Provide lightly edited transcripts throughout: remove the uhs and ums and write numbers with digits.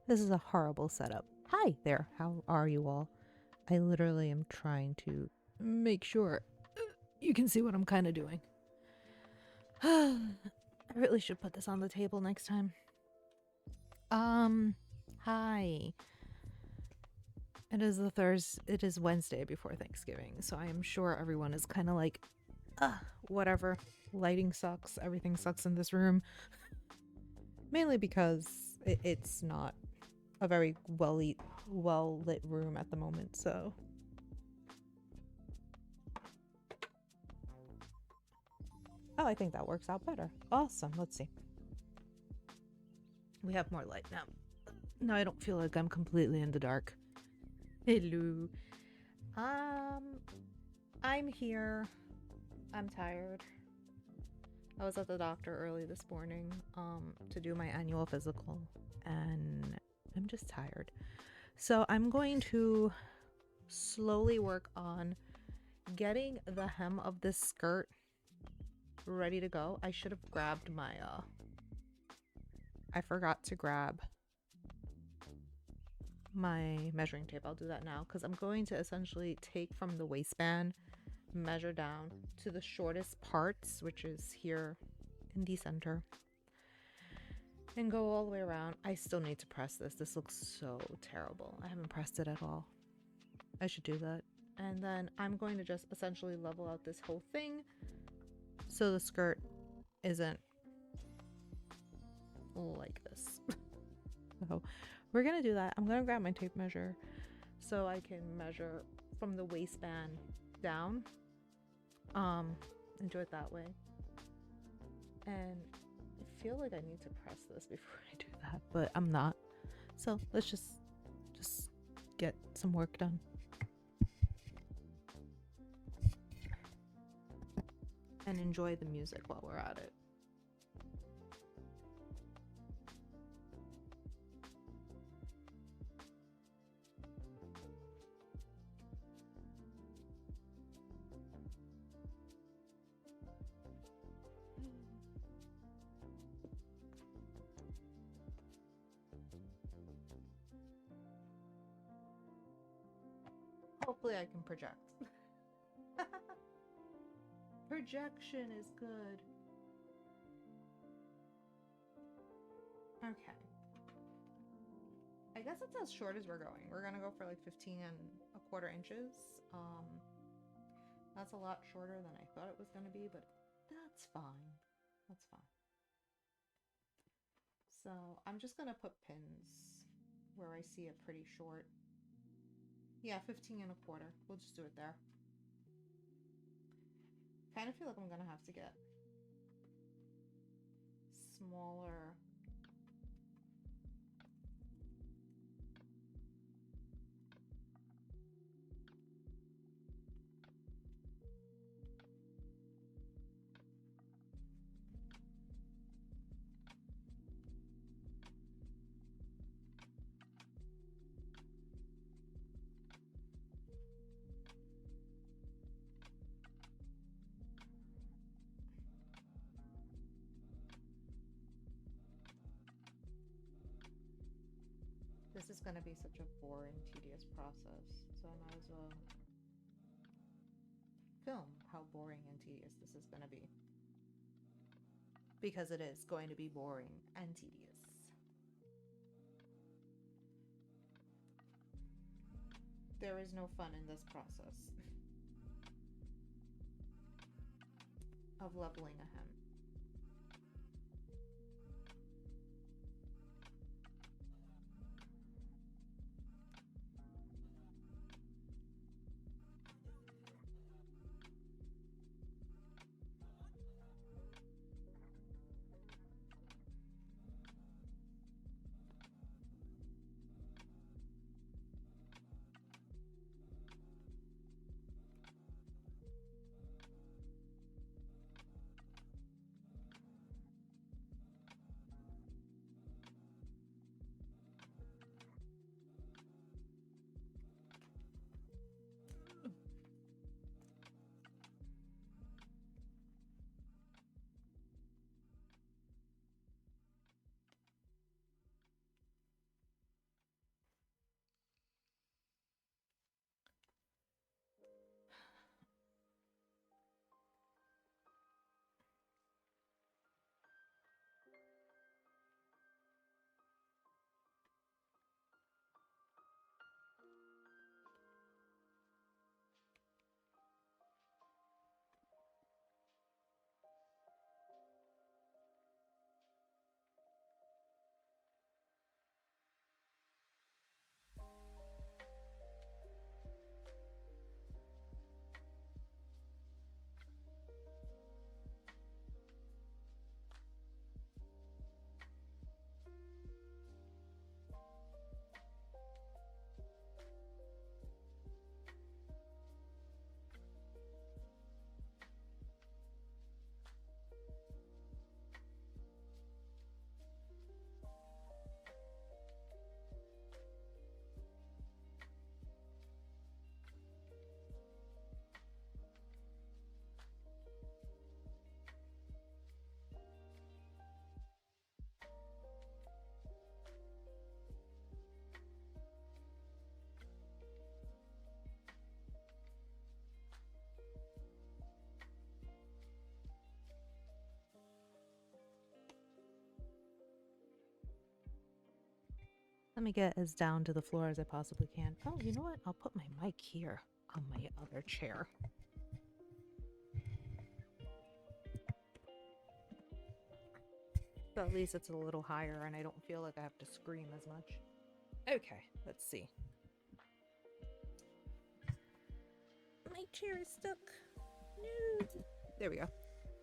This is a horrible setup. Hi there, how are you all? I literally am trying to make sure you can see what I'm kind of doing. I really should put this on the table next time. Hi. It is Wednesday before Thanksgiving, so I am sure everyone is kind of like, whatever. Lighting sucks, everything sucks in this room. Mainly because it's not a very well lit room at the moment, so. Oh, I think that works out better. Awesome. Let's see. We have more light now. Now I don't feel like I'm completely in the dark. Hello. I'm here. I'm tired. I was at the doctor early this morning to do my annual physical, and I'm just tired. So I'm going to slowly work on getting the hem of this skirt ready to go. I should have grabbed my I forgot to grab my measuring tape. I'll do that now because I'm going to essentially take from the waistband, measure down to the shortest parts, which is here in the center, and go all the way around. I still need to press this. This looks so terrible. I haven't pressed it at all. I should do that. And then I'm going to just essentially level out this whole thing so the skirt isn't like this. So we're gonna do that. I'm gonna grab my tape measure so I can measure from the waistband down, and do it that way. And I feel like I need to press this before I do that, but I'm not. So let's just get some work done. And enjoy the music while we're at it. Hopefully I can project. Projection is good. Okay. I guess it's as short as we're going. We're gonna go for like 15 1/4 inches. That's a lot shorter than I thought it was gonna be, but that's fine. That's fine. So I'm just gonna put pins where I see it pretty short. Yeah, 15 1/4. We'll just do it there. Kind of feel like I'm gonna have to get smaller. This is going to be such a boring, tedious process, so I might as well film how boring and tedious this is going to be. Because it is going to be boring and tedious. There is no fun in this process of leveling a hem. Let me get as down to the floor as I possibly can. Oh, you know what? I'll put my mic here on my other chair. So at least it's a little higher and I don't feel like I have to scream as much. Okay, let's see. My chair is stuck. No. There we go.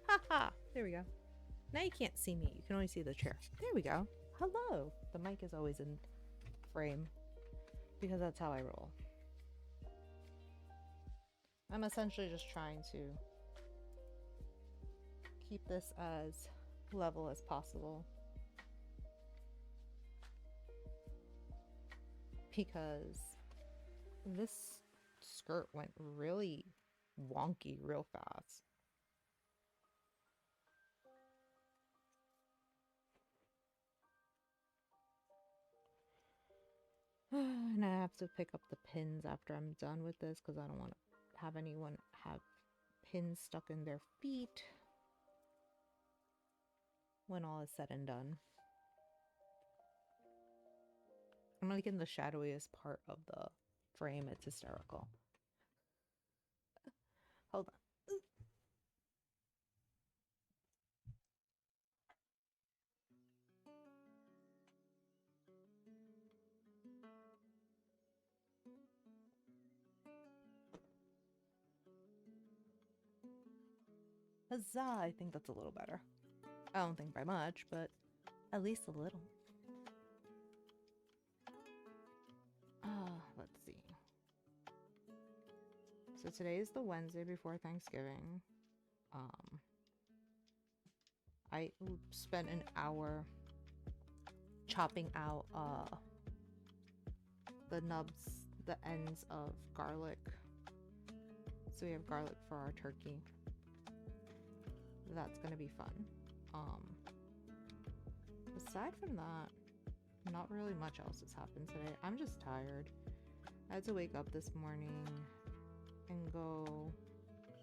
Haha. There we go. Now you can't see me. You can only see the chair. There we go. Hello. The mic is always in frame because that's how I roll. I'm essentially just trying to keep this as level as possible because this skirt went really wonky real fast. And I have to pick up the pins after I'm done with this because I don't want to have anyone have pins stuck in their feet when all is said and done. I'm like in the shadowiest part of the frame. It's hysterical. Hold on. Huzzah! I think that's a little better. I don't think by much, but at least a little. Let's see. So today is the Wednesday before Thanksgiving. I spent an hour chopping out the nubs, the ends of garlic. So we have garlic for our turkey. That's gonna be fun. Aside from that, not really much else has happened today. I'm just tired. I had to wake up this morning and go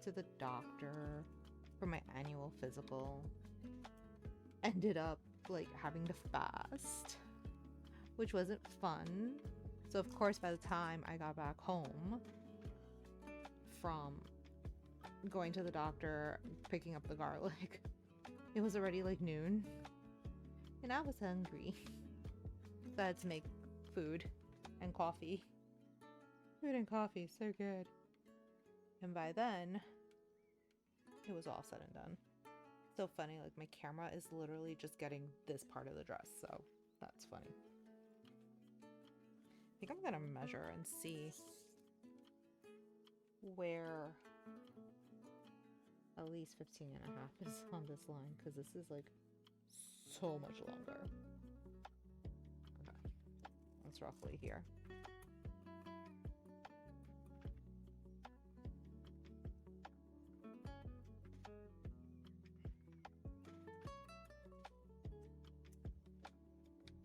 to the doctor for my annual physical. Ended up like having to fast, which wasn't fun. So of course by the time I got back home from going to the doctor, picking up the garlic, it was already like noon and I was hungry. So I had to make food and coffee. Food and coffee, so good. And by then, it was all said and done. So funny, like my camera is literally just getting this part of the dress, so that's funny. I think I'm gonna measure and see where at least 15 and a half is on this line, because this is like so much longer. Okay, that's roughly here.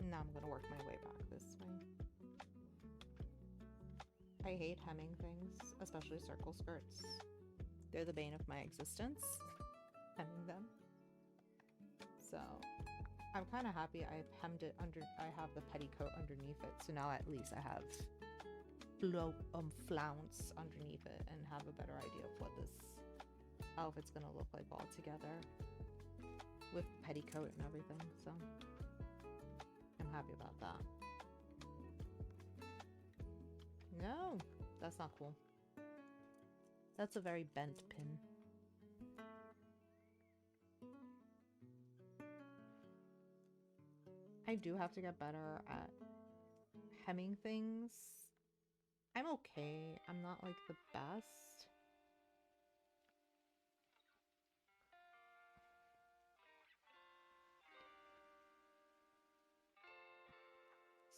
Now I'm gonna work my way back this way. I hate hemming things, especially circle skirts. They're the bane of my existence, hemming them. So I'm kind of happy I've hemmed it under. I have the petticoat underneath it, so now at least I have flounce underneath it and have a better idea of what this outfit's gonna look like all together with petticoat and everything. So I'm happy about that. No, that's not cool. That's a very bent pin. I do have to get better at hemming things. I'm okay. I'm not like the best.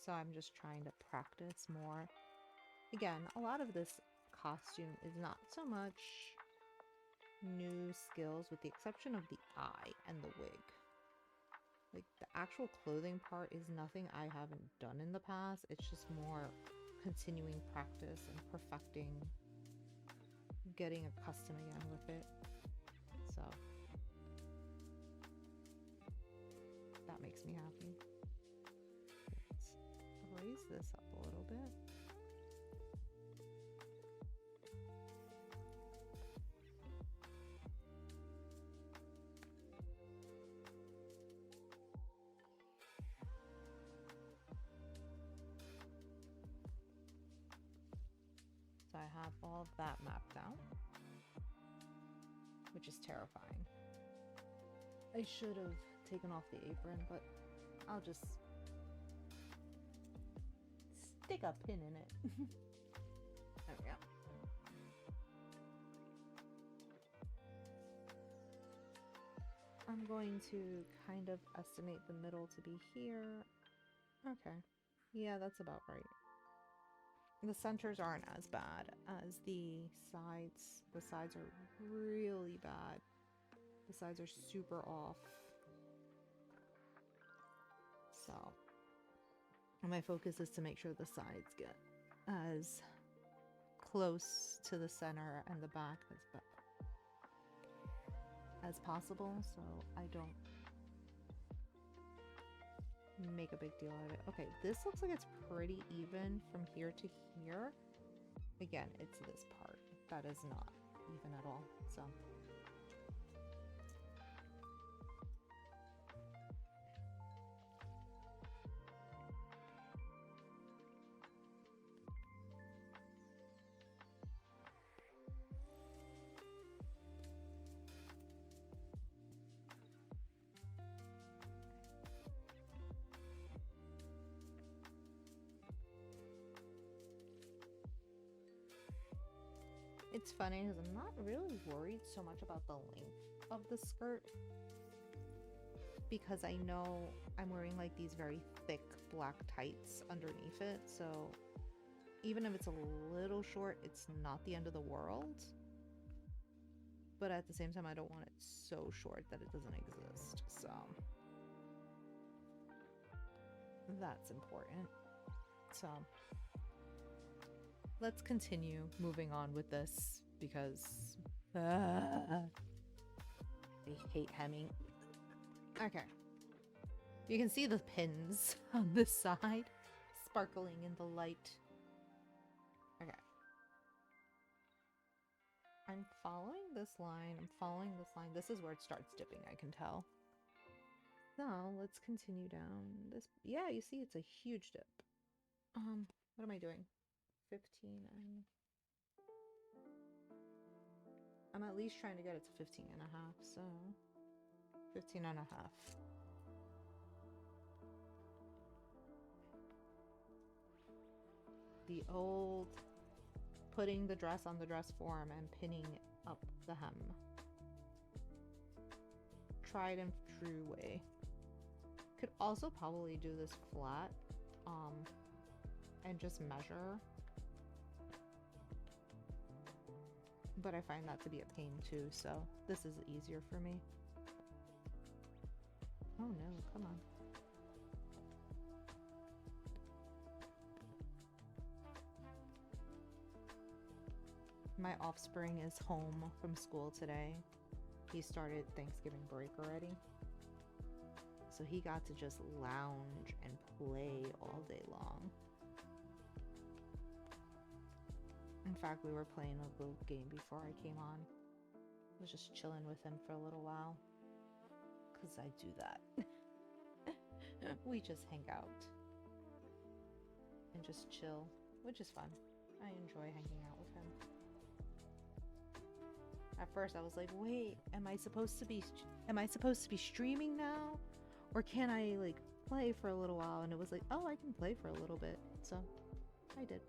So I'm just trying to practice more. Again, a lot of this costume is not so much new skills with the exception of the eye and the wig. Like the actual clothing part is nothing I haven't done in the past. It's just more continuing practice and perfecting, getting accustomed again with it. So that makes me happy. It's this up a little bit. So I have all of that mapped out, which is terrifying. I should have taken off the apron, but I'll just stick a pin in it. There we go. I'm going to kind of estimate the middle to be here. Okay. Yeah, that's about right. The centers aren't as bad as the sides. The sides are really bad. The sides are super off. So, my focus is to make sure the sides get as close to the center and the back as possible, so I don't make a big deal out of it. Okay, this looks like it's pretty even from here to here. Again, it's this part that is not even at all, so. It's funny because I'm not really worried so much about the length of the skirt because I know I'm wearing like these very thick black tights underneath it, so even if it's a little short, it's not the end of the world. But at the same time, I don't want it so short that it doesn't exist, so that's important. So let's continue moving on with this because I hate hemming. Okay. You can see the pins on this side sparkling in the light. Okay. I'm following this line. I'm following this line. This is where it starts dipping, I can tell. So let's continue down this. Yeah, you see it's a huge dip. What am I doing? 15 and I'm at least trying to get it to 15 and a half, so 15 and a half. The old putting the dress on the dress form and pinning up the hem. Tried and true way. Could also probably do this flat and just measure. But I find that to be a pain too, so this is easier for me. Oh no, come on. My offspring is home from school today. He started Thanksgiving break already. So he got to just lounge and play all day long. In fact, we were playing a little game before I came on. I was just chilling with him for a little while. Because I do that. We just hang out. And just chill, which is fun. I enjoy hanging out with him. At first I was like, wait, am I supposed to be streaming now? Or can I like play for a little while? And it was like, oh, I can play for a little bit. So I did.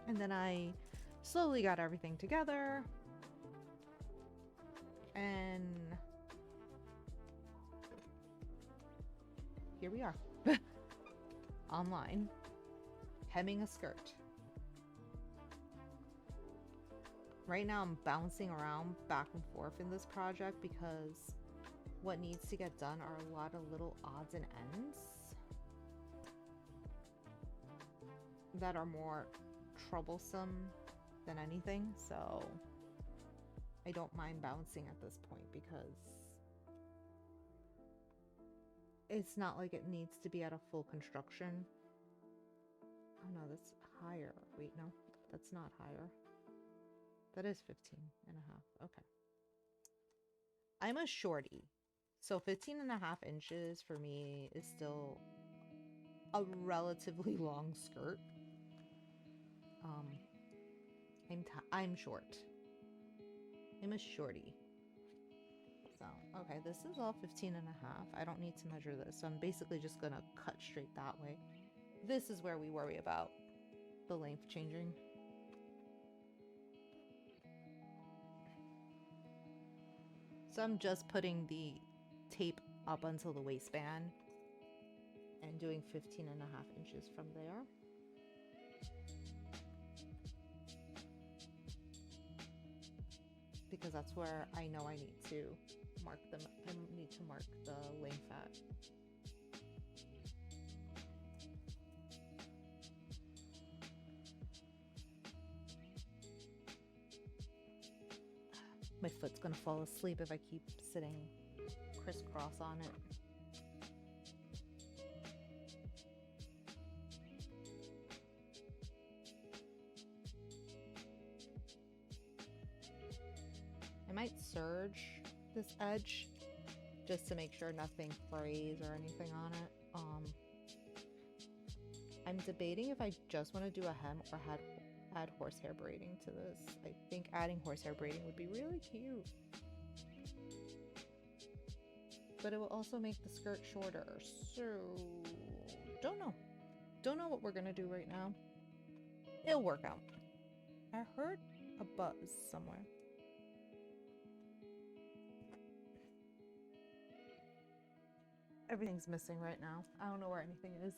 And then I slowly got everything together. And here we are. Online. Hemming a skirt. Right now I'm bouncing around back and forth in this project because what needs to get done are a lot of little odds and ends that are more troublesome than anything, so I don't mind bouncing at this point because it's not like it needs to be at a full construction. no, that's higher. Wait, no, that's not higher. That is 15 and a half. Okay. I'm a shorty. So 15 and a half inches for me is still a relatively long skirt. I'm short. I'm a shorty. So, okay, this is all 15 and a half. I don't need to measure this. So I'm basically just gonna cut straight that way. This is where we worry about the length changing. So I'm just putting the tape up until the waistband and doing 15 and a half inches from there. Because that's where I know I need to mark them. I need to mark the length at. My foot's gonna fall asleep if I keep sitting crisscross on it. I might serge this edge just to make sure nothing frays or anything on it. I'm debating if I just want to do a hem or add horsehair braiding to this. I think adding horsehair braiding would be really cute. But it will also make the skirt shorter. So, don't know. Don't know what we're going to do right now. It'll work out. I heard a buzz somewhere. Everything's missing right now. I don't know where anything is.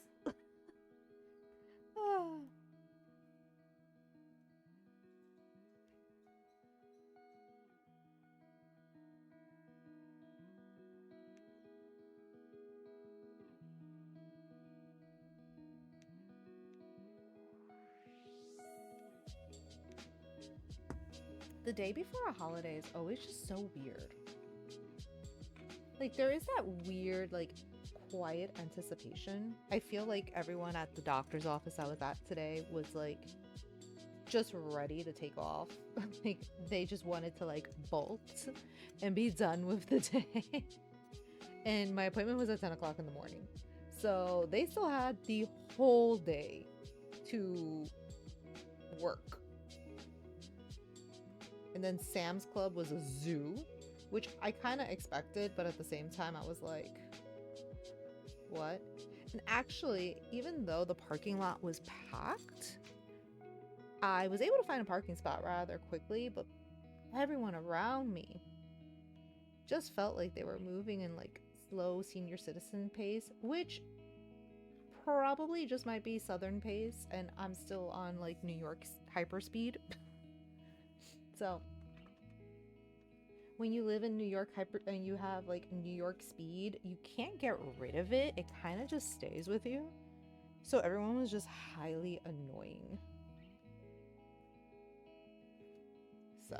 The day before a holiday is always just so weird. Like, there is that weird, like, quiet anticipation. I feel like everyone at the doctor's office I was at today was, like, just ready to take off. Like, they just wanted to, like, bolt and be done with the day. And my appointment was at 10 o'clock in the morning. So they still had the whole day to work. And then Sam's Club was a zoo, which I kind of expected, but at the same time, I was like, what? And actually, even though the parking lot was packed, I was able to find a parking spot rather quickly, but everyone around me just felt like they were moving in like slow senior citizen pace, which probably just might be Southern pace, and I'm still on like New York hyperspeed. So when you live in New York and you have like New York speed, you can't get rid of it. It kind of just stays with you. So everyone was just highly annoying. So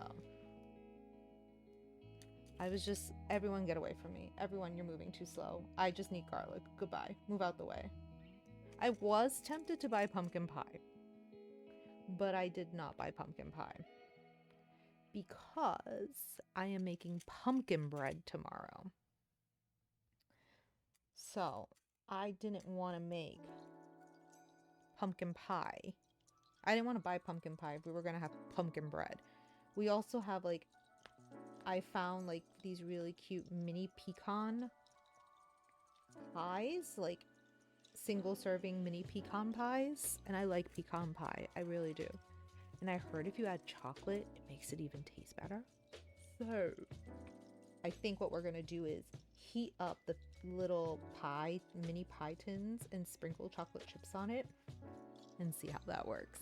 I was just, everyone get away from me. Everyone, you're moving too slow. I just need garlic. Goodbye. Move out the way. I was tempted to buy pumpkin pie, but I did not buy pumpkin pie because I am making pumpkin bread tomorrow. So I didn't want to make pumpkin pie. I didn't want to buy pumpkin pie if we were going to have pumpkin bread. We also have like, I found like these really cute mini pecan pies, like single serving mini pecan pies. And I like pecan pie. I really do. And I heard if you add chocolate, it makes it even taste better. So I think what we're going to do is heat up the little mini pie tins and sprinkle chocolate chips on it and see how that works.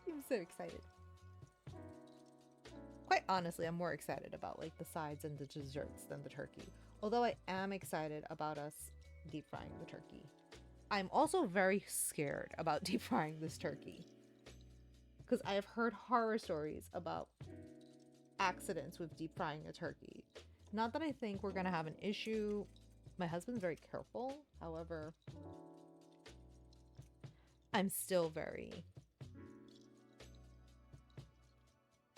I'm so excited. Quite honestly, I'm more excited about like the sides and the desserts than the turkey. Although I am excited about us deep frying the turkey. I'm also very scared about deep frying this turkey, because I have heard horror stories about accidents with deep frying a turkey. Not that I think we're gonna have an issue. My husband's very careful. However, I'm still very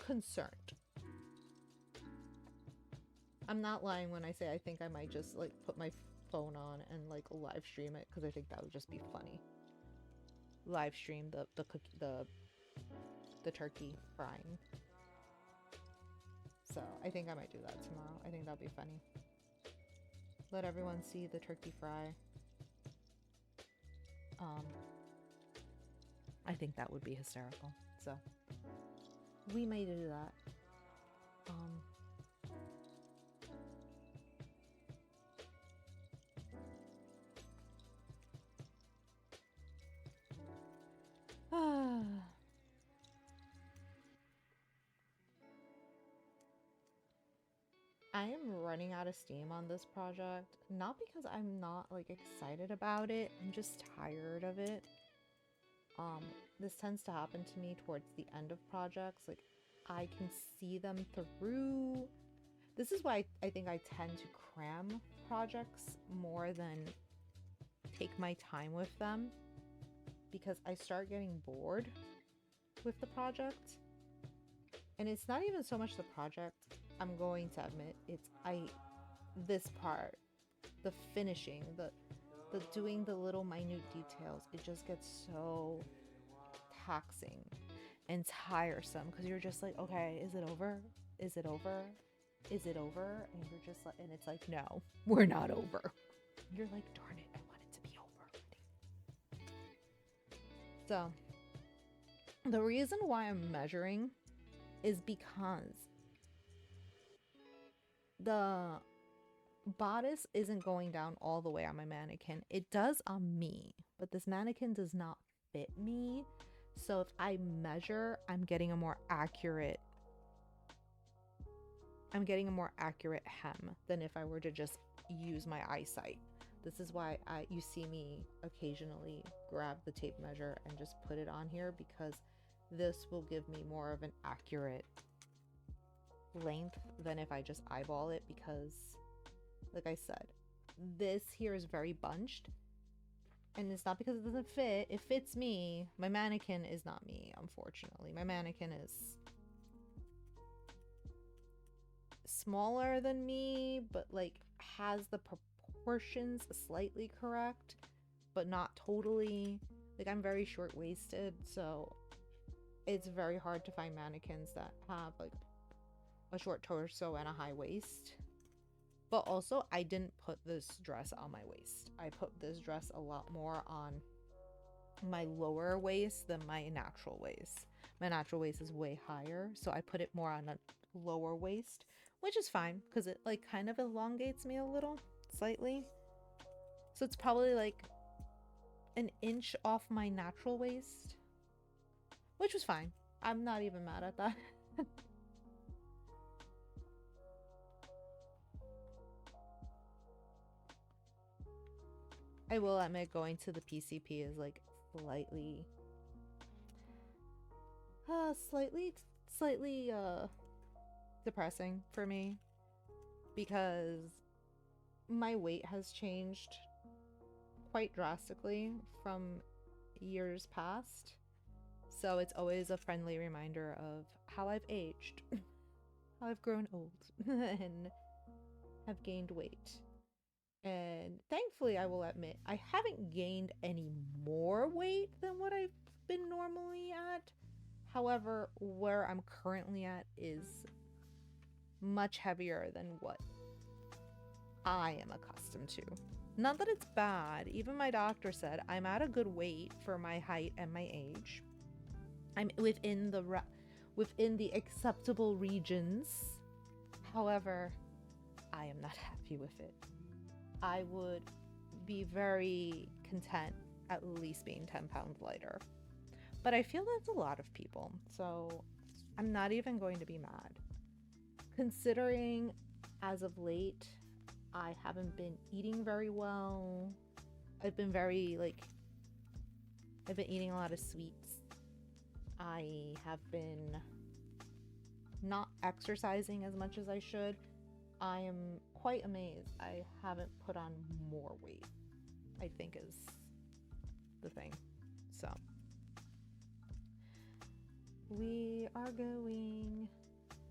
concerned. I'm not lying when I say I think I might just like put my phone on and like live stream it, because I think that would just be funny. Live stream the turkey frying. So I think I might do that tomorrow. I think that'll be funny. Let everyone see the turkey fry. I think that would be hysterical. So we may do that. I am running out of steam on this project, not because I'm not like excited about it, I'm just tired of it. This tends to happen to me towards the end of projects. Like, I can see them through. This is why I think I tend to cram projects more than take my time with them, because I start getting bored with the project. And it's not even so much the project, I'm going to admit, it's this part, the finishing, the doing the little minute details, it just gets so taxing and tiresome, because you're just like, okay, is it over? Is it over? Is it over? And you're just like, and it's like, no, we're not over. You're like, darn it, I want it to be over already. So the reason why I'm measuring is because the bodice isn't going down all the way on my mannequin. It does on me, but this mannequin does not fit me. So if I measure, I'm getting a more accurate hem than if I were to just use my eyesight. This is why you see me occasionally grab the tape measure and just put it on here, because this will give me more of an accurate length than if I just eyeball it, because like I said, this here is very bunched, and it's not because it doesn't fit. It fits me. My mannequin is not me, unfortunately. My mannequin is smaller than me, but like has the proportions slightly correct, but not totally. Like, I'm very short-waisted, so it's very hard to find mannequins that have like a short torso and a high waist. But also, I didn't put this dress on my waist. I put this dress a lot more on my lower waist than my natural waist. My natural waist is way higher, so I put it more on a lower waist, which is fine because it like kind of elongates me a little, slightly. So it's probably like an inch off my natural waist, which was fine. I'm not even mad at that. I will admit, going to the PCP is like slightly depressing for me, because my weight has changed quite drastically from years past. So it's always a friendly reminder of how I've aged, how I've grown old, and have gained weight. And thankfully, I will admit, I haven't gained any more weight than what I've been normally at. However, where I'm currently at is much heavier than what I am accustomed to. Not that it's bad. Even my doctor said I'm at a good weight for my height and my age. I'm within the acceptable regions. However, I am not happy with it. I would be very content at least being 10 pounds lighter. But I feel that's a lot of people, so I'm not even going to be mad. Considering as of late, I haven't been eating very well. I've been eating a lot of sweets. I have been not exercising as much as I should. I am quite amazed I haven't put on more weight, I think is the thing. So we are going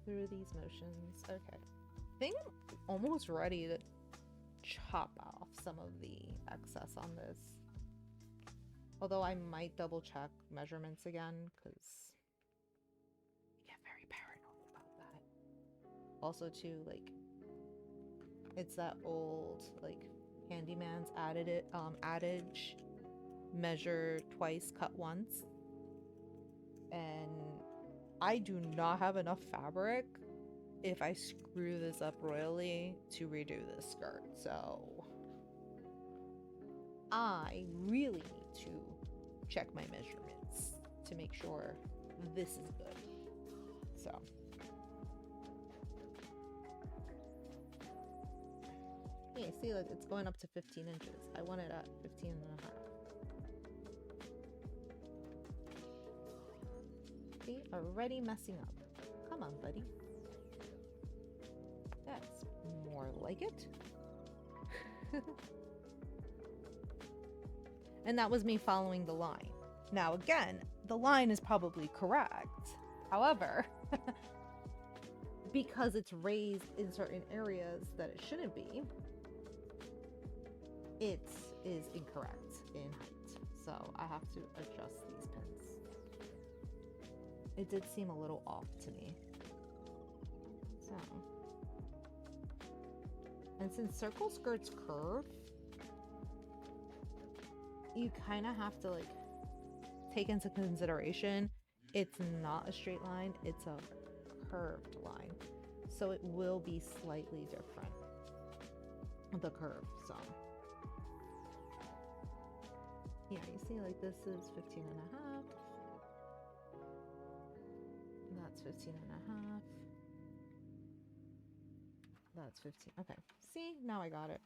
through these motions. Okay, I think I'm almost ready to chop off some of the excess on this. Although I might double check measurements again because I get very paranoid about that. Also too, like, it's that old like handyman's adage, measure twice, cut once. And I do not have enough fabric if I screw this up royally to redo this skirt. So I really need to check my measurements to make sure this is good. So yeah, see, like, it's going up to 15 inches. I want it at 15 and a half. See, already messing up. Come on, buddy. That's more like it. And that was me following the line. Now again, the line is probably correct. However, because it's raised in certain areas that it shouldn't be, it is incorrect in height. So I have to adjust these pins. It did seem a little off to me. So, and since circle skirts curve, you kind of have to like take into consideration it's not a straight line, it's a curved line. So it will be slightly different, the curve. So yeah, you see, like, this is 15 and a half. That's 15 and a half. That's 15. Okay. See, now I got it.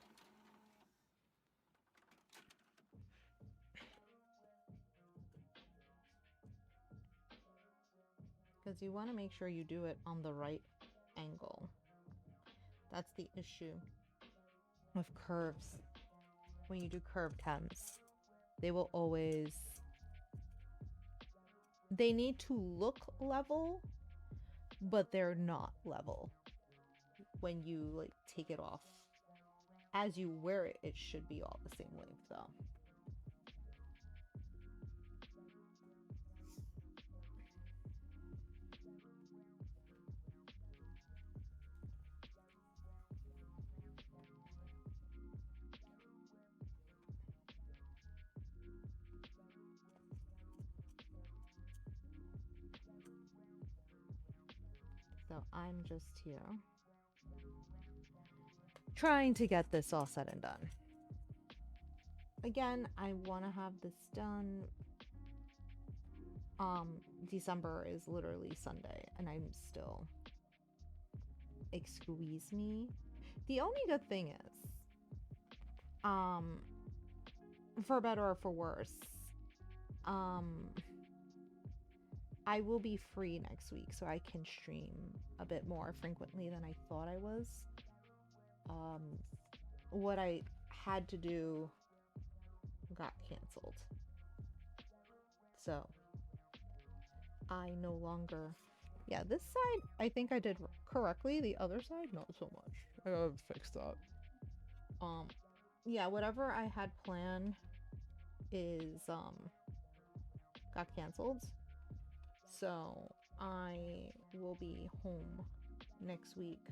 Because you want to make sure you do it on the right angle. That's the issue with curves. When you do curved hems, they will always, they need to look level, but they're not level when you like take it off. As you wear it, it should be all the same length though. So I'm just here trying to get this all said and done. Again, I want to have this done. December is literally Sunday and I'm still, excuse me. The only good thing is, for better or for worse, I will be free next week, so I can stream a bit more frequently than I thought I was. What I had to do got canceled. So I no longer, yeah, this side I think I did correctly. The other side, not so much. I gotta fix that. Yeah, whatever I had planned is got canceled. So I will be home next week,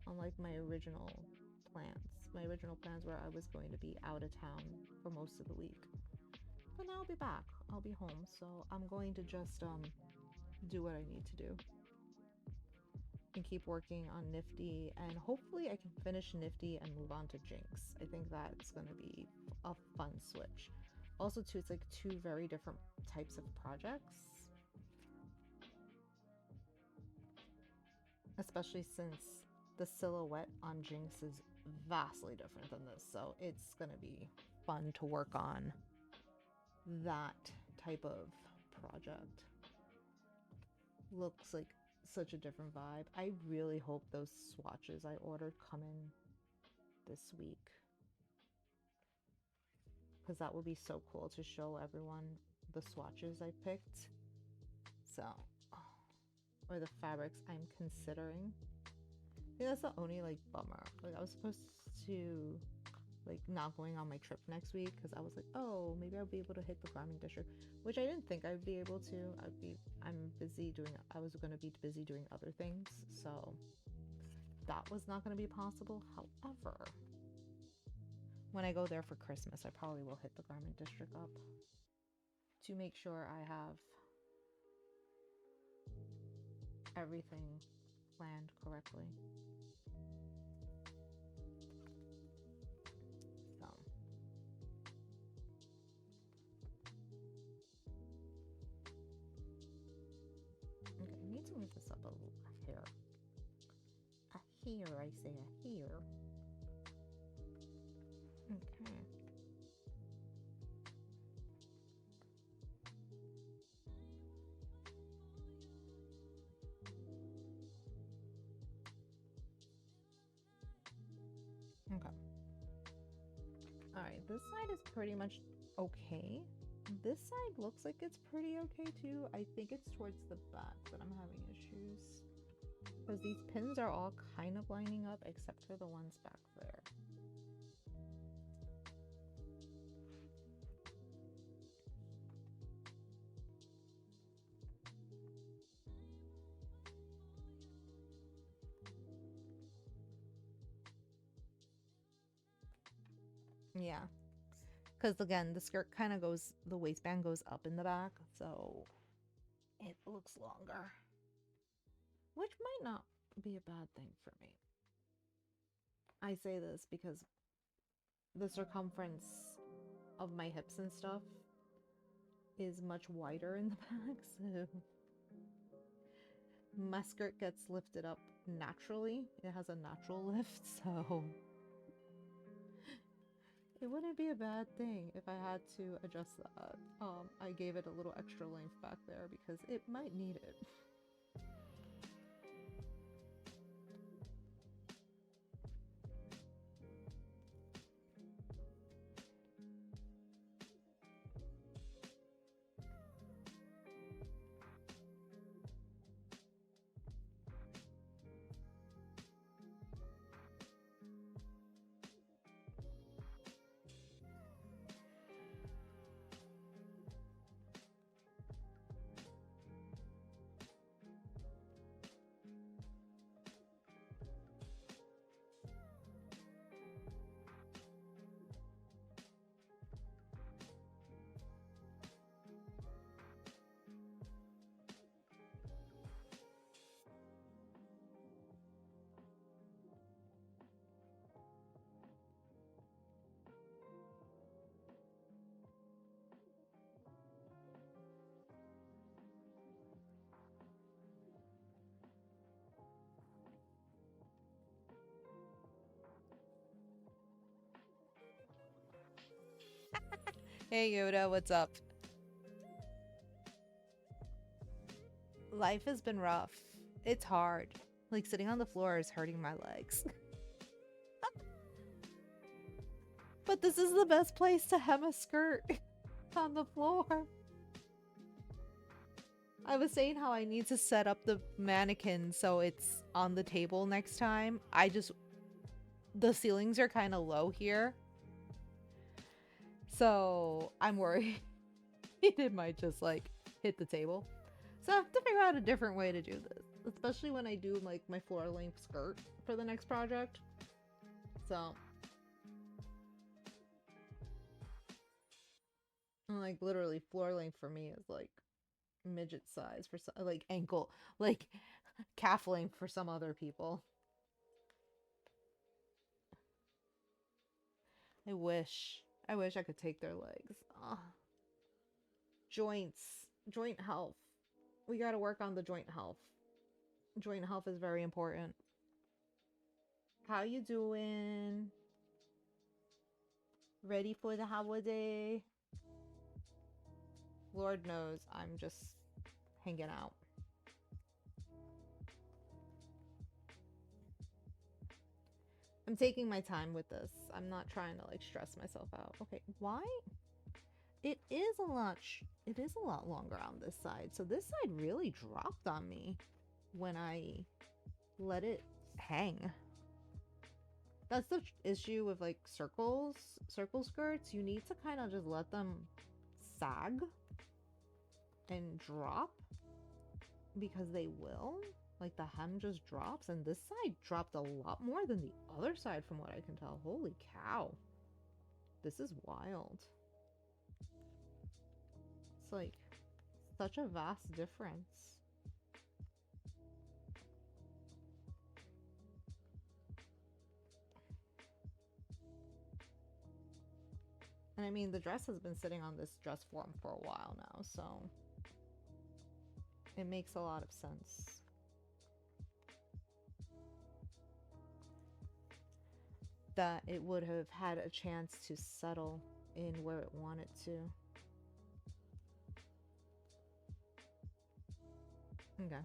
unlike my original plans. My original plans were I was going to be out of town for most of the week. But now I'll be back. I'll be home. So I'm going to just do what I need to do. And keep working on Niffty, and hopefully I can finish Niffty and move on to Jinx. I think that's going to be a fun switch. Also too, it's like two very different types of projects. Especially since the silhouette on Jinx is vastly different than this. So it's going to be fun to work on that type of project. Looks like such a different vibe. I really hope those swatches I ordered come in this week. because that would be so cool to show everyone the swatches I picked. So, or the fabrics I'm considering. I think that's the only like bummer. Like I was supposed to like not going on my trip next week because I was like, oh, maybe I'll be able to hit the garment district, which I didn't think I'd be able to. I was going to be busy doing other things, so that was not going to be possible. However, when I go there for Christmas, I probably will hit the garment district up to make sure I have everything planned correctly. So okay, I need to move this up a little hair. A hair, I say a hair. Okay. Okay. All right, this side is pretty much okay. This side looks like it's pretty okay too. I think it's towards the back that I'm having issues. Because these pins are all kind of lining up except for the ones back there. Yeah. Because again, the skirt kind of goes, the waistband goes up in the back, so it looks longer. Which might not be a bad thing for me. I say this because the circumference of my hips and stuff is much wider in the back, so my skirt gets lifted up naturally. It has a natural lift, so it wouldn't be a bad thing if I had to adjust that. I gave it a little extra length back there because it might need it. Hey Yoda, what's up? Life has been rough. It's hard. Like sitting on the floor is hurting my legs. But this is the best place to hem a skirt on the floor. I was saying how I need to set up the mannequin so it's on the table next time. The ceilings are kind of low here. So I'm worried it might just like hit the table. So I have to figure out a different way to do this, especially when I do like my floor length skirt for the next project. So like literally floor length for me is like midget size for some, like ankle, like calf length for some other people. I wish I could take their legs. Ugh. Joints, joint health. We got to work on the joint health. Joint health is very important. How you doing? Ready for the holiday? Lord knows I'm just hanging out. I'm taking my time with this. I'm not trying to like stress myself out. Okay, why? It is a lot it is a lot longer on this side. So this side really dropped on me when I let it hang. That's the issue with like circle skirts. You need to kind of just let them sag and drop because they will. Like the hem just drops, and this side dropped a lot more than the other side from what I can tell. Holy cow. This is wild. It's like such a vast difference. And I mean, the dress has been sitting on this dress form for a while now, so it makes a lot of sense. That it would have had a chance to settle in where it wanted to. Okay.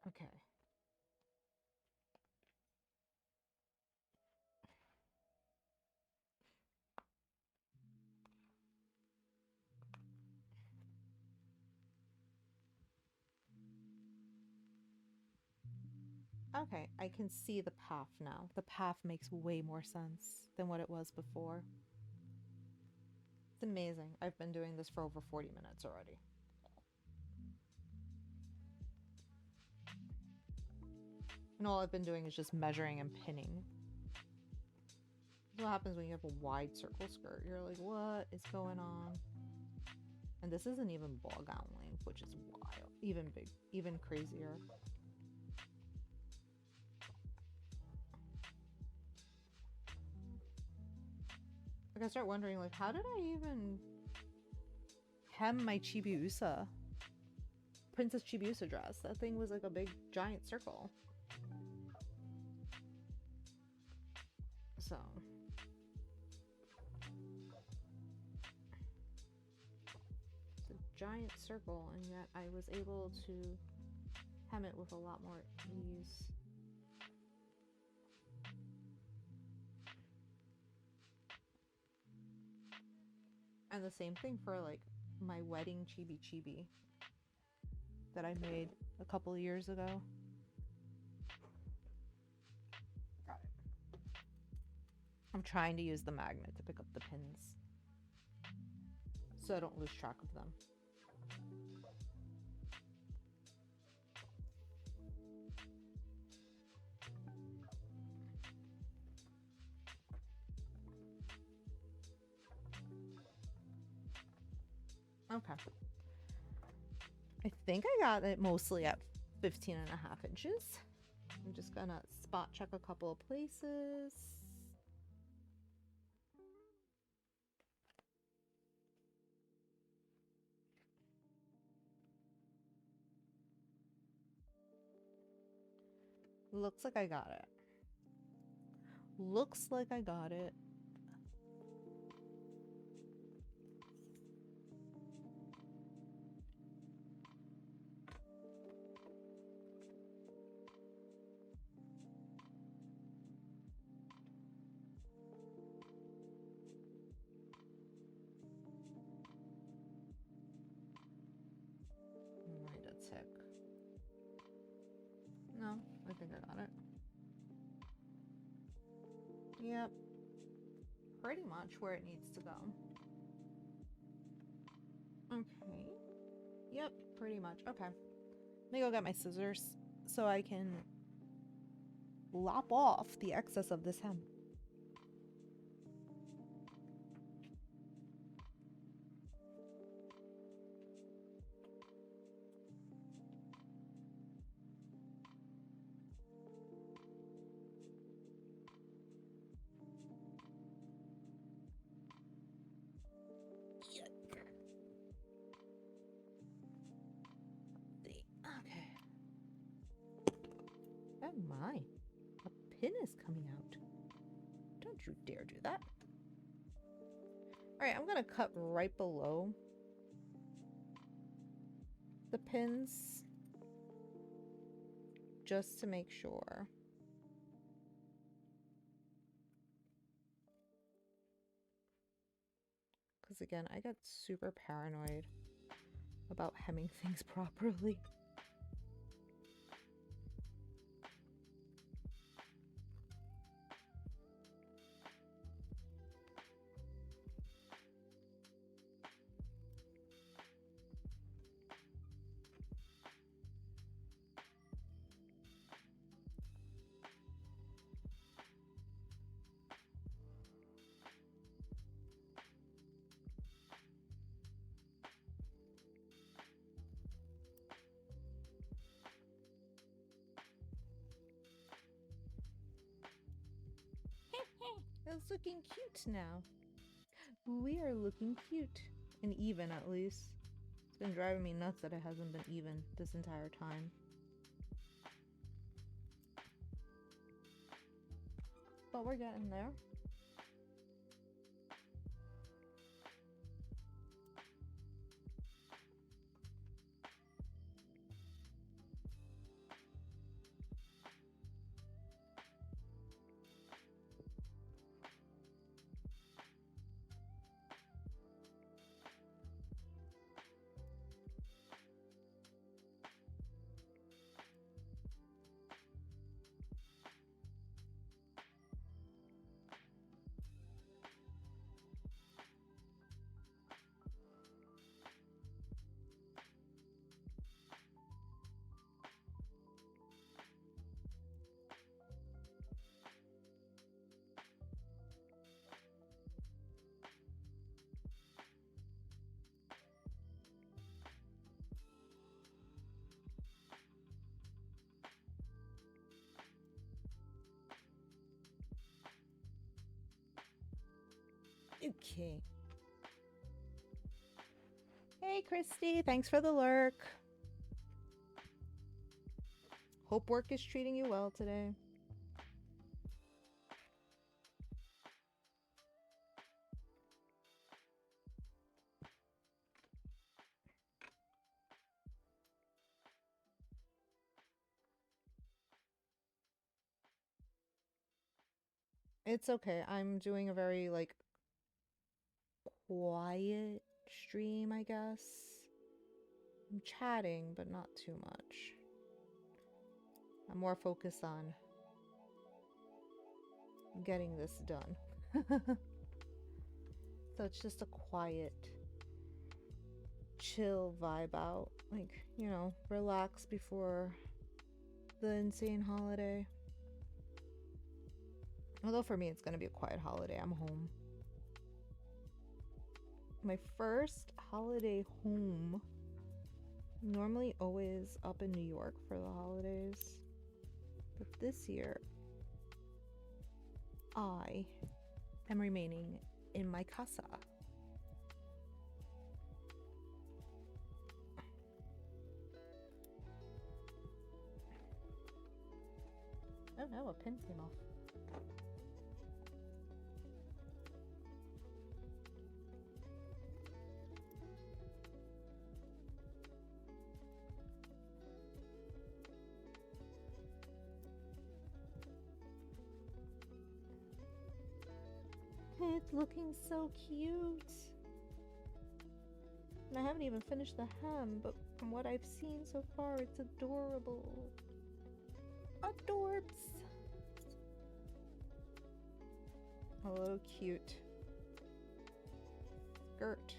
Okay. Okay, I can see the path now. The path makes way more sense than what it was before. It's amazing. I've been doing this for over 40 minutes already. And all I've been doing is just measuring and pinning. That's what happens when you have a wide circle skirt. You're like, what is going on? And this isn't even ball gown length, which is wild. Even crazier. Like I start wondering, like, how did I even hem my Chibiusa? Princess Chibiusa dress. That thing was like a big giant circle. So it's a giant circle, and yet I was able to hem it with a lot more ease. And the same thing for like my wedding chibi that I made a couple of years ago. Got it. I'm trying to use the magnet to pick up the pins so I don't lose track of them. Okay. I think I got it mostly at 15.5 inches. I'm just gonna spot check a couple of places. Looks like I got it. Looks like I got it. Wait a tick. No, I think I got it. Yep. Pretty much where it needs to go. Okay. Yep, pretty much. Okay. Let me go get my scissors so I can lop off the excess of this hem. is coming out. Don't you dare do that. All right, I'm gonna cut right below the pins just to make sure. Because again, I got super paranoid about hemming things properly. It's looking cute now. We are looking cute. And even, at least. It's been driving me nuts that it hasn't been even this entire time. But we're getting there. Okay. Hey, Christy. Thanks for the lurk. Hope work is treating you well today. It's okay. I'm doing a very, like, quiet stream, I guess. I'm chatting, but not too much. I'm more focused on getting this done. So it's just a quiet, chill vibe out. Like, you know, relax before the insane holiday. Although for me, it's going to be a quiet holiday. I'm home. My first holiday home. Normally always up in New York for the holidays. But this year, I am remaining in my casa. Oh no, a pin came off. It's looking so cute. And I haven't even finished the hem, but from what I've seen so far, it's adorable. Adorbs. A little cute skirt.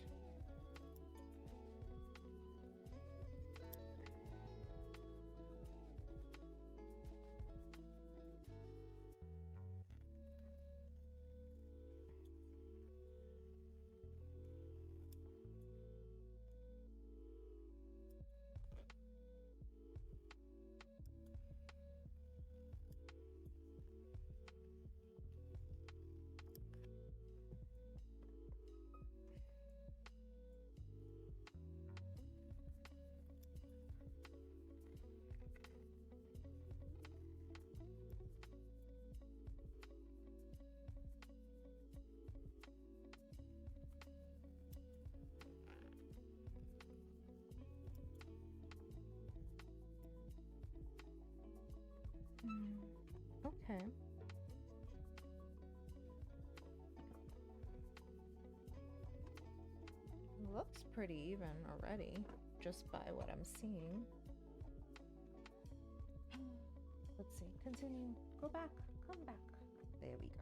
Okay. Looks pretty even already, just by what I'm seeing. Let's see. Continue. Go back. Come back. There we go.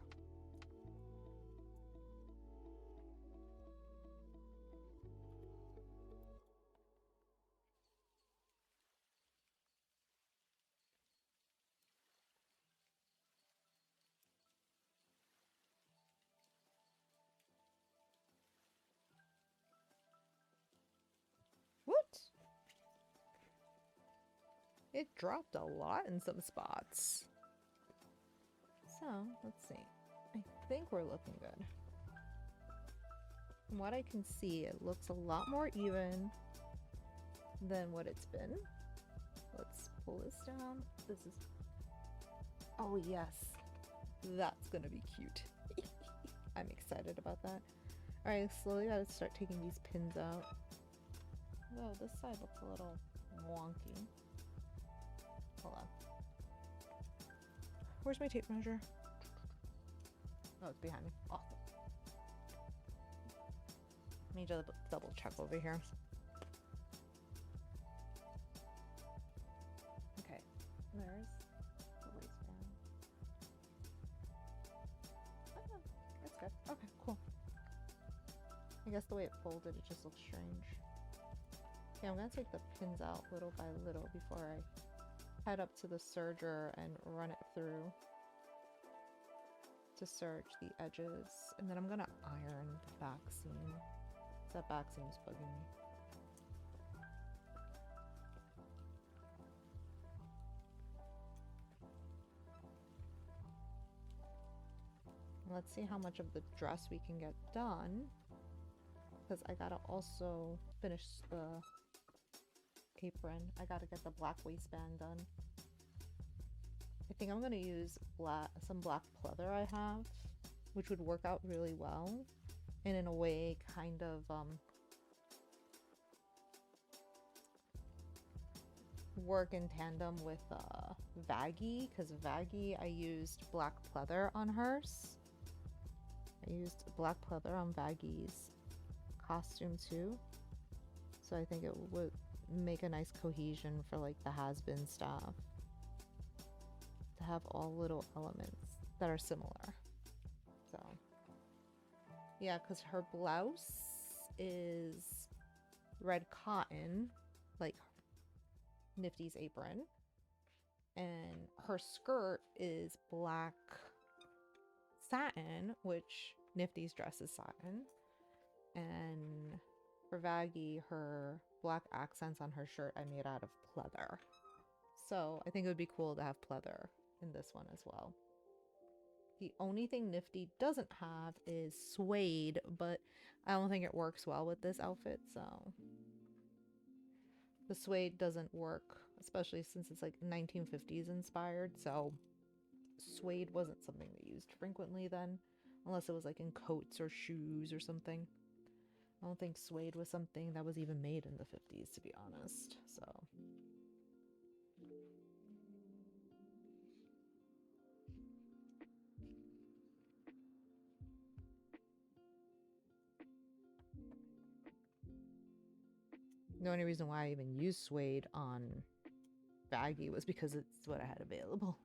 What? It dropped a lot in some spots. So, let's see. I think we're looking good. From what I can see, it looks a lot more even than what it's been. Let's pull this down. This is... Oh, yes. That's gonna be cute. I'm excited about that. Alright, slowly gotta start taking these pins out. Whoa, this side looks a little wonky. Hold on. Where's my tape measure? Oh, it's behind me. Awesome. Let me just double check over here. Okay, there's the waistband. Oh, that's good. Okay, cool. I guess the way it folded, it just looks strange. Okay, I'm gonna take the pins out little by little before I head up to the serger and run it through to serge the edges. And then I'm gonna iron the back seam. That back seam is bugging me. Let's see how much of the dress we can get done, because I gotta also finish the apron. I gotta get the black waistband done. I think I'm gonna use some black pleather I have, which would work out really well, and in a way kind of work in tandem with Vaggie, because Vaggie, I used black pleather on hers. I used black pleather on Vaggie's costume too, so I think it would make a nice cohesion for like the Hazbin stuff, to have all little elements that are similar. So yeah, because her blouse is red cotton, like Nifty's apron, and her skirt is black satin, which Nifty's dress is satin, and for Vaggie, her black accents on her shirt I made out of pleather. So I think it would be cool to have pleather in this one as well. The only thing Niffty doesn't have is suede, but I don't think it works well with this outfit, so the suede doesn't work, especially since it's like 1950s inspired, so suede wasn't something they used frequently then, unless it was like in coats or shoes or something. I don't think suede was something that was even made in the 50s, to be honest, so. The only reason why I even used suede on Vaggie was because it's what I had available.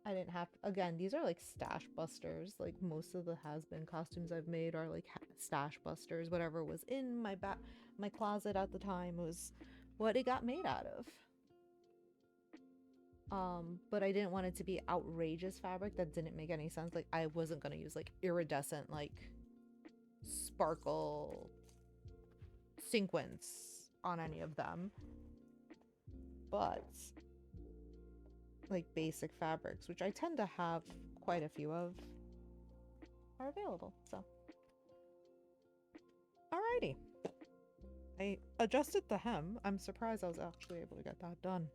I didn't have, again, these are like stash busters. Like most of the Hazbin costumes I've made are like stash busters. Whatever was in my closet at the time was what it got made out of. But I didn't want it to be outrageous fabric that didn't make any sense. Like I wasn't gonna use like iridescent, like sparkle sequins on any of them. But like basic fabrics, which I tend to have quite a few of, are available. So alrighty, I adjusted the hem. I'm surprised I was actually able to get that done.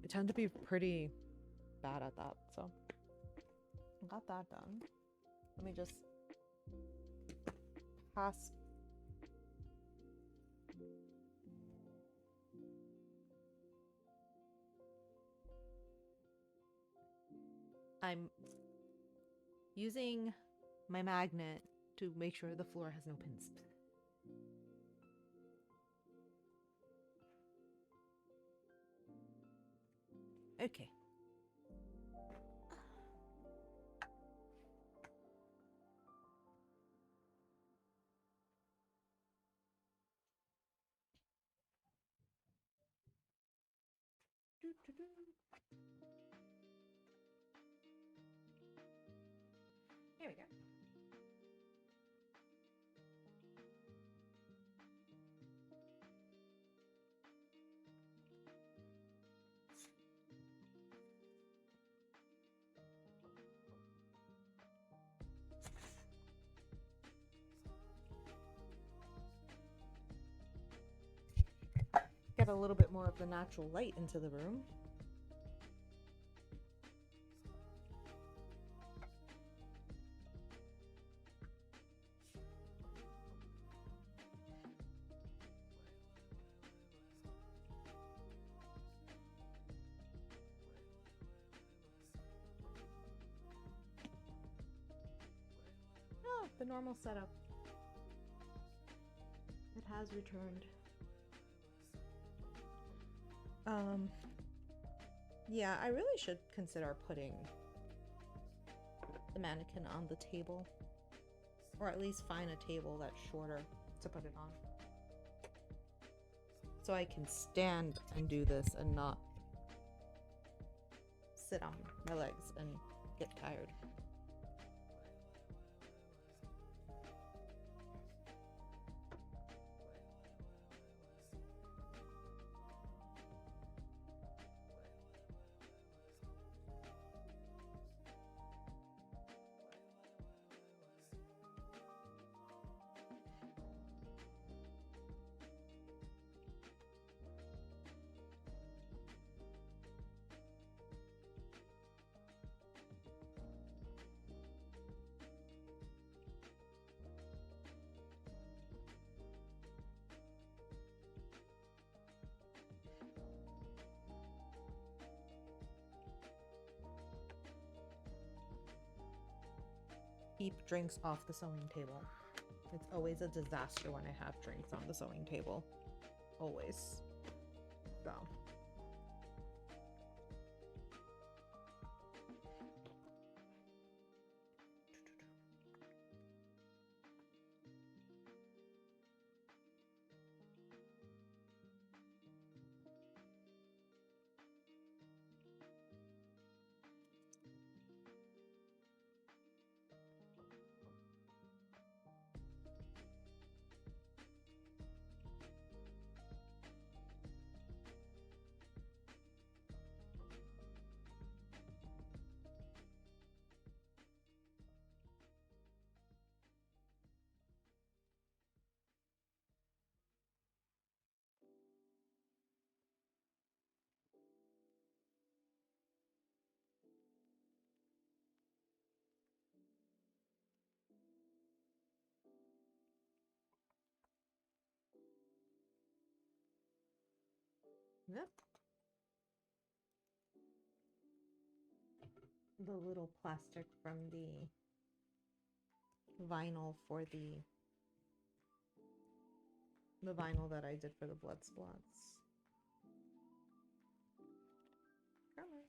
I tend to be pretty bad at that, so I got that done. Let me just pass. I'm using my magnet to make sure the floor has no pins. Okay. Here we go. Get a little bit more of the natural light into the room. Oh, the normal setup. It has returned. Yeah, I really should consider putting the mannequin on the table, or at least find a table that's shorter to put it on, so I can stand and do this and not sit on my legs and get tired. Keep drinks off the sewing table. It's always a disaster when I have drinks on the sewing table. Always. So. Yep. The little plastic from the vinyl for the vinyl that I did for the blood spots. Come on.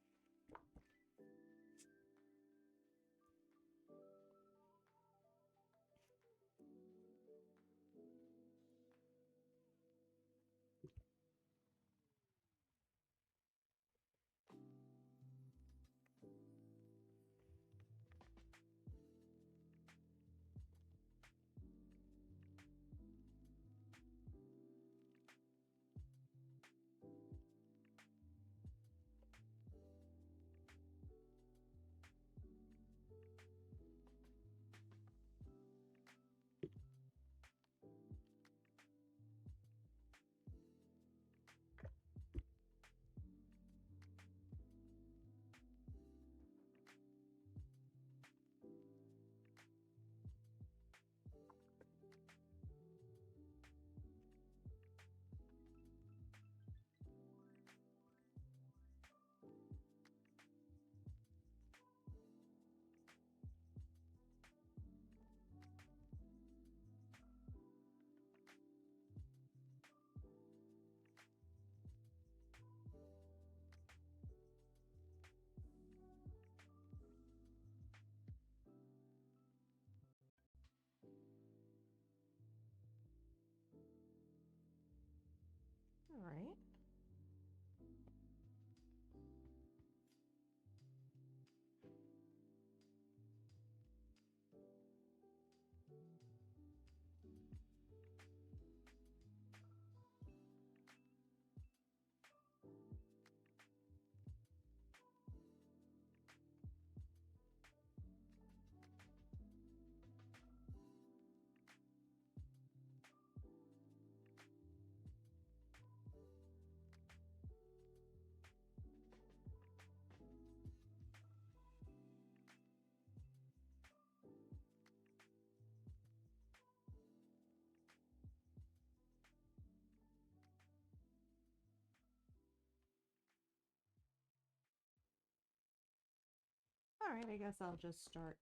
All right, I guess I'll just start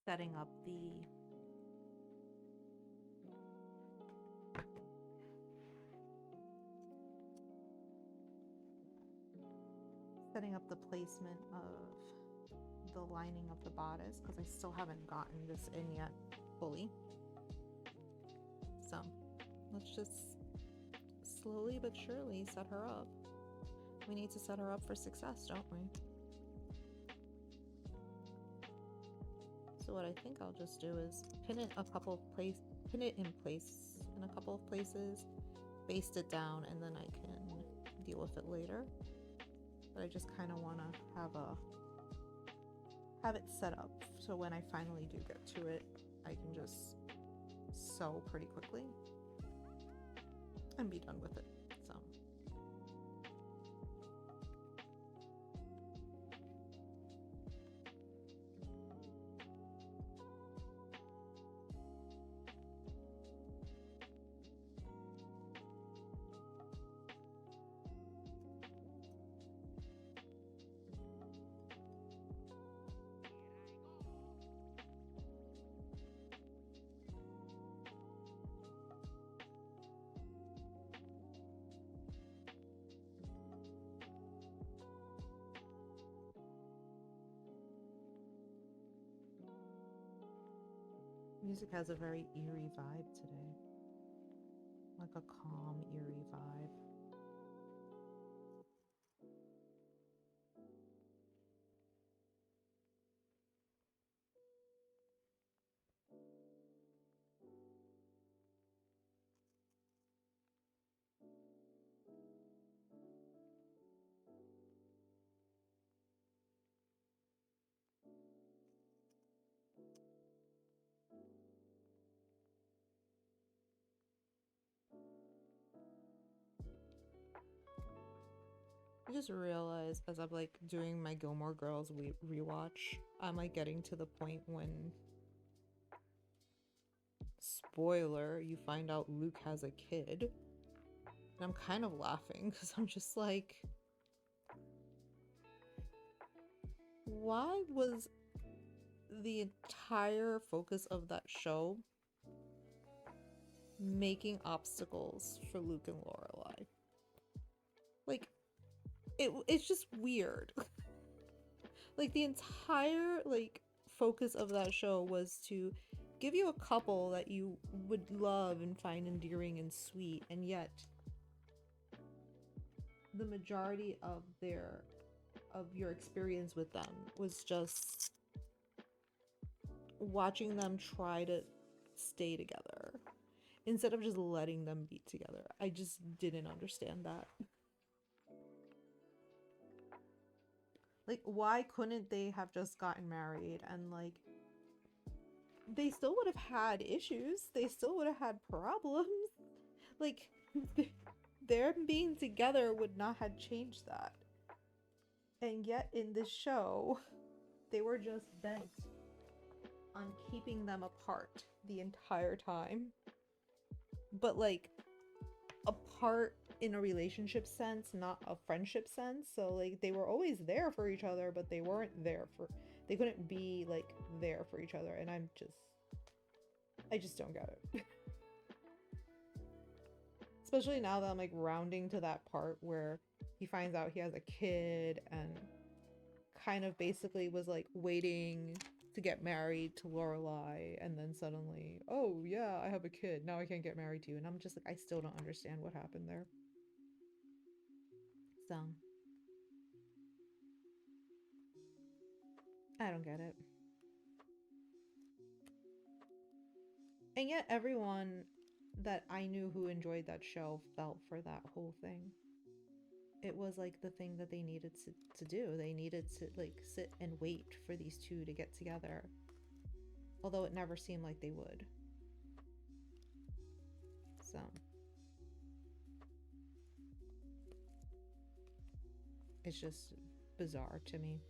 setting up the placement of the lining of the bodice, because I still haven't gotten this in yet fully. So let's just slowly but surely set her up. We need to set her up for success, don't we? So what I think I'll just do is pin it in place in a couple of places, baste it down, and then I can deal with it later. But I just kind of want to have it set up so when I finally do get to it, I can just sew pretty quickly and be done with it. So music has a very eerie vibe today. Like a calm, eerie vibe. I just realized as I'm like doing my Gilmore Girls rewatch, I'm like getting to the point when, spoiler, you find out Luke has a kid. And I'm kind of laughing because I'm just like, why was the entire focus of that show making obstacles for Luke and Lorelai? Like, it's just weird. Like, the entire like focus of that show was to give you a couple that you would love and find endearing and sweet, and yet the majority of your experience with them was just watching them try to stay together instead of just letting them be together. I just didn't understand that. Like, why couldn't they have just gotten married and like they still would have had issues, they still would have had problems, like their being together would not have changed that. And yet in this show they were just bent on keeping them apart the entire time, but like apart in a relationship sense, not a friendship sense. So like they were always there for each other, but they couldn't be like there for each other. And I just don't get it. Especially now that I'm like rounding to that part where he finds out he has a kid and kind of basically was like waiting to get married to Lorelai, and then suddenly, oh yeah, I have a kid, now I can't get married to you. And I'm just like, I still don't understand what happened there. So I don't get it. And yet everyone that I knew who enjoyed that show felt for that whole thing. It was like the thing that they needed to do. They needed to like sit and wait for these two to get together. Although it never seemed like they would. So it's just bizarre to me.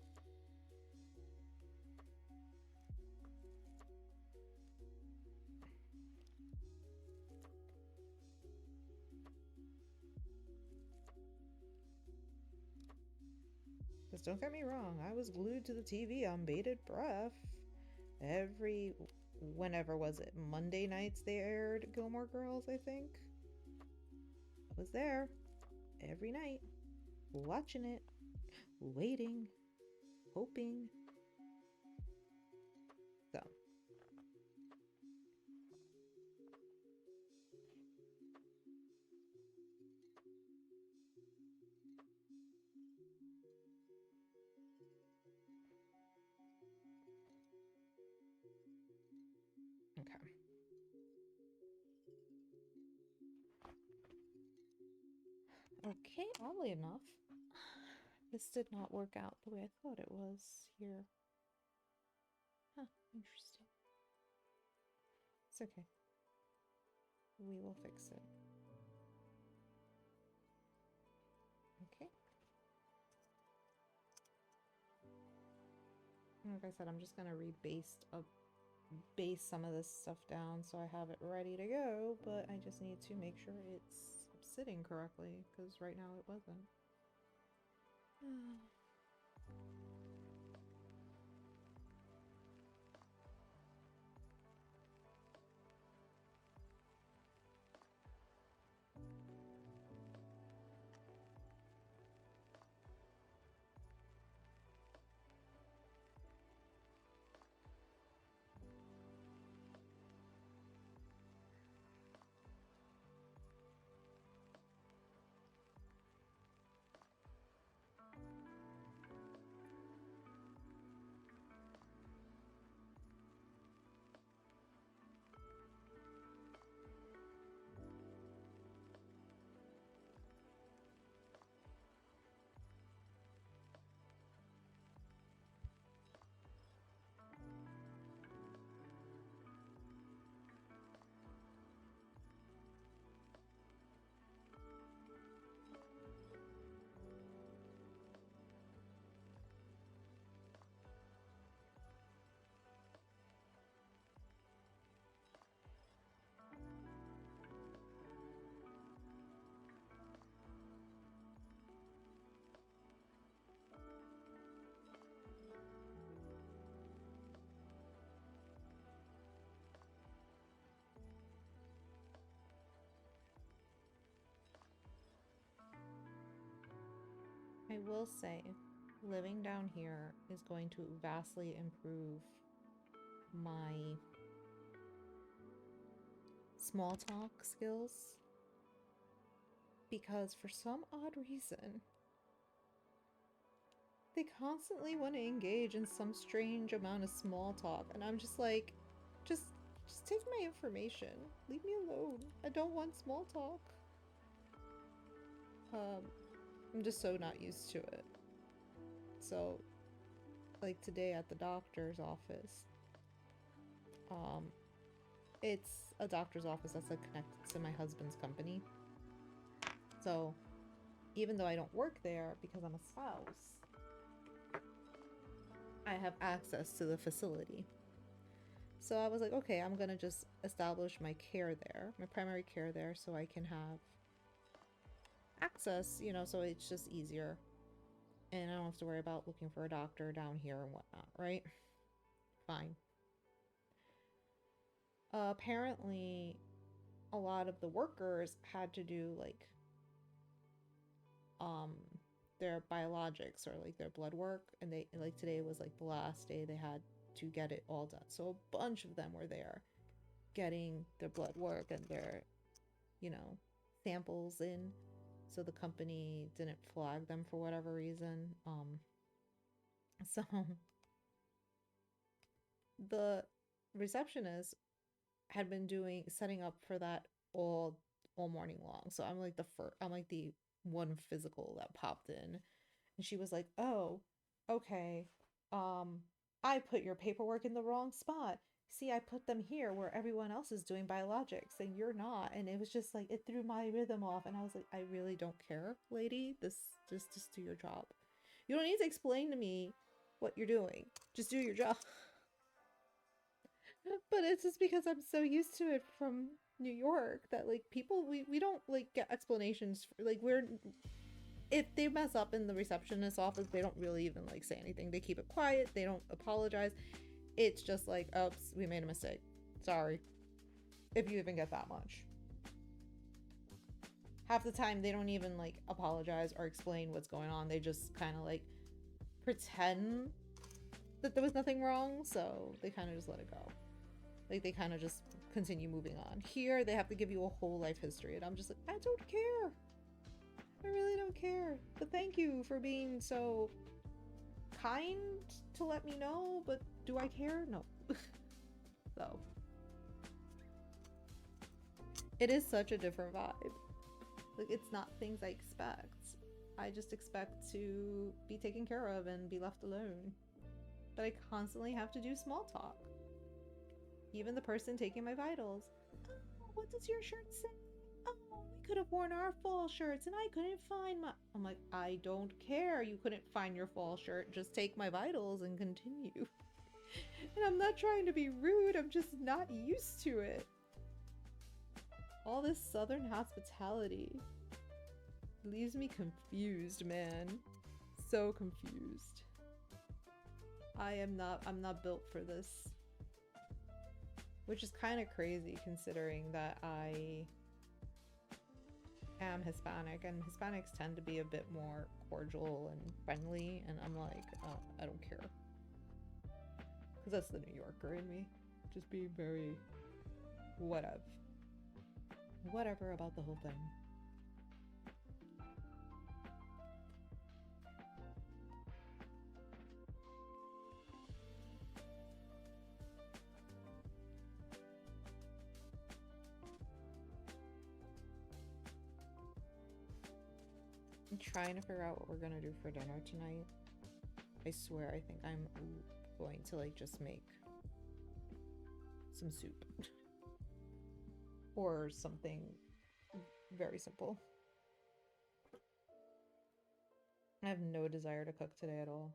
Because don't get me wrong, I was glued to the TV on bated breath. Whenever was it? Monday nights they aired Gilmore Girls, I think. I was there every night, watching it, waiting, hoping. So. Okay. Okay, oddly enough, this did not work out the way I thought it was here. Huh, interesting. It's okay. We will fix it. Okay. Like I said, I'm just gonna base some of this stuff down so I have it ready to go, but I just need to make sure it's sitting correctly, because right now it wasn't. I will say, living down here is going to vastly improve my small talk skills, because for some odd reason, they constantly want to engage in some strange amount of small talk, and I'm just like, just take my information. Leave me alone. I don't want small talk. I'm just so not used to it. So, like today at the doctor's office, it's a doctor's office that's like connected to my husband's company. So, even though I don't work there because I'm a spouse, I have access to the facility. So I was like, okay, I'm gonna just establish my care there, my primary care there, so I can have access, you know, so it's just easier. And I don't have to worry about looking for a doctor down here and whatnot, right? Fine. Apparently, a lot of the workers had to do like um their biologics or like their blood work, and they like today was like the last day they had to get it all done. So a bunch of them were there getting their blood work and their, you know, samples in, so the company didn't flag them for whatever reason. So the receptionist had been setting up for that all morning long. So I'm like the one physical that popped in, and she was like, "Oh, okay. I put your paperwork in the wrong spot. See, I put them here where everyone else is doing biologics and you're not." And it was just like it threw my rhythm off, and I was like, "I really don't care, lady. This just do your job. You don't need to explain to me what you're doing. Just do your job." But it's just because I'm so used to it from New York that like people we don't like get explanations for, like if they mess up in the receptionist's office, they don't really even like say anything. They keep it quiet. They don't apologize. It's just like, oops, we made a mistake. Sorry. If you even get that much. Half the time, they don't even like apologize or explain what's going on. They just kind of like pretend that there was nothing wrong. So they kind of just let it go. Like they kind of just continue moving on. Here, they have to give you a whole life history. And I'm just like, I don't care. I really don't care. But thank you for being so kind to let me know. But do I care? No. So. It is such a different vibe. Like, it's not things I expect. I just expect to be taken care of and be left alone. But I constantly have to do small talk. Even the person taking my vitals. Oh, what does your shirt say? Oh, we could have worn our fall shirts and I couldn't find my... I'm like, I don't care. You couldn't find your fall shirt. Just take my vitals and continue. And I'm not trying to be rude. I'm just not used to it. All this southern hospitality leaves me confused, man. So confused. I'm not built for this. Which is kind of crazy considering that I am Hispanic and Hispanics tend to be a bit more cordial and friendly, and I'm like, oh, I don't care. Because that's the New Yorker in me. Just being very whatever. Whatever about the whole thing. I'm trying to figure out what we're gonna do for dinner tonight. I swear, I think I'm going to like just make some soup. Or something very simple. I have no desire to cook today at all.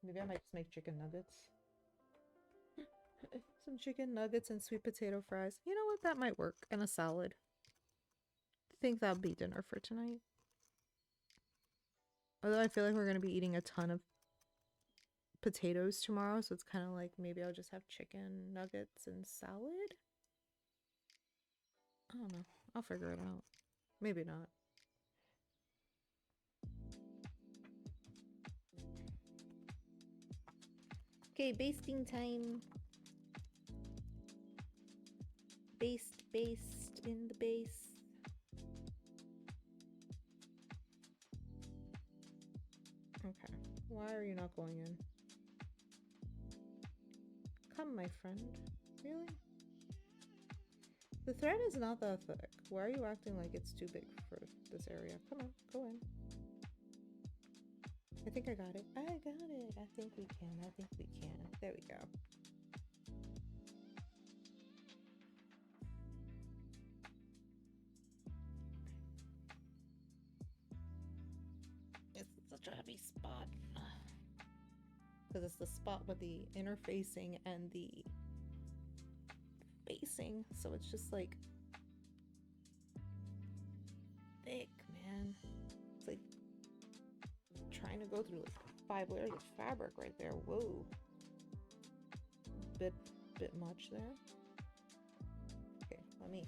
Maybe I might just make chicken nuggets. Some chicken nuggets and sweet potato fries. You know what? That might work. And a salad. I think that'll be dinner for tonight. Although I feel like we're going to be eating a ton of potatoes tomorrow. So it's kind of like maybe I'll just have chicken nuggets and salad. I don't know. I'll figure it out. Maybe not. Okay, basting time. Baste in the base. Okay. Why are you not going in? Come, my friend. Really? The thread is not that thick. Why are you acting like it's too big for this area? Come on, go in. I think I got it. I got it. I think we can. I think we can. There we go. It's such a heavy spot. Because it's the spot with the interfacing and the facing. So it's just like thick, man. It's like trying to go through like 5 layers of fabric right there. Whoa. Bit much there. Okay, let me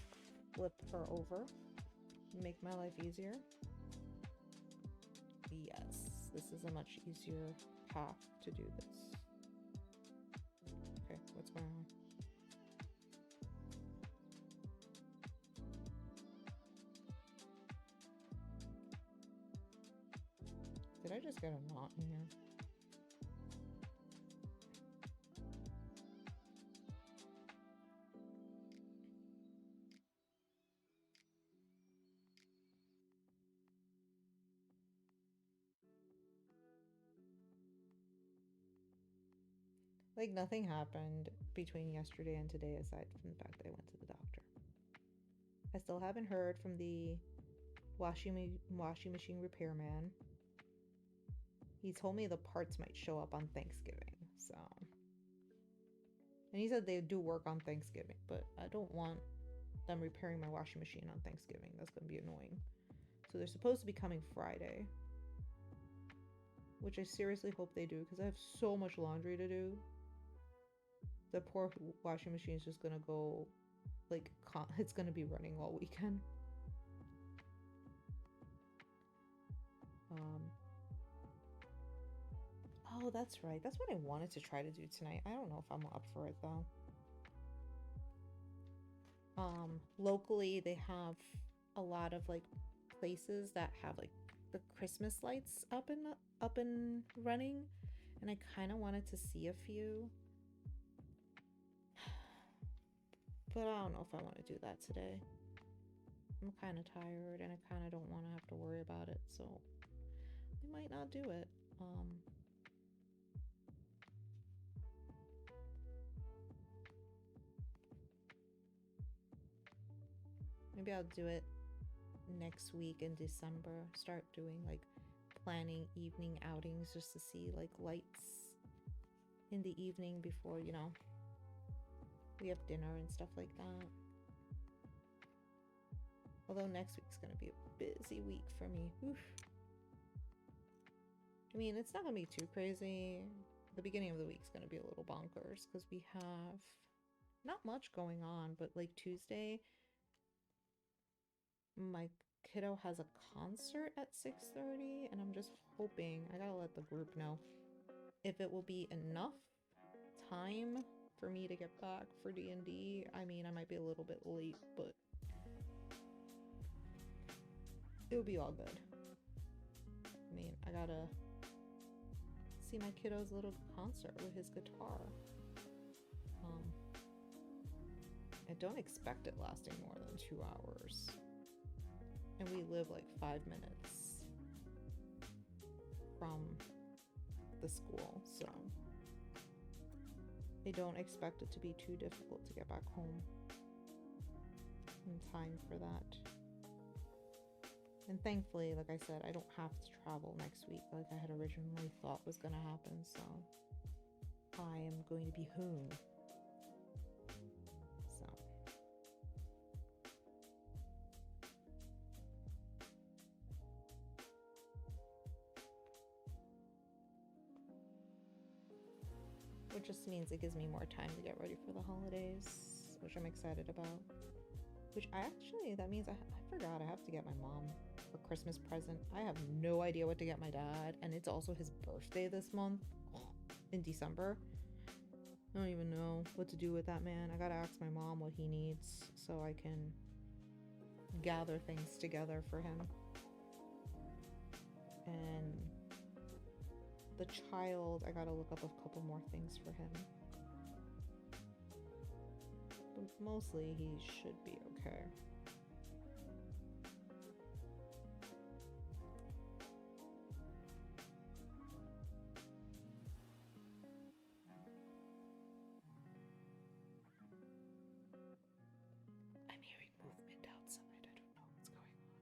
flip her over. Make my life easier. Yes, this is a much easier path to do this. Okay, what's going on? Did I just get a knot in here? Like nothing happened between yesterday and today aside from the fact that I went to the doctor. I still haven't heard from the washing machine repairman. He told me the parts might show up on Thanksgiving, so. And he said they do work on Thanksgiving, but I don't want them repairing my washing machine on Thanksgiving. That's gonna be annoying. So they're supposed to be coming Friday, which I seriously hope they do because I have so much laundry to do. The poor washing machine is just gonna go, like, it's gonna be running all weekend. Oh, that's right. That's what I wanted to try to do tonight. I don't know if I'm up for it though. Locally they have a lot of like places that have like the Christmas lights up and running, and I kind of wanted to see a few. But I don't know if I want to do that today. I'm kind of tired and I kind of don't want to have to worry about it, so we might not do it. Maybe I'll do it next week in December. Start doing like planning evening outings just to see like lights in the evening before, you know, we have dinner and stuff like that. Although next week's gonna be a busy week for me. Oof. I mean, it's not gonna be too crazy. The beginning of the week's gonna be a little bonkers because we have not much going on, but like Tuesday, my kiddo has a concert at 6:30, and I'm just hoping, I gotta let the group know if it will be enough time for me to get back for D&D. I mean, I might be a little bit late, but it'll be all good. I mean, I gotta see my kiddo's little concert with his guitar. I don't expect it lasting more than 2 hours. And we live like 5 minutes from the school, so I don't expect it to be too difficult to get back home in time for that. And thankfully, like I said, I don't have to travel next week like I had originally thought was going to happen, so I am going to be home. So which just means it gives me more time to get ready for the holidays, which I'm excited about. Which that means I forgot I have to get my mom a Christmas present. I have no idea what to get my dad, and it's also his birthday this month, in December. I don't even know what to do with that man. I gotta ask my mom what he needs so I can gather things together for him. And the child, I gotta look up a couple more things for him. But mostly he should be okay. I'm hearing movement outside. I don't know what's going on.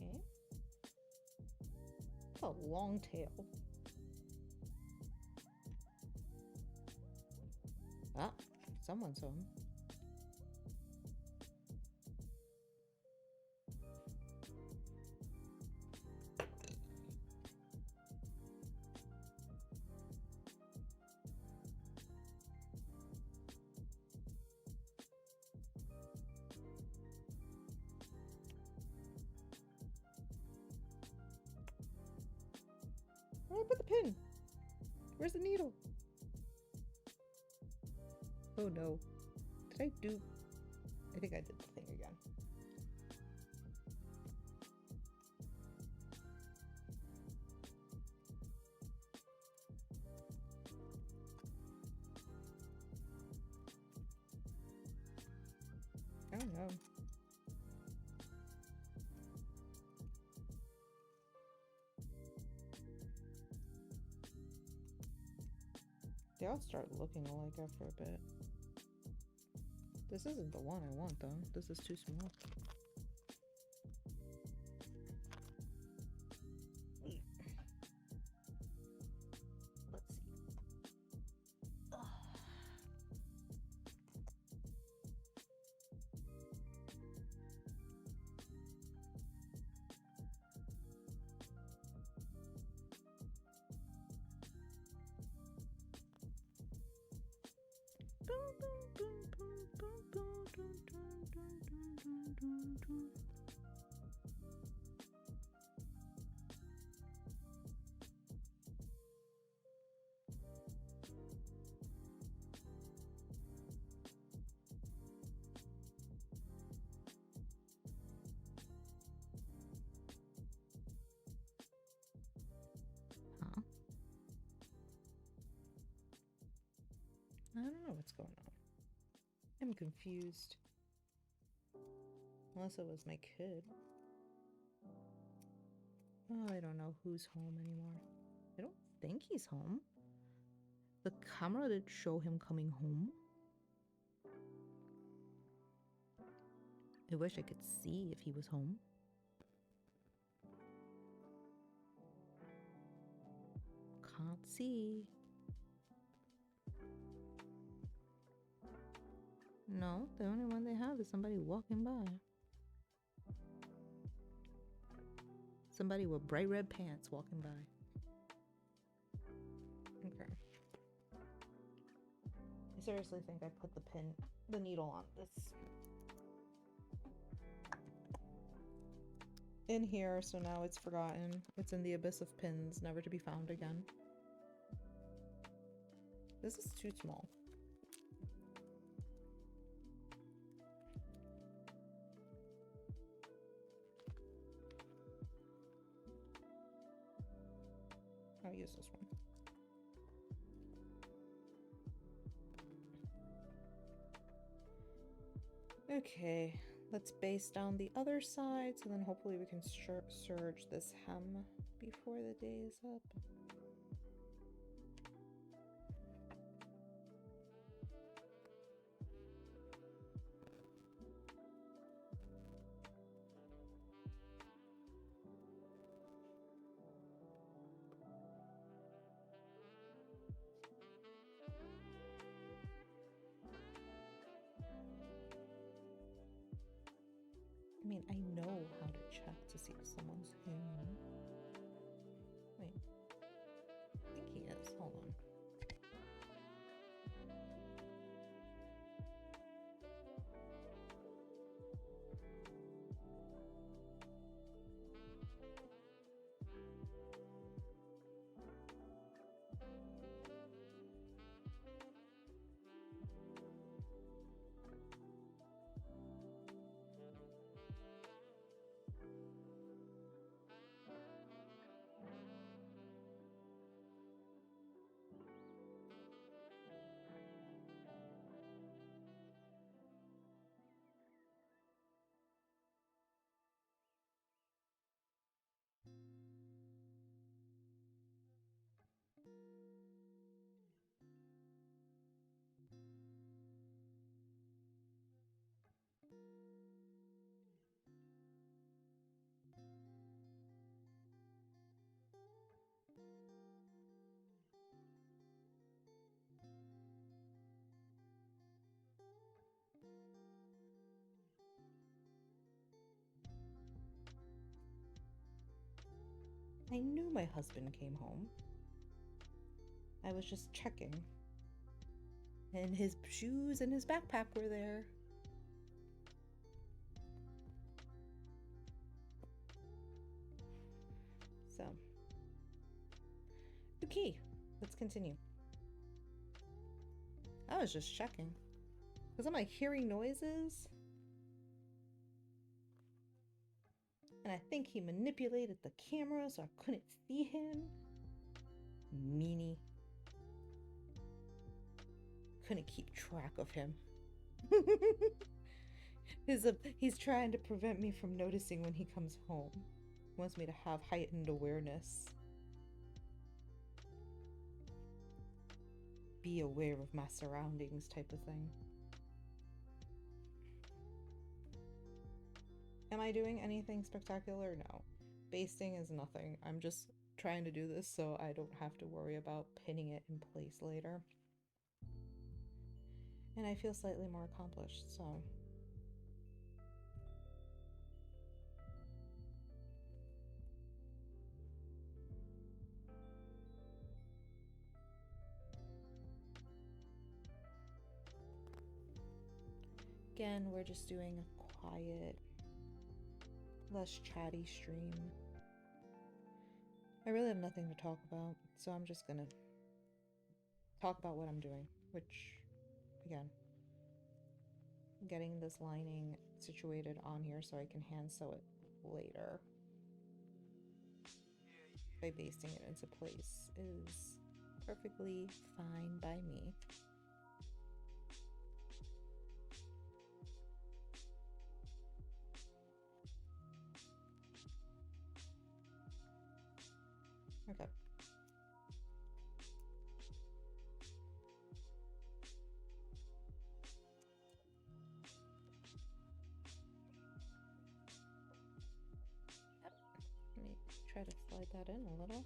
Okay. It's a long tail. Ah, someone's home. Where did I put the pin? Where's the needle? Oh no. Did I do? I think I did the thing again. Oh no. They all start looking alike after a bit. This isn't the one I want though. This is too small. Let's see. Ugh. Huh? I don't know what's going on. I'm confused. Unless it was my kid. Oh, I don't know who's home anymore. I don't think he's home. The camera did show him coming home. I wish I could see if he was home. Can't see. No, the only one they have is somebody walking by. Somebody with bright red pants walking by. Okay. I seriously think I put the needle on this in here, so now it's forgotten. It's in the abyss of pins, never to be found again. This is too small. I'll use this one. Okay, let's base down the other side, so then hopefully we can serge this hem before the day is up. I mean, I know how to check to see if someone's home. Wait. I think he is. Hold on. I knew my husband came home. I was just checking. And his shoes and his backpack were there. So. Okay, let's continue. I was just checking. Because I'm like hearing noises. And I think he manipulated the camera so I couldn't see him. Meanie. Couldn't keep track of him. He's trying to prevent me from noticing when he comes home. He wants me to have heightened awareness. be aware of my surroundings type of thing. Am I doing anything spectacular? No. Basting is nothing. I'm just trying to do this so I don't have to worry about pinning it in place later. And I feel slightly more accomplished, so. Again, we're just doing a quiet, less chatty stream. I really have nothing to talk about, so I'm just gonna talk about what I'm doing, which, again, getting this lining situated on here so I can hand sew it later by basting it into place is perfectly fine by me. Okay. Yep. Let me try to slide that in a little.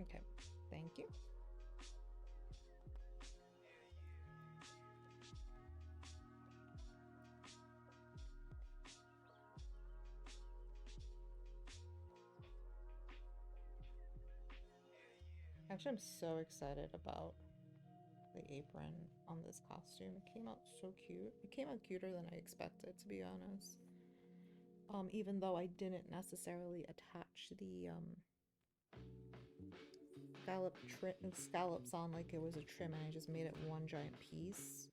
Okay, thank you. Actually, I'm so excited about the apron on this costume. It came out so cute. It came out cuter than I expected, to be honest. Even though I didn't necessarily attach the scallops on like it was a trim, and I just made it one giant piece.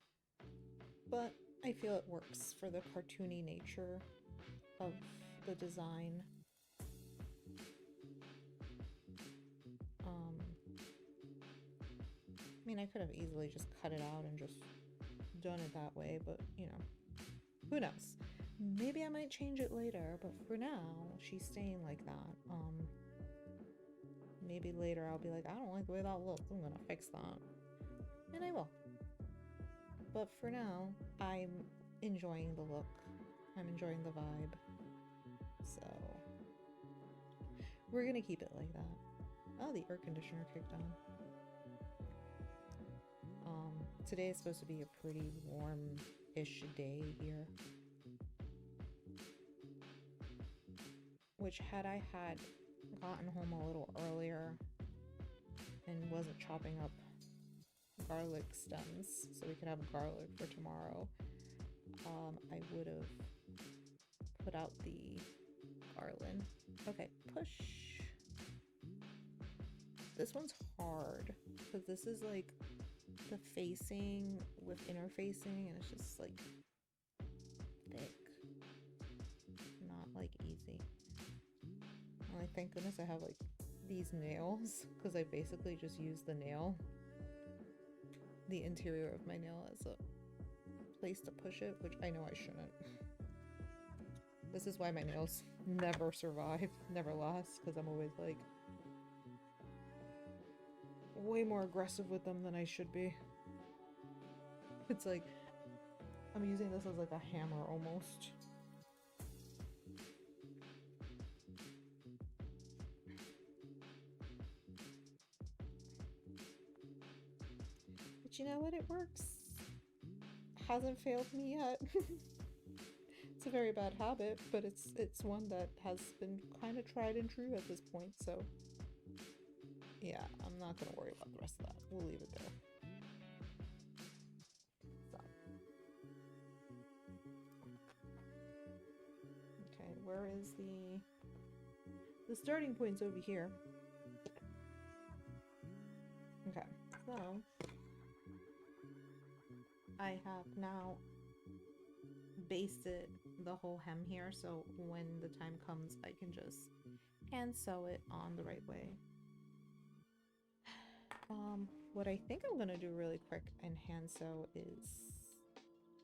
But I feel it works for the cartoony nature of the design. I mean, I could have easily just cut it out and just done it that way, but you know, who knows? Maybe I might change it later, but for now, she's staying like that. Maybe later I'll be like, I don't like the way that looks, I'm gonna fix that. And I will. But for now, I'm enjoying the look. I'm enjoying the vibe. So, we're gonna keep it like that. Oh, the air conditioner kicked on. Today is supposed to be a pretty warm-ish day here. Which, had I had gotten home a little earlier and wasn't chopping up garlic stems so we could have garlic for tomorrow, I would have put out the garland. Okay, push. This one's hard because this is like the facing with interfacing, and it's just like thick, not like easy. Like, thank goodness I have like these nails, because I basically just use the interior of my nail as a place to push it, which I know I shouldn't. This is why my nails never survive, never last, because I'm always like way more aggressive with them than I should be. It's like I'm using this as like a hammer almost. But you know what? It works. Hasn't failed me yet. It's a very bad habit, but it's one that has been kind of tried and true at this point, so yeah, I'm not gonna worry about the rest of that. We'll leave it there. So. Okay, where is the starting point's over here. So I have now basted the whole hem here, so when the time comes I can just hand sew it on the right way. What I think I'm gonna do really quick and hand sew is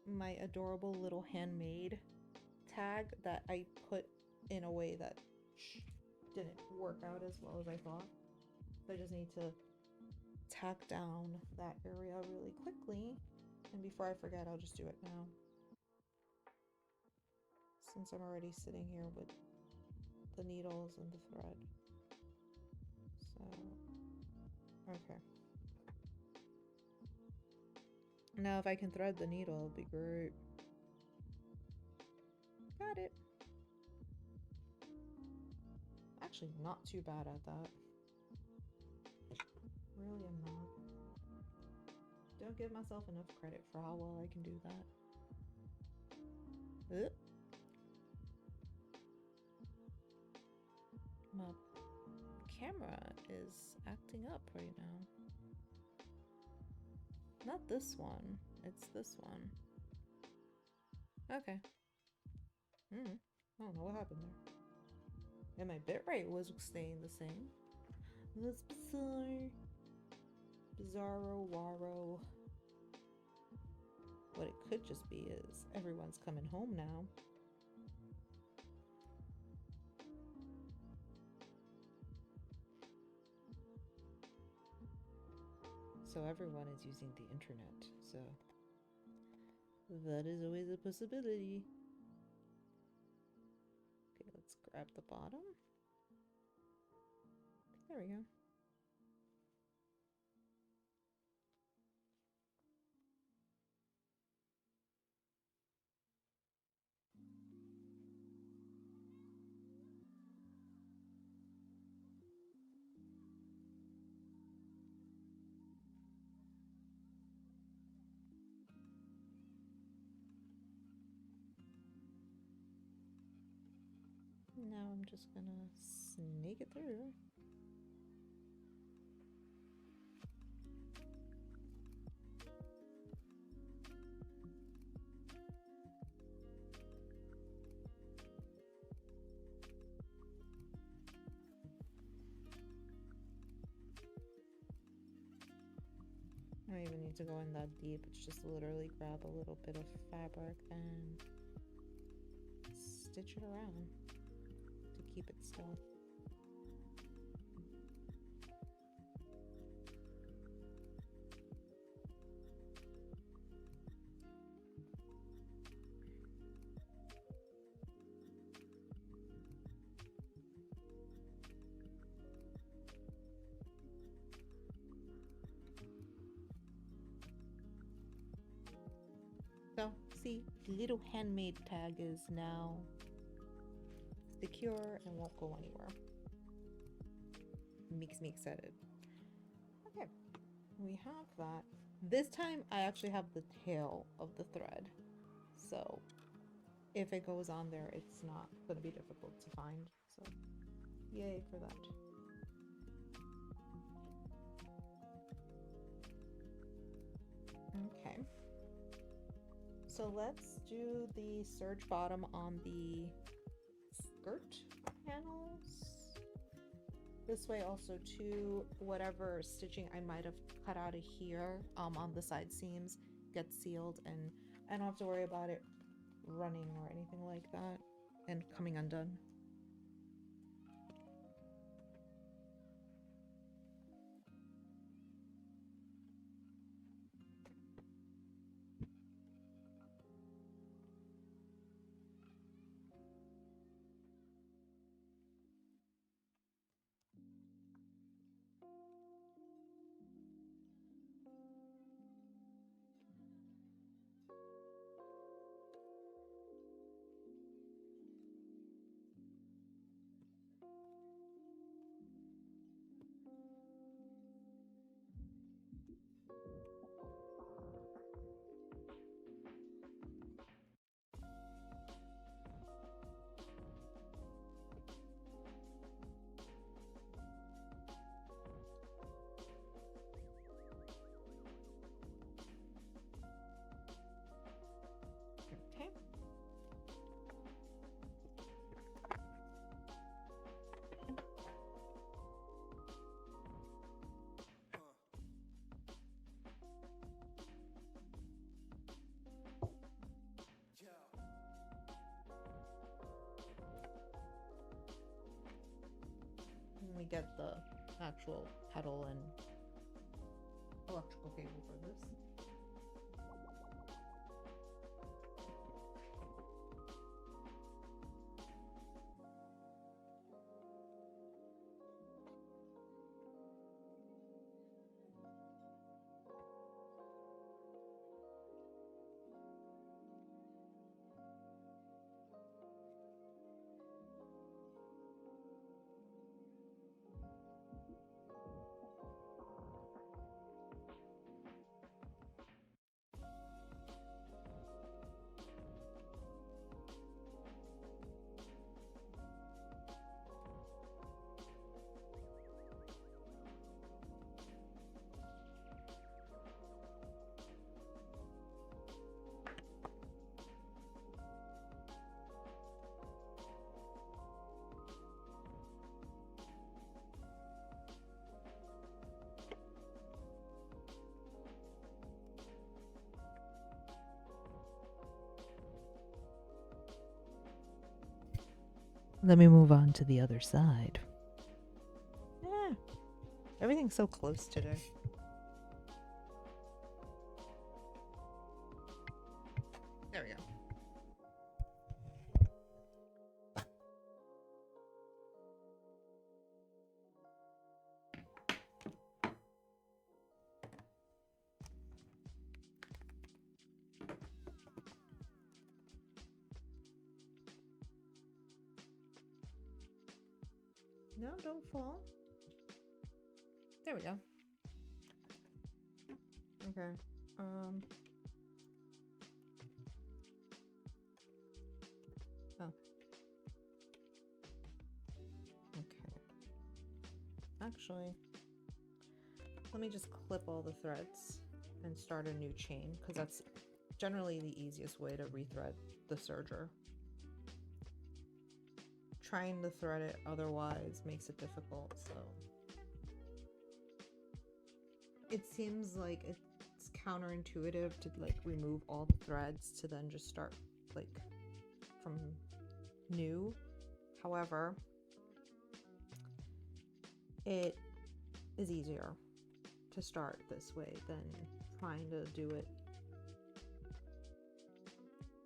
my adorable little handmade tag that I put in a way that didn't work out as well as I thought. So I just need to tack down that area really quickly, and before I forget I'll just do it now, since I'm already sitting here with the needles and the thread. So okay, now if I can thread the needle it'll be great. Got it. Actually not too bad at that. Really am not. Don't give myself enough credit for how well I can do that. My camera is acting up right now. Not this one, it's this one. Okay. I don't know what happened there. And my bitrate was staying the same. That's bizarre. Bizarro waro. What it could just be is everyone's coming home now. So everyone is using the internet, so that is always a possibility. Okay, let's grab the bottom. There we go. Now I'm just gonna snake it through. I don't even need to go in that deep. It's just literally grab a little bit of fabric and stitch it around to keep it still. So, see, the little handmade tag is now secure and won't go anywhere. Makes me excited. Okay, we have that. This time I actually have the tail of the thread, so if it goes on there, it's not going to be difficult to find. So, yay for that. Okay. So let's do the serge bottom on the skirt panels. This way also too, whatever stitching I might have cut out of here on the side seams gets sealed, and I don't have to worry about it running or anything like that and coming undone. get the actual pedal and electrical cable for this. Let me move on to the other side. Yeah, everything's so close today. There we go. No, don't fall. There we go. Okay. Oh. Okay. Actually, let me just clip all the threads and start a new chain, because that's generally the easiest way to rethread the serger. Trying to thread it otherwise makes it difficult, so it seems like it's counterintuitive to like remove all the threads to then just start like from new. However, it is easier to start this way than trying to do it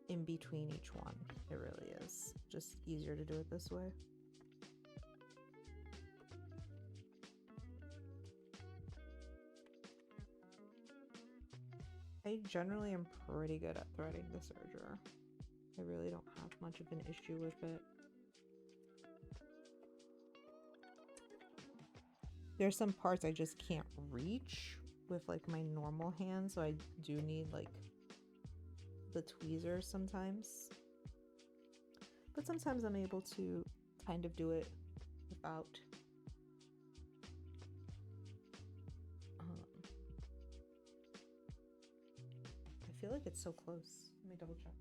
in between each one. It really is just easier to do it this way. I generally am pretty good at threading the serger. I really don't have much of an issue with it. There's some parts I just can't reach with like my normal hand, so I do need like the tweezers sometimes. But sometimes I'm able to kind of do it without. I feel like it's so close. Let me double check.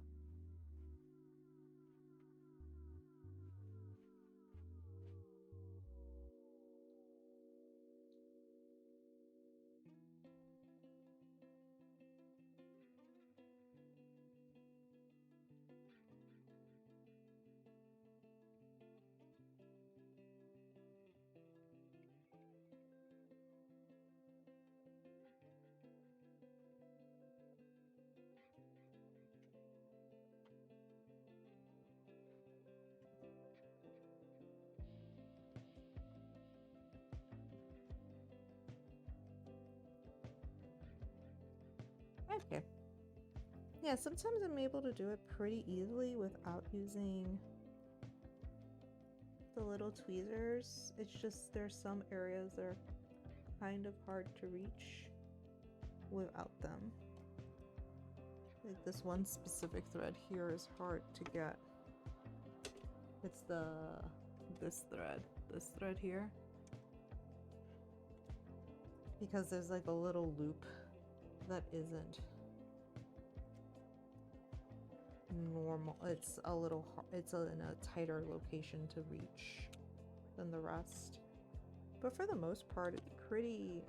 Okay. Yeah, sometimes I'm able to do it pretty easily without using the little tweezers. It's just there's some areas that are kind of hard to reach without them. Like this one specific thread here is hard to get. It's this thread here. Because there's like a little loop that isn't normal. It's a little it's in a tighter location to reach than the rest, but for the most part it's pretty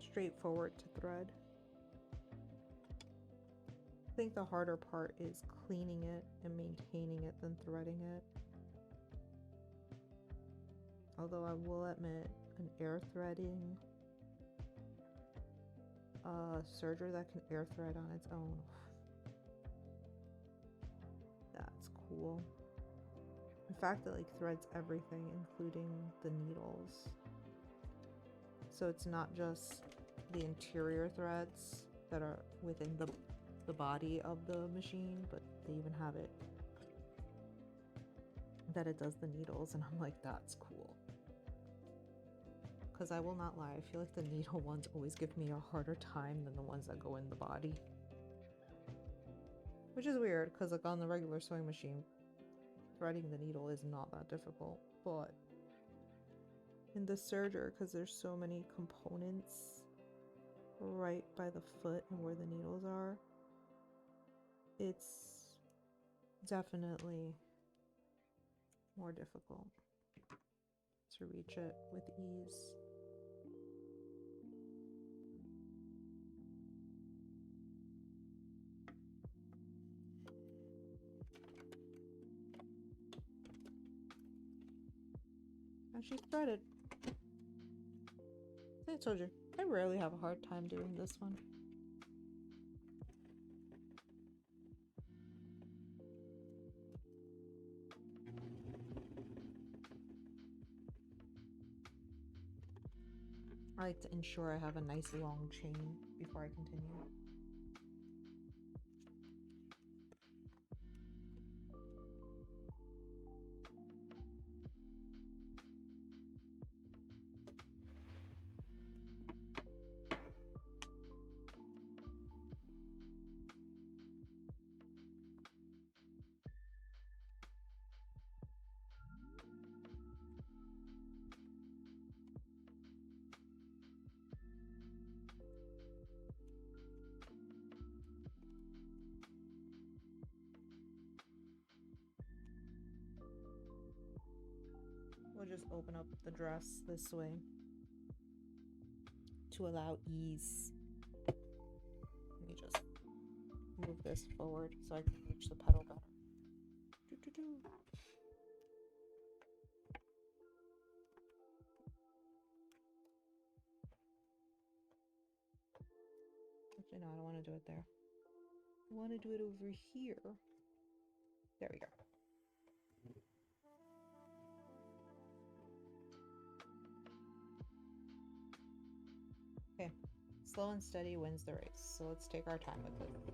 straightforward to thread. I think the harder part is cleaning it and maintaining it than threading it. Although I will admit, an air threading serger that can air thread on its own. That's cool. In fact, it like threads everything, including the needles. So it's not just the interior threads that are within the body of the machine, but they even have it that it does the needles, and I'm like, that's cool. Because I will not lie, I feel like the needle ones always give me a harder time than the ones that go in the body. Which is weird, because like on the regular sewing machine, threading the needle is not that difficult, but in the serger, because there's so many components right by the foot and where the needles are, it's definitely more difficult to reach it with ease. And she's threaded. I told you, I rarely have a hard time doing this one. I like to ensure I have a nice long chain before I continue. We'll just open up the dress this way to allow ease. Let me just move this forward so I can reach the pedal better. Actually, no, I don't want to do it there. I want to do it over here. There we go. Okay, slow and steady wins the race, so let's take our time with it.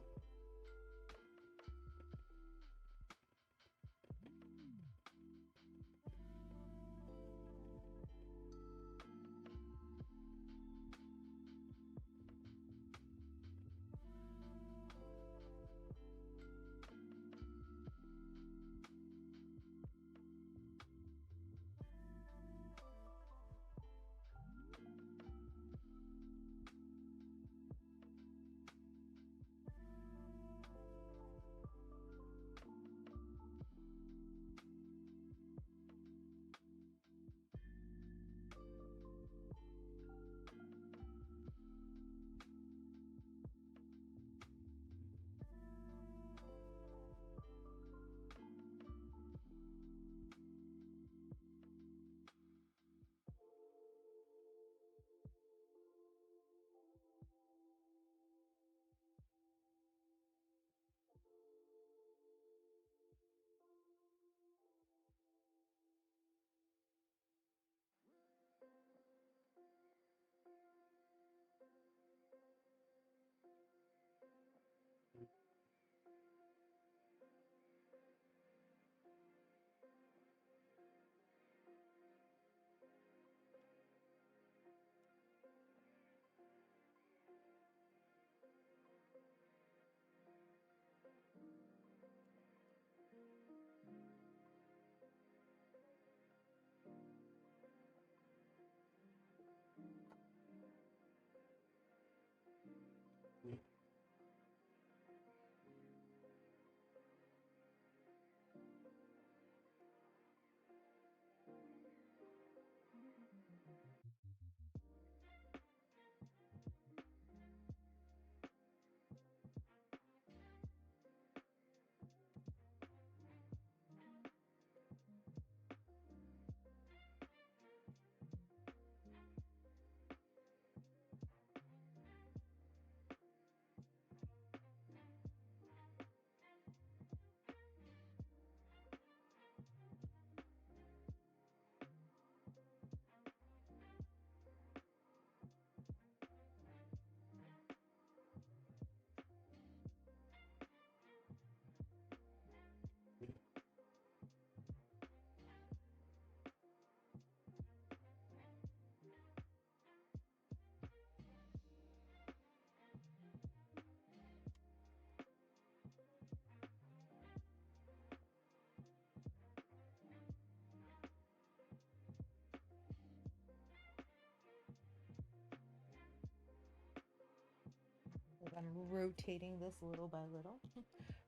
I'm rotating this little by little.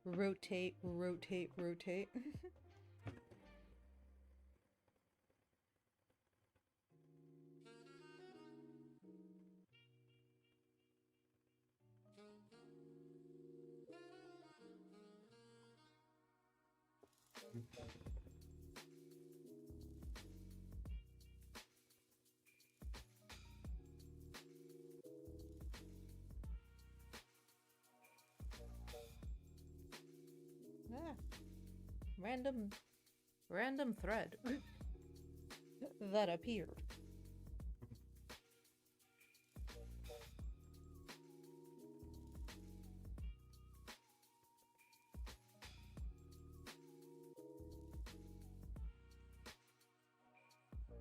Rotate, rotate, rotate. Yeah. Random thread that appeared.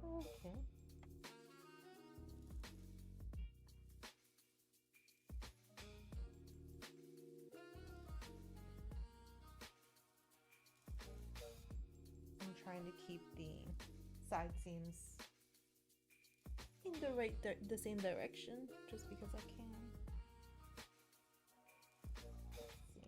Okay. I'm trying to keep the side seams in the same direction, just because I can. Let's see.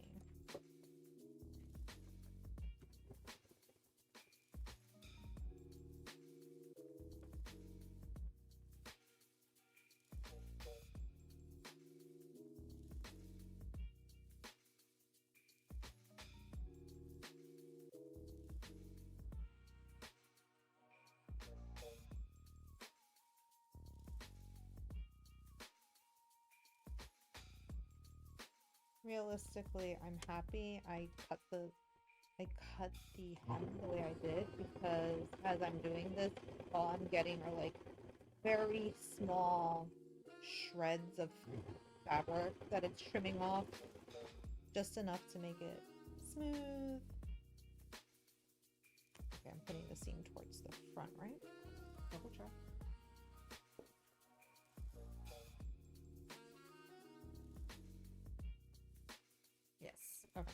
Realistically, I'm happy I cut the hem the way I did, because as I'm doing this, all I'm getting are like very small shreds of fabric that it's trimming off, just enough to make it smooth. Okay, I'm putting the seam towards the front, right? Double check. Yes. Okay.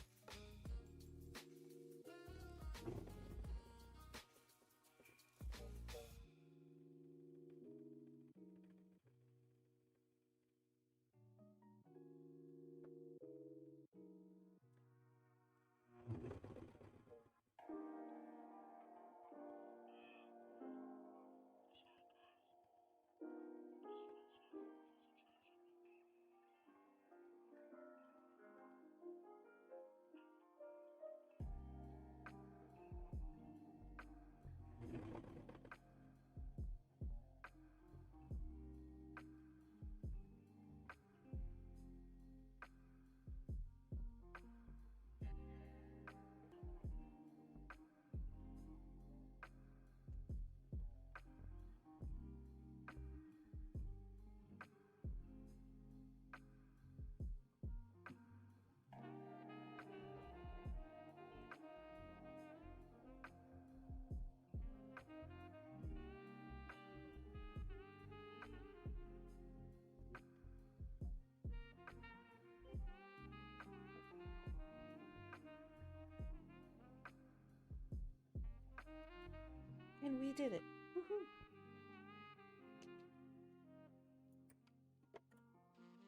And we did it. Woohoo!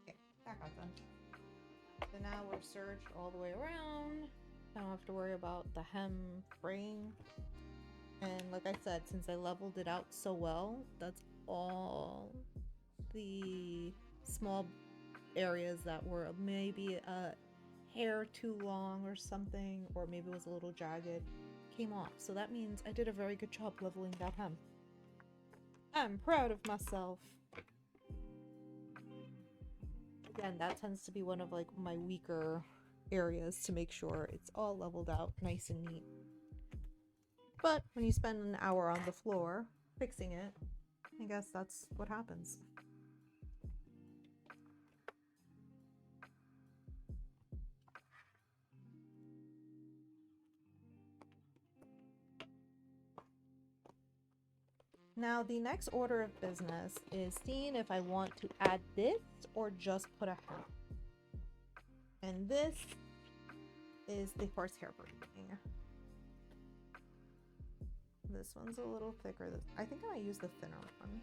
Okay, that got done. So now we're serged all the way around. I don't have to worry about the hem fraying. And like I said, since I leveled it out so well, that's all the small areas that were maybe a hair too long or something, or maybe it was a little jagged, came off. So that means I did a very good job leveling that hem. I'm proud of myself. Again, that tends to be one of like my weaker areas, to make sure it's all leveled out nice and neat. But when you spend an hour on the floor fixing it, I guess that's what happens. Now, the next order of business is seeing if I want to add this or just put a hem. And this is the horsehair braiding. This one's a little thicker. I think I might use the thinner one,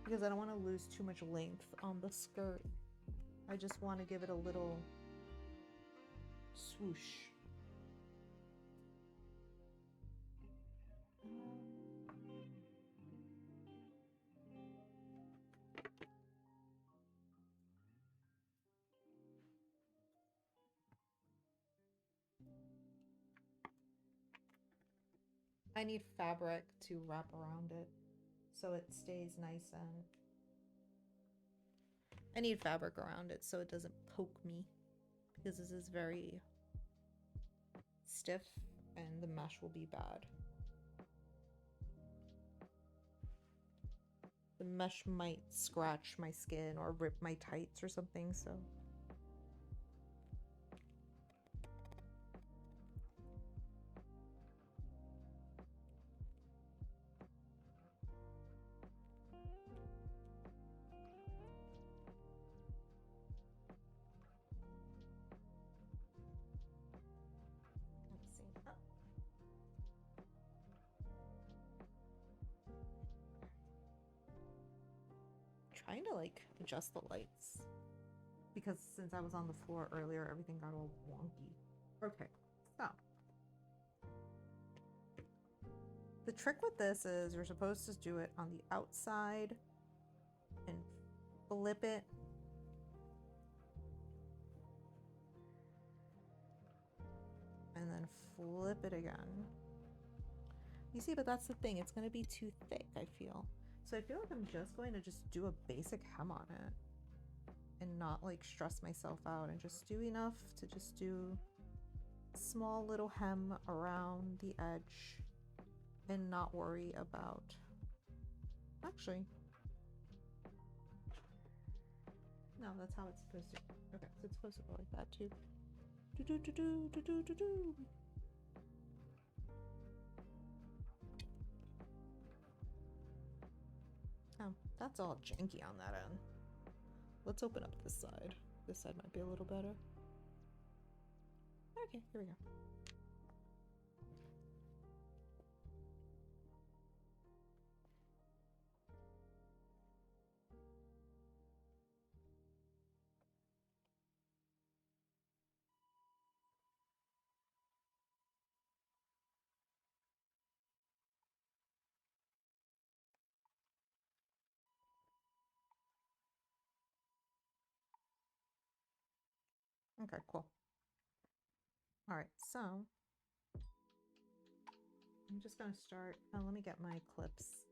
because I don't want to lose too much length on the skirt I just want to give it a little swoosh. I need fabric to wrap around it so it stays nice, and I need fabric around it so it doesn't poke me, because this is very stiff and the mesh will be bad. The mesh might scratch my skin or rip my tights or something, so. Let's see. Oh. Trying to like adjust the lights, because since I was on the floor earlier, everything got all wonky. Okay, so the trick with this is you're supposed to do it on the outside and flip it and then flip it again. You see, but that's the thing, it's going to be too thick, I feel. So I feel like I'm just going to just do a basic hem on it and not like stress myself out, and just do enough to just do a small little hem around the edge and not worry about, actually, no, that's how it's supposed to. Okay, so it's supposed to go like that too. Do do do do do do do do. Oh, that's all janky on that end. Let's open up this side. This side might be a little better. Okay, here we go. Okay, cool. All right, so I'm just gonna start. Oh, let me get my clips.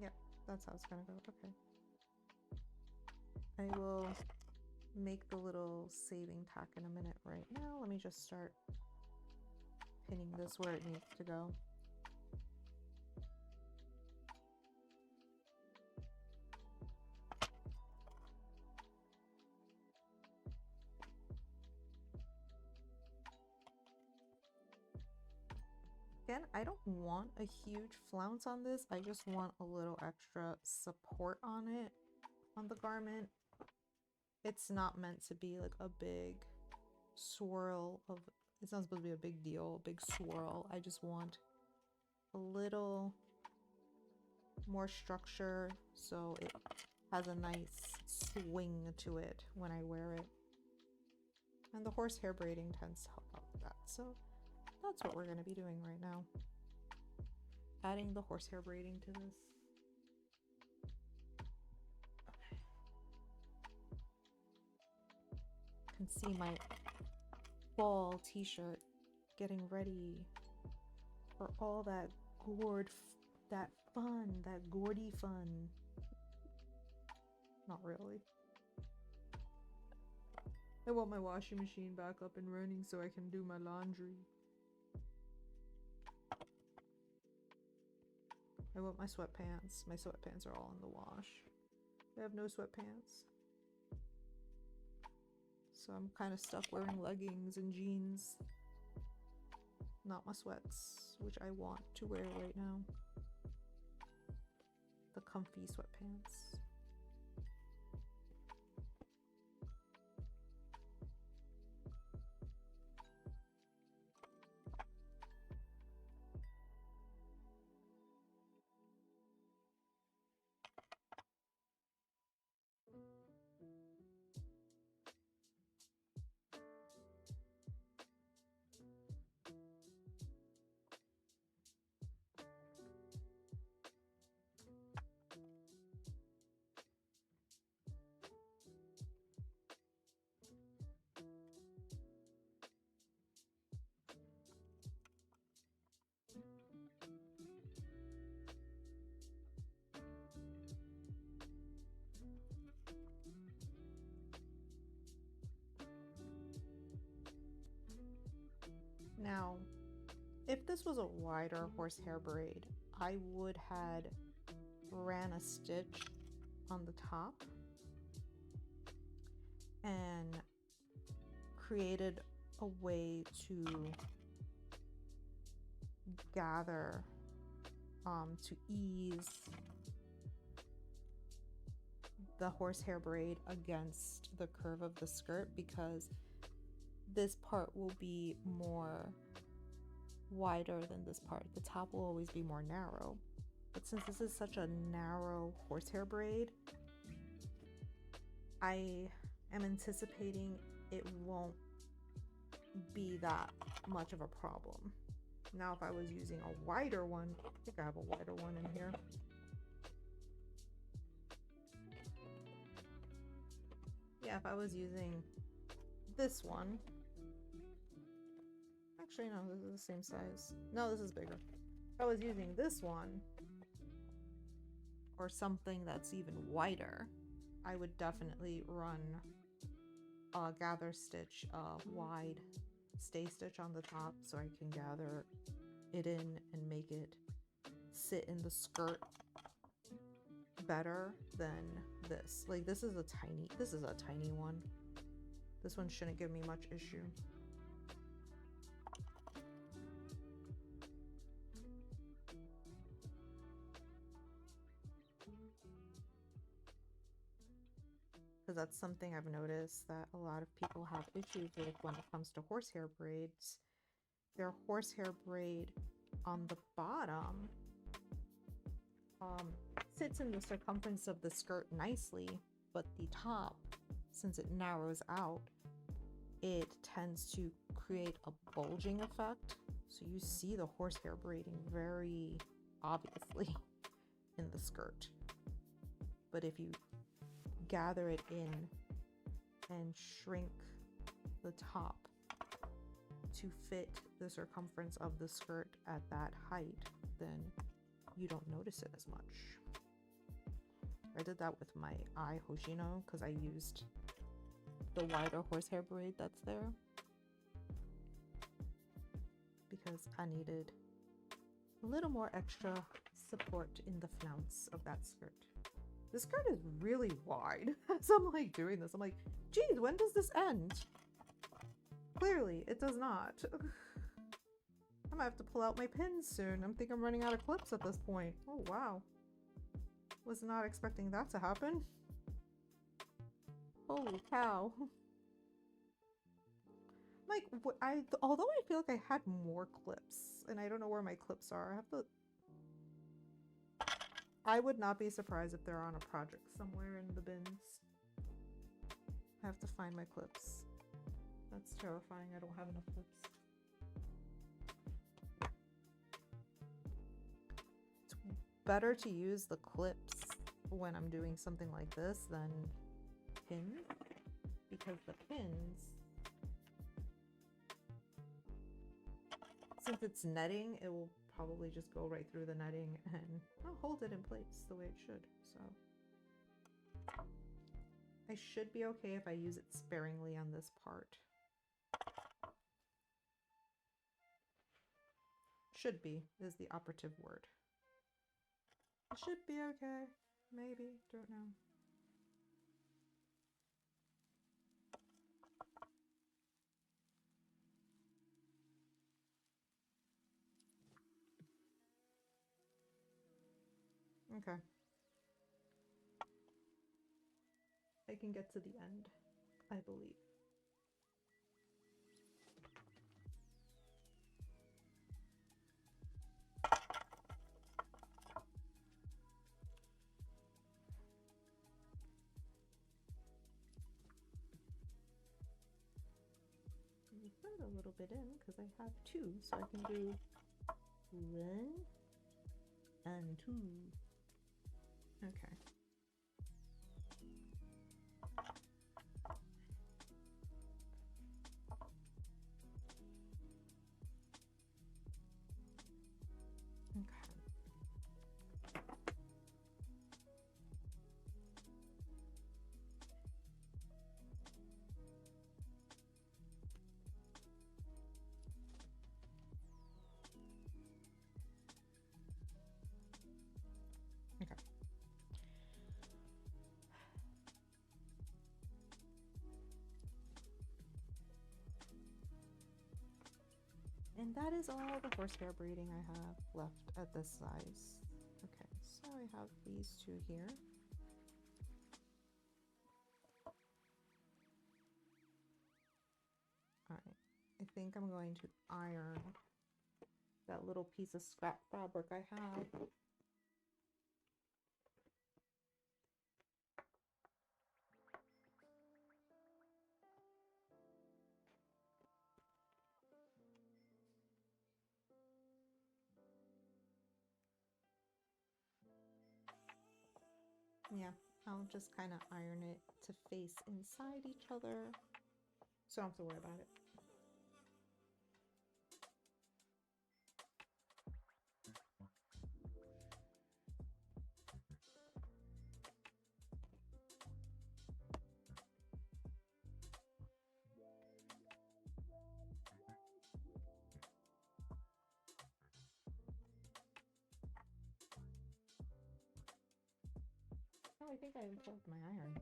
Yep, that's how it's gonna go. Okay. I will make the little saving tack in a minute. Right now, let me just start pinning this where it needs to go. Again, I don't want a huge flounce on this. I just want a little extra support on it, on the garment. It's not meant to be like a big swirl of, it's not supposed to be a big deal, a big swirl. I just want a little more structure so it has a nice swing to it when I wear it. And the horsehair braiding tends to help out with that. So that's what we're going to be doing right now. Adding the horsehair braiding to this. Okay. You can see my fall t-shirt getting ready for all that that fun, that gaudy fun. Not really. I want my washing machine back up and running so I can do my laundry. I want my sweatpants. My sweatpants are all in the wash. I have no sweatpants. So I'm kind of stuck wearing leggings and jeans. Not my sweats, which I want to wear right now. The comfy sweatpants. Now, if this was a wider horsehair braid, I would had ran a stitch on the top and created a way to gather to ease the horsehair braid against the curve of the skirt, because this part will be more wider than this part. The top will always be more narrow. But since this is such a narrow horsehair braid, I am anticipating it won't be that much of a problem. Now, if I was using a wider one, I think I have a wider one in here. Yeah, if I was using this one, actually no, this is the same size. No, this is bigger. If I was using this one or something that's even wider, I would definitely run a gather stitch, wide stay stitch on the top, so I can gather it in and make it sit in the skirt better than this. Like, this is a tiny one. This one shouldn't give me much issue. Because that's something I've noticed that a lot of people have issues with when it comes to horsehair braids. Their horsehair braid on the bottom sits in the circumference of the skirt nicely, but the top, since it narrows out, it tends to create a bulging effect. So you see the horsehair braiding very obviously in the skirt. But if you gather it in and shrink the top to fit the circumference of the skirt at that height, then you don't notice it as much. I did that with my Ai Hoshino because I used the wider horsehair braid that's there because I needed a little more extra support in the flounce of that skirt. This skirt is really wide. As I'm like doing this, I'm like, geez, when does this end? Clearly, it does not. I'm gonna have to pull out my pins soon. I think I'm running out of clips at this point. Oh, wow. Was not expecting that to happen. Holy cow. Like, although I feel like I had more clips, and I don't know where my clips are. I would not be surprised if they're on a project somewhere in the bins. I have to find my clips. That's terrifying. I don't have enough clips. It's better to use the clips when I'm doing something like this than pins, because the pins, since it's netting, it will probably just go right through the netting and I'll hold it in place the way it should. So I should be okay if I use it sparingly on this part. Should be is the operative word. It should be okay. Maybe. Don't know. Okay. I can get to the end, I believe. Put a little bit in because I have two, so I can do 1 and 2. Okay. Okay. And that is all the horsehair braiding I have left at this size. Okay, so I have these two here. All right, I think I'm going to iron that little piece of scrap fabric I have. Yeah, I'll just kind of iron it to face inside each other, so I don't have to worry about it. Oh, I think I unplugged my iron.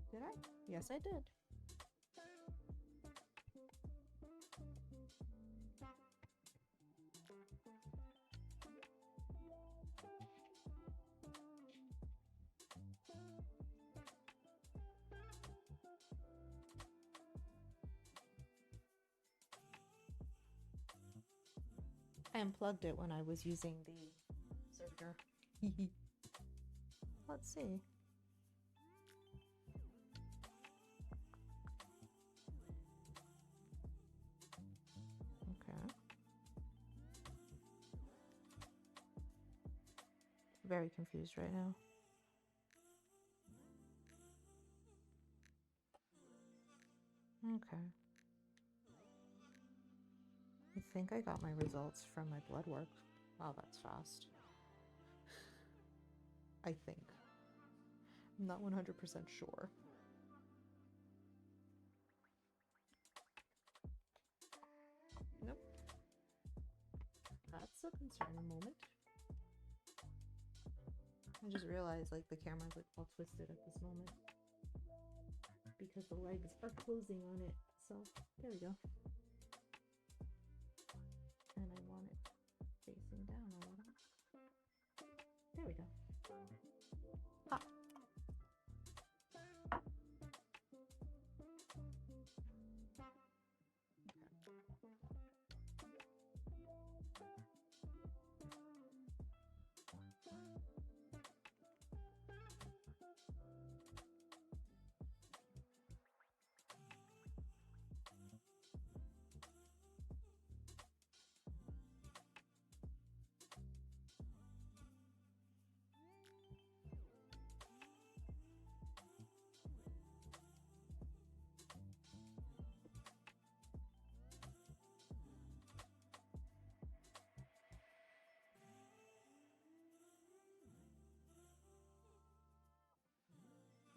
Did I? Yes, I did. I unplugged it when I was using the serger. Let's see. Okay. Very confused right now. Okay. I think I got my results from my blood work. Wow, that's fast. I think. I'm not 100% sure. Nope. That's a concerning moment. I just realized like the camera's like all twisted at this moment because the legs are closing on it. So there we go. And I want it facing down a little. There we go. Ah.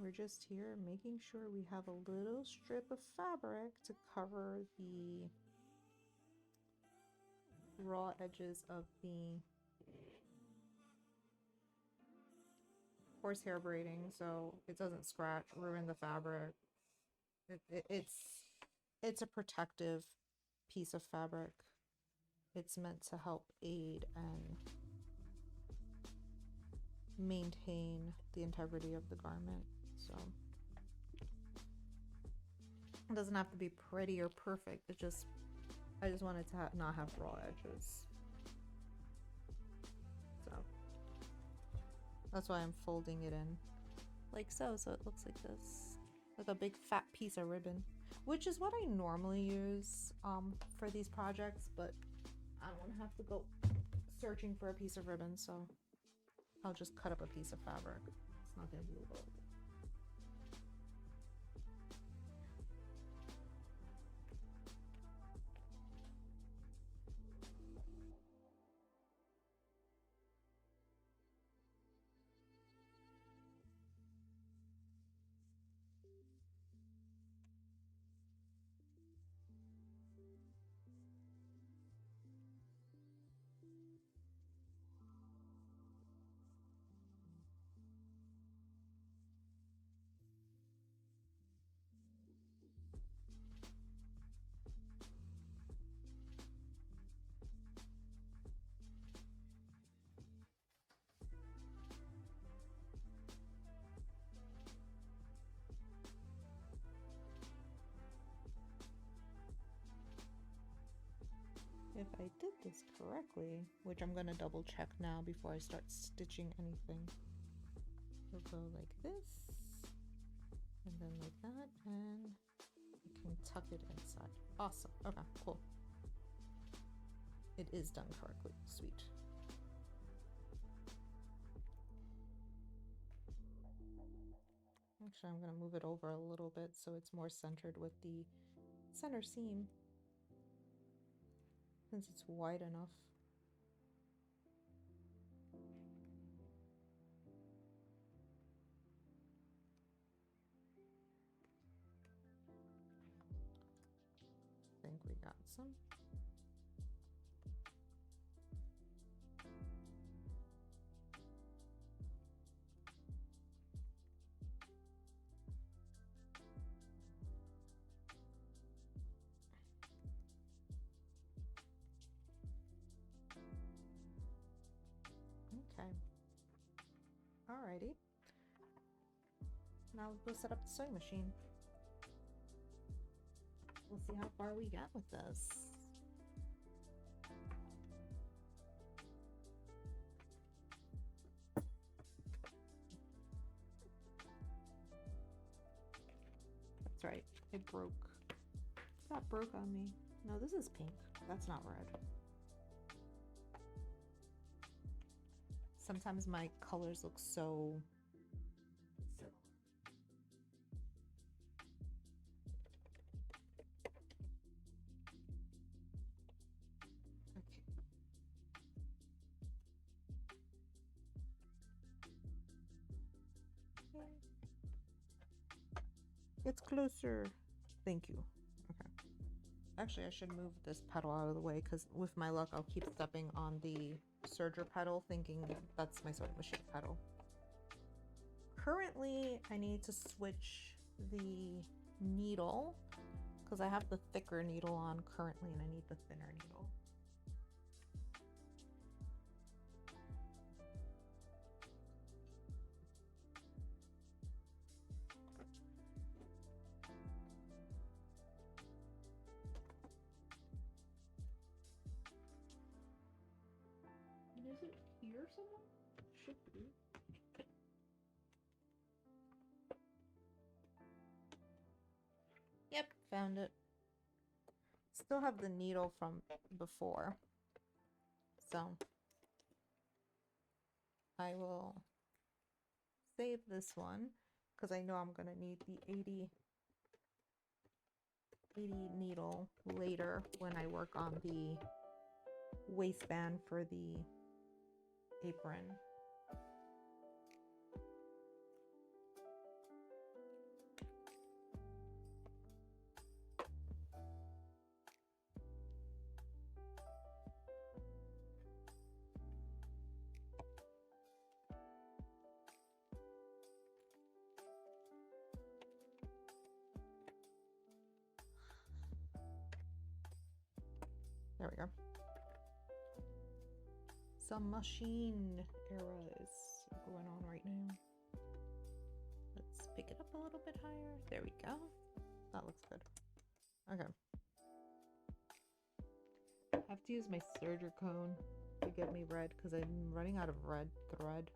We're just here making sure we have a little strip of fabric to cover the raw edges of the horsehair braiding so it doesn't scratch, ruin the fabric. It's a protective piece of fabric. It's meant to help aid and maintain the integrity of the garment. So it doesn't have to be pretty or perfect. It just, I just wanted to not have raw edges. So that's why I'm folding it in like so, so it looks like this, like a big fat piece of ribbon, which is what I normally use for these projects, but I don't want to have to go searching for a piece of ribbon, so I'll just cut up a piece of fabric. It's not gonna be a roll. If I did this correctly, which I'm gonna double check now before I start stitching anything, it'll go like this, and then like that, and you can tuck it inside. Awesome. Okay, cool. It is done correctly. Sweet. Actually, I'm gonna move it over a little bit so it's more centered with the center seam, since it's wide enough. I think we got some. Okay. Alrighty. Now we'll go set up the sewing machine. We'll see how far we get with this. That's right, it broke. That broke on me. No, this is pink. That's not red. Sometimes my colors look so similar. Okay. It's closer. Thank you. Okay. Actually, I should move this pedal out of the way because with my luck, I'll keep stepping on the serger pedal thinking that's my sewing machine pedal. Currently, I need to switch the needle because I have the thicker needle on currently and I need the thinner needle. Is it here somewhere? Should be. Yep, found it. Still have the needle from before. So I will save this one because I know I'm gonna need the 80 needle later when I work on the waistband for the apron. There we go. Some machine errors going on. pick it up a little bit higher. There we go. That looks good. Okay. I have to use my serger cone to get me red because I'm running out of red thread.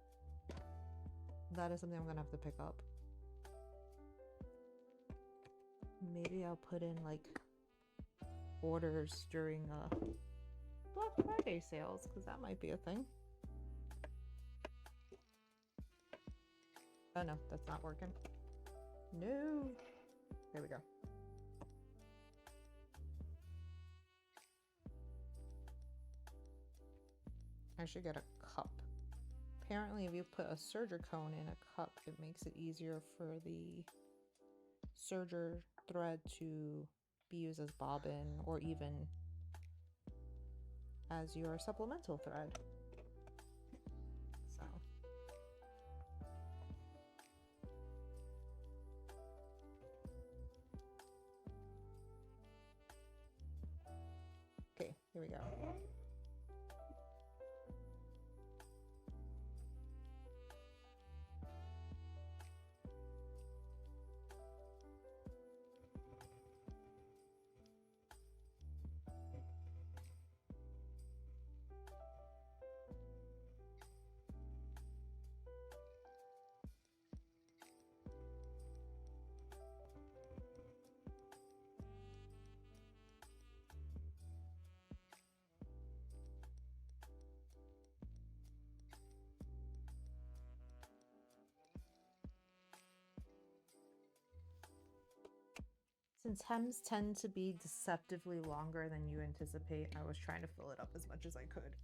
That is something I'm gonna have to pick up. Maybe I'll put in like orders during Black Friday sales because that might be a thing. Oh no, that's not working. No. There we go. I should get a cup. Apparently, if you put a serger cone in a cup, it makes it easier for the serger thread to be used as bobbin or even as your supplemental thread. So. Okay, here we go. Since hems tend to be deceptively longer than you anticipate, I was trying to fill it up as much as I could.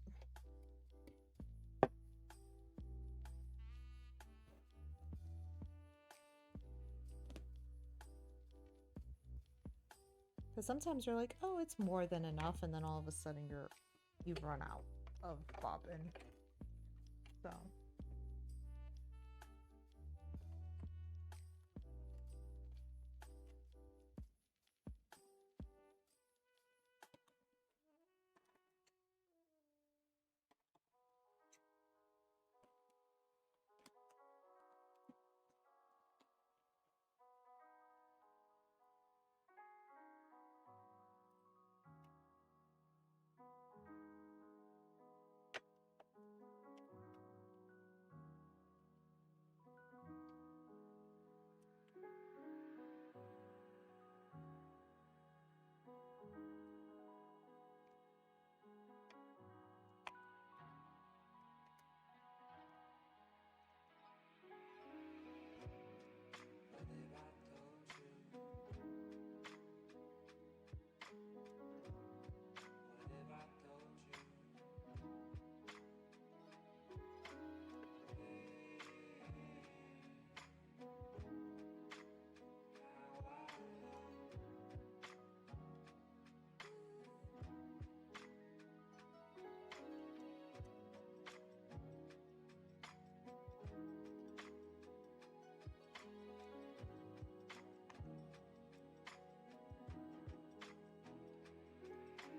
Because sometimes you're like, oh, it's more than enough, and then all of a sudden you've run out of bobbin. So.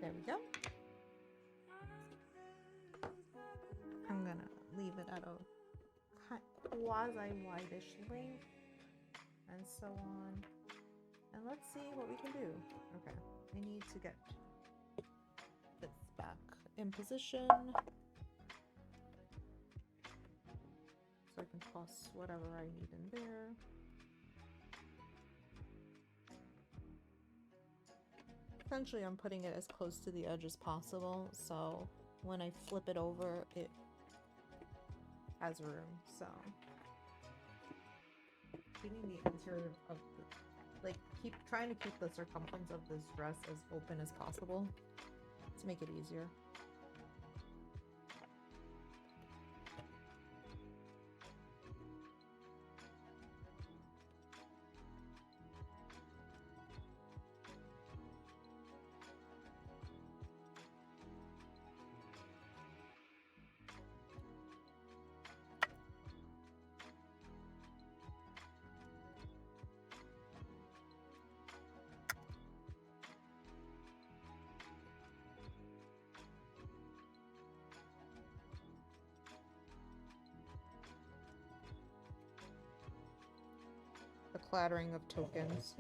There we go. I'm gonna leave it at a quasi-whitish length and so on. And let's see what we can do. Okay, I need to get this back in position so I can toss whatever I need in there. Essentially, I'm putting it as close to the edge as possible, so when I flip it over, it has room. So, keeping the interior of the, trying to keep the circumference of this dress as open as possible to make it easier. clattering of tokens.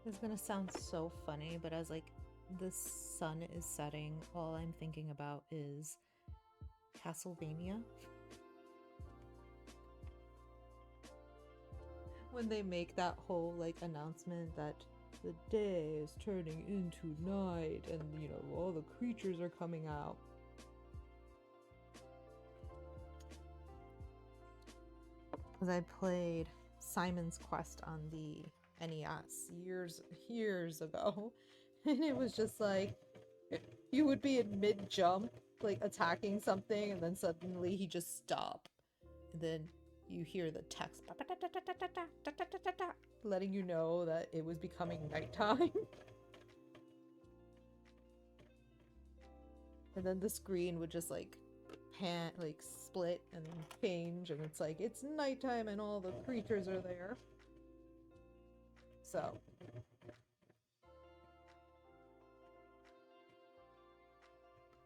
It's gonna sound so funny, but as like the sun is setting, all I'm thinking about is Castlevania. When they make that whole like announcement that the day is turning into night and you know all the creatures are coming out. Because I played Simon's Quest on the NES years ago, and it was just like you would be in mid jump like attacking something and then suddenly he just stop, and then you hear the text letting you know that it was becoming nighttime. And then the screen would just like split and then change, and it's like it's nighttime and all the creatures are there. So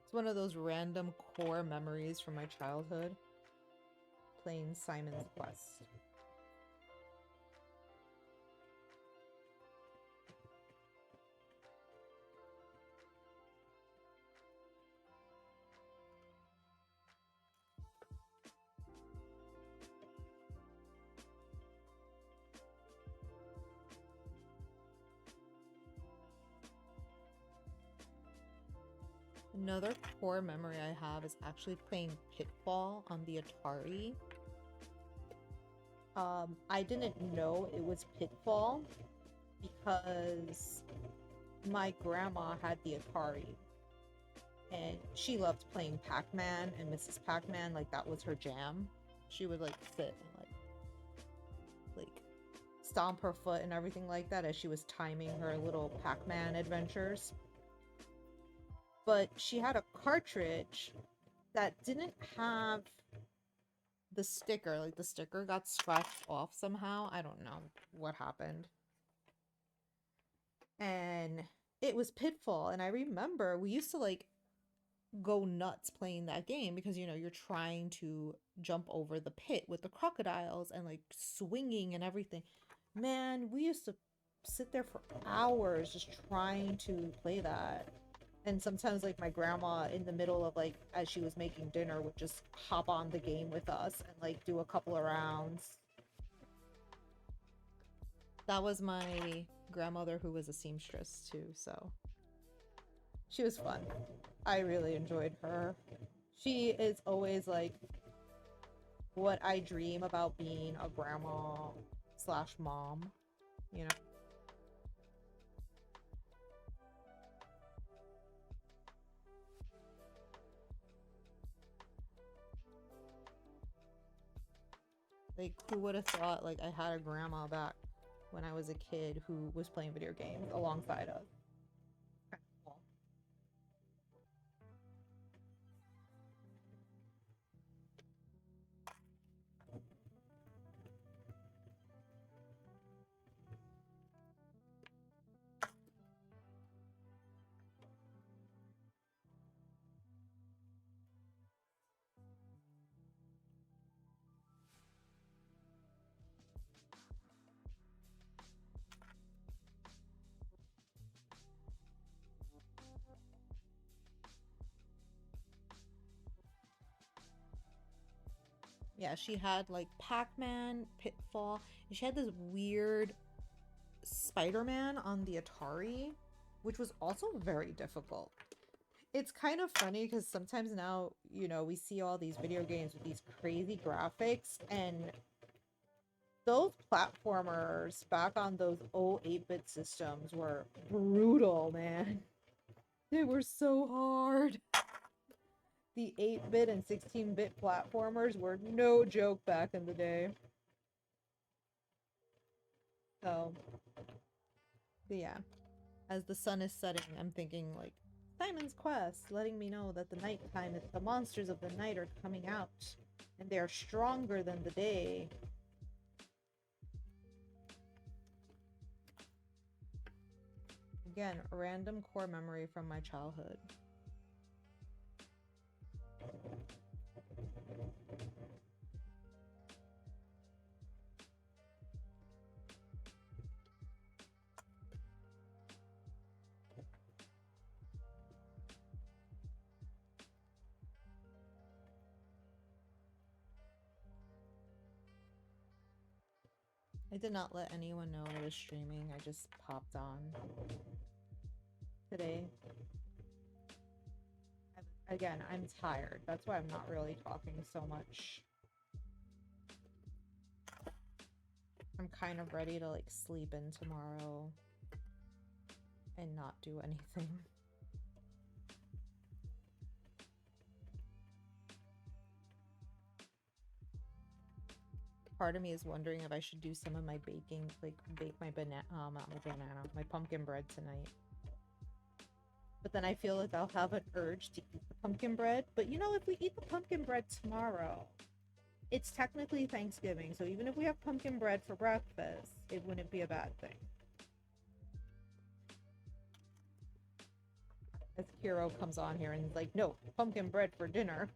it's one of those random core memories from my childhood, playing Simon's Quest. Another core memory I have is actually playing Pitfall on the Atari. I didn't know it was Pitfall because my grandma had the Atari and she loved playing Pac-Man and Mrs. Pac-Man, like that was her jam. She would like sit and like stomp her foot and everything like that as she was timing her little Pac-Man adventures. But she had a cartridge that didn't have the sticker. Like the sticker got scratched off somehow. I don't know what happened. And it was Pitfall. And I remember we used to like go nuts playing that game because, you know, you're trying to jump over the pit with the crocodiles and like swinging and everything. Man, we used to sit there for hours just trying to play that. And sometimes like my grandma in the middle of like as she was making dinner would just hop on the game with us and like do a couple of rounds. That was my grandmother who was a seamstress too, so she was fun. I really enjoyed her. She is always like what I dream about being a grandma / mom, you know. Like, who would have thought, like, I had a grandma back when I was a kid who was playing video games alongside us. Yeah, she had like Pac-Man, Pitfall, and she had this weird Spider-Man on the Atari, which was also very difficult. It's kind of funny because sometimes now, you know, we see all these video games with these crazy graphics, and those platformers back on those old 8-bit systems were brutal, man. They were so hard. The 8-bit and 16-bit platformers were no joke back in the day. So, but yeah. As the sun is setting, I'm thinking, like, Simon's Quest, letting me know that the nighttime, the monsters of the night are coming out. And they are stronger than the day. Again, a random core memory from my childhood. I did not let anyone know I was streaming. I just popped on today. Again, I'm tired. That's why I'm not really talking so much. I'm kind of ready to like sleep in tomorrow and not do anything. Part of me is wondering if I should do some of my baking, like bake my my pumpkin bread tonight. But then I feel like I'll have an urge to eat the pumpkin bread. But you know, if we eat the pumpkin bread tomorrow, it's technically Thanksgiving. So even if we have pumpkin bread for breakfast, it wouldn't be a bad thing. As Kiro comes on here and is like, no, pumpkin bread for dinner.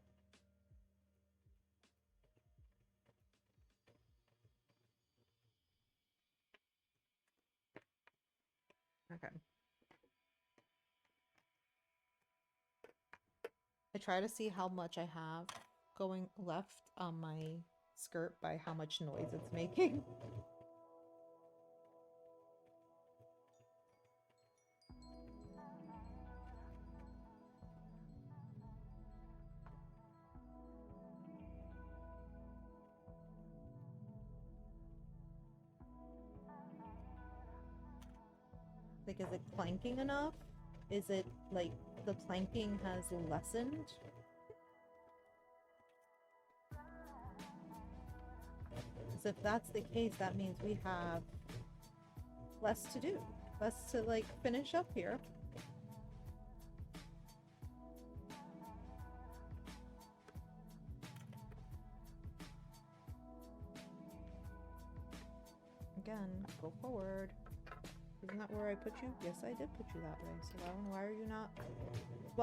Okay. I try to see how much I have going left on my skirt by how much noise it's making. Like, is it clanking enough? Is it, like, the clanking has lessened? Because if that's the case, that means we have less to do. Less to, like, finish up here. Again, go forward. Isn't that where I put you? Yes, I did put you that way. So why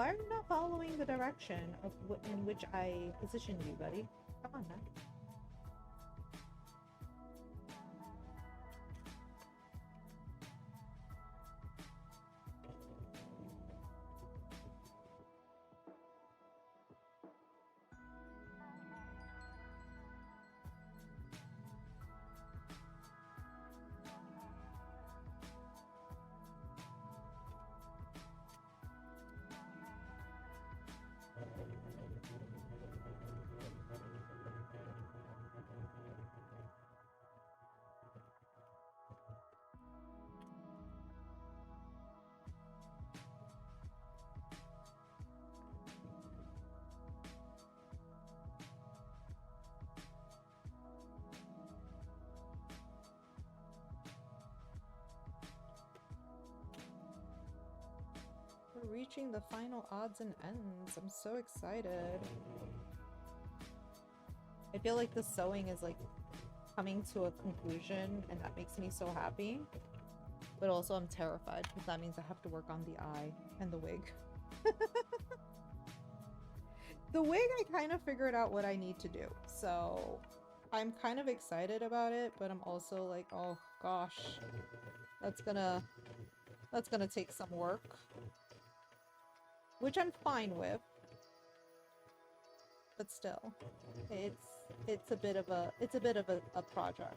are you not following the direction of in which I positioned you, buddy? Come on, man. We're reaching the final odds and ends. I'm so excited. I feel like the sewing is like coming to a conclusion, and that makes me so happy. But also I'm terrified because that means I have to work on the eye and the wig. The wig, I kind of figured out what I need to do. So I'm kind of excited about it, but I'm also like, oh gosh, that's gonna take some work. Which I'm fine with. But still, it's a bit of a project.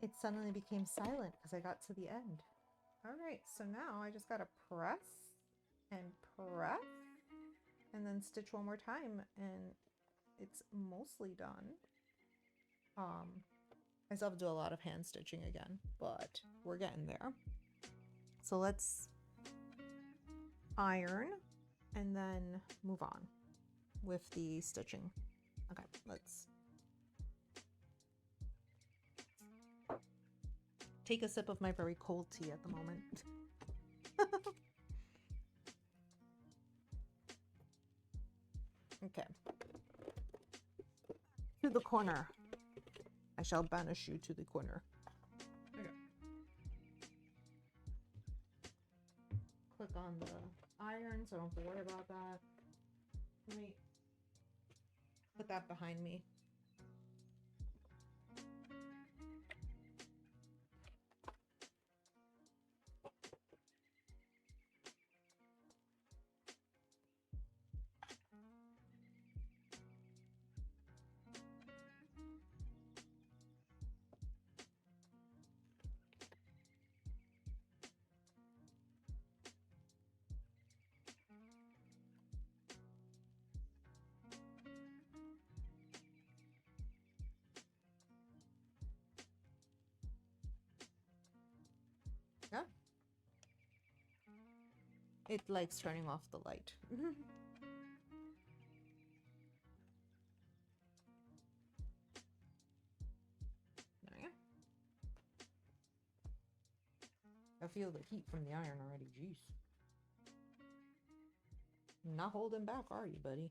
It suddenly became silent because I got to the end. All right, so now I just gotta press and press and then stitch one more time and it's mostly done. I still have to do a lot of hand stitching again, but we're getting there. So let's iron and then move on with the stitching. Okay, let's take a sip of my very cold tea at the moment. Okay. To the corner. I shall banish you to the corner. Okay. Click on the iron so I don't have to worry about that. Let me put that behind me. Yeah. It likes turning off the light. There we go. I feel the heat from the iron already. Jeez. Not holding back, are you, buddy?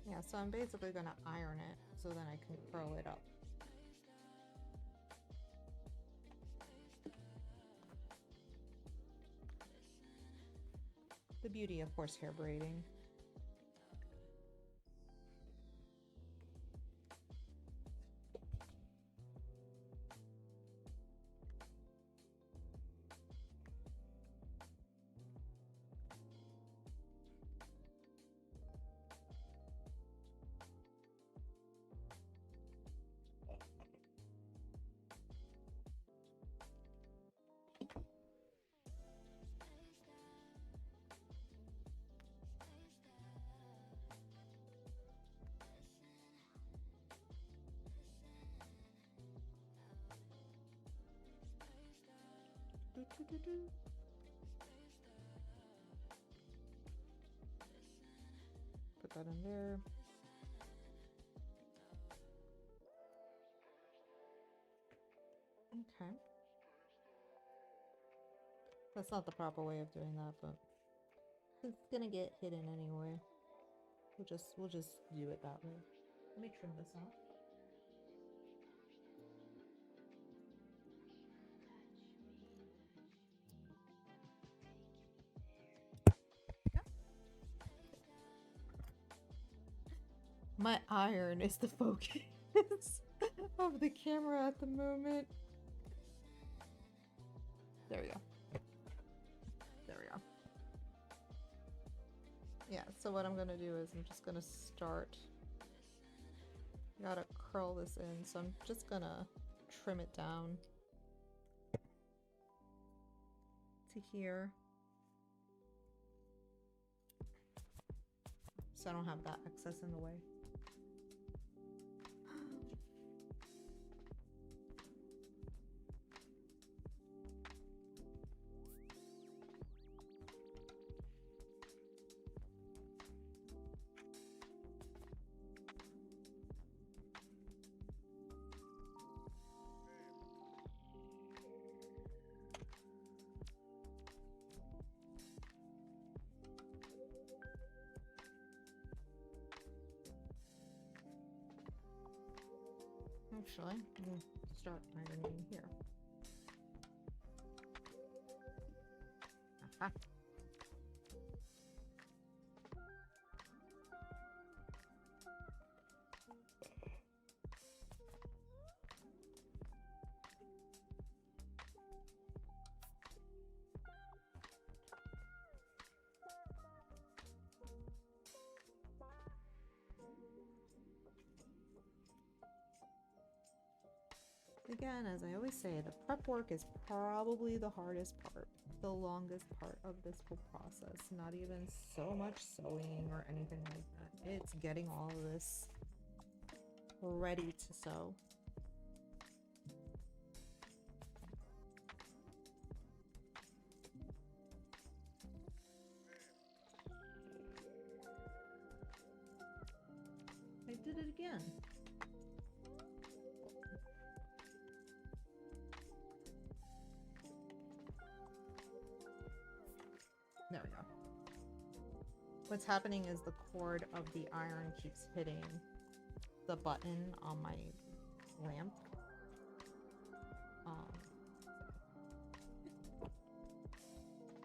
Yeah, so I'm basically gonna iron it so then I can curl it up. The beauty of horsehair braiding. Put that in there. Okay. That's not the proper way of doing that, but it's gonna get hidden anyway. We'll just do it that way. Let me trim this off. My iron is the focus of the camera at the moment. There we go. There we go. Yeah, so what I'm gonna do is I'm just gonna start. Gotta curl this in, so I'm just gonna trim it down to here. So I don't have that excess in the way. Actually, we'll start ironing here. Aha. Again, as I always say, the prep work is probably the hardest part, the longest part of this whole process. Not even so much sewing or anything like that. It's getting all of this ready to sew. I did it again. There we go. What's happening is the cord of the iron keeps hitting the button on my lamp.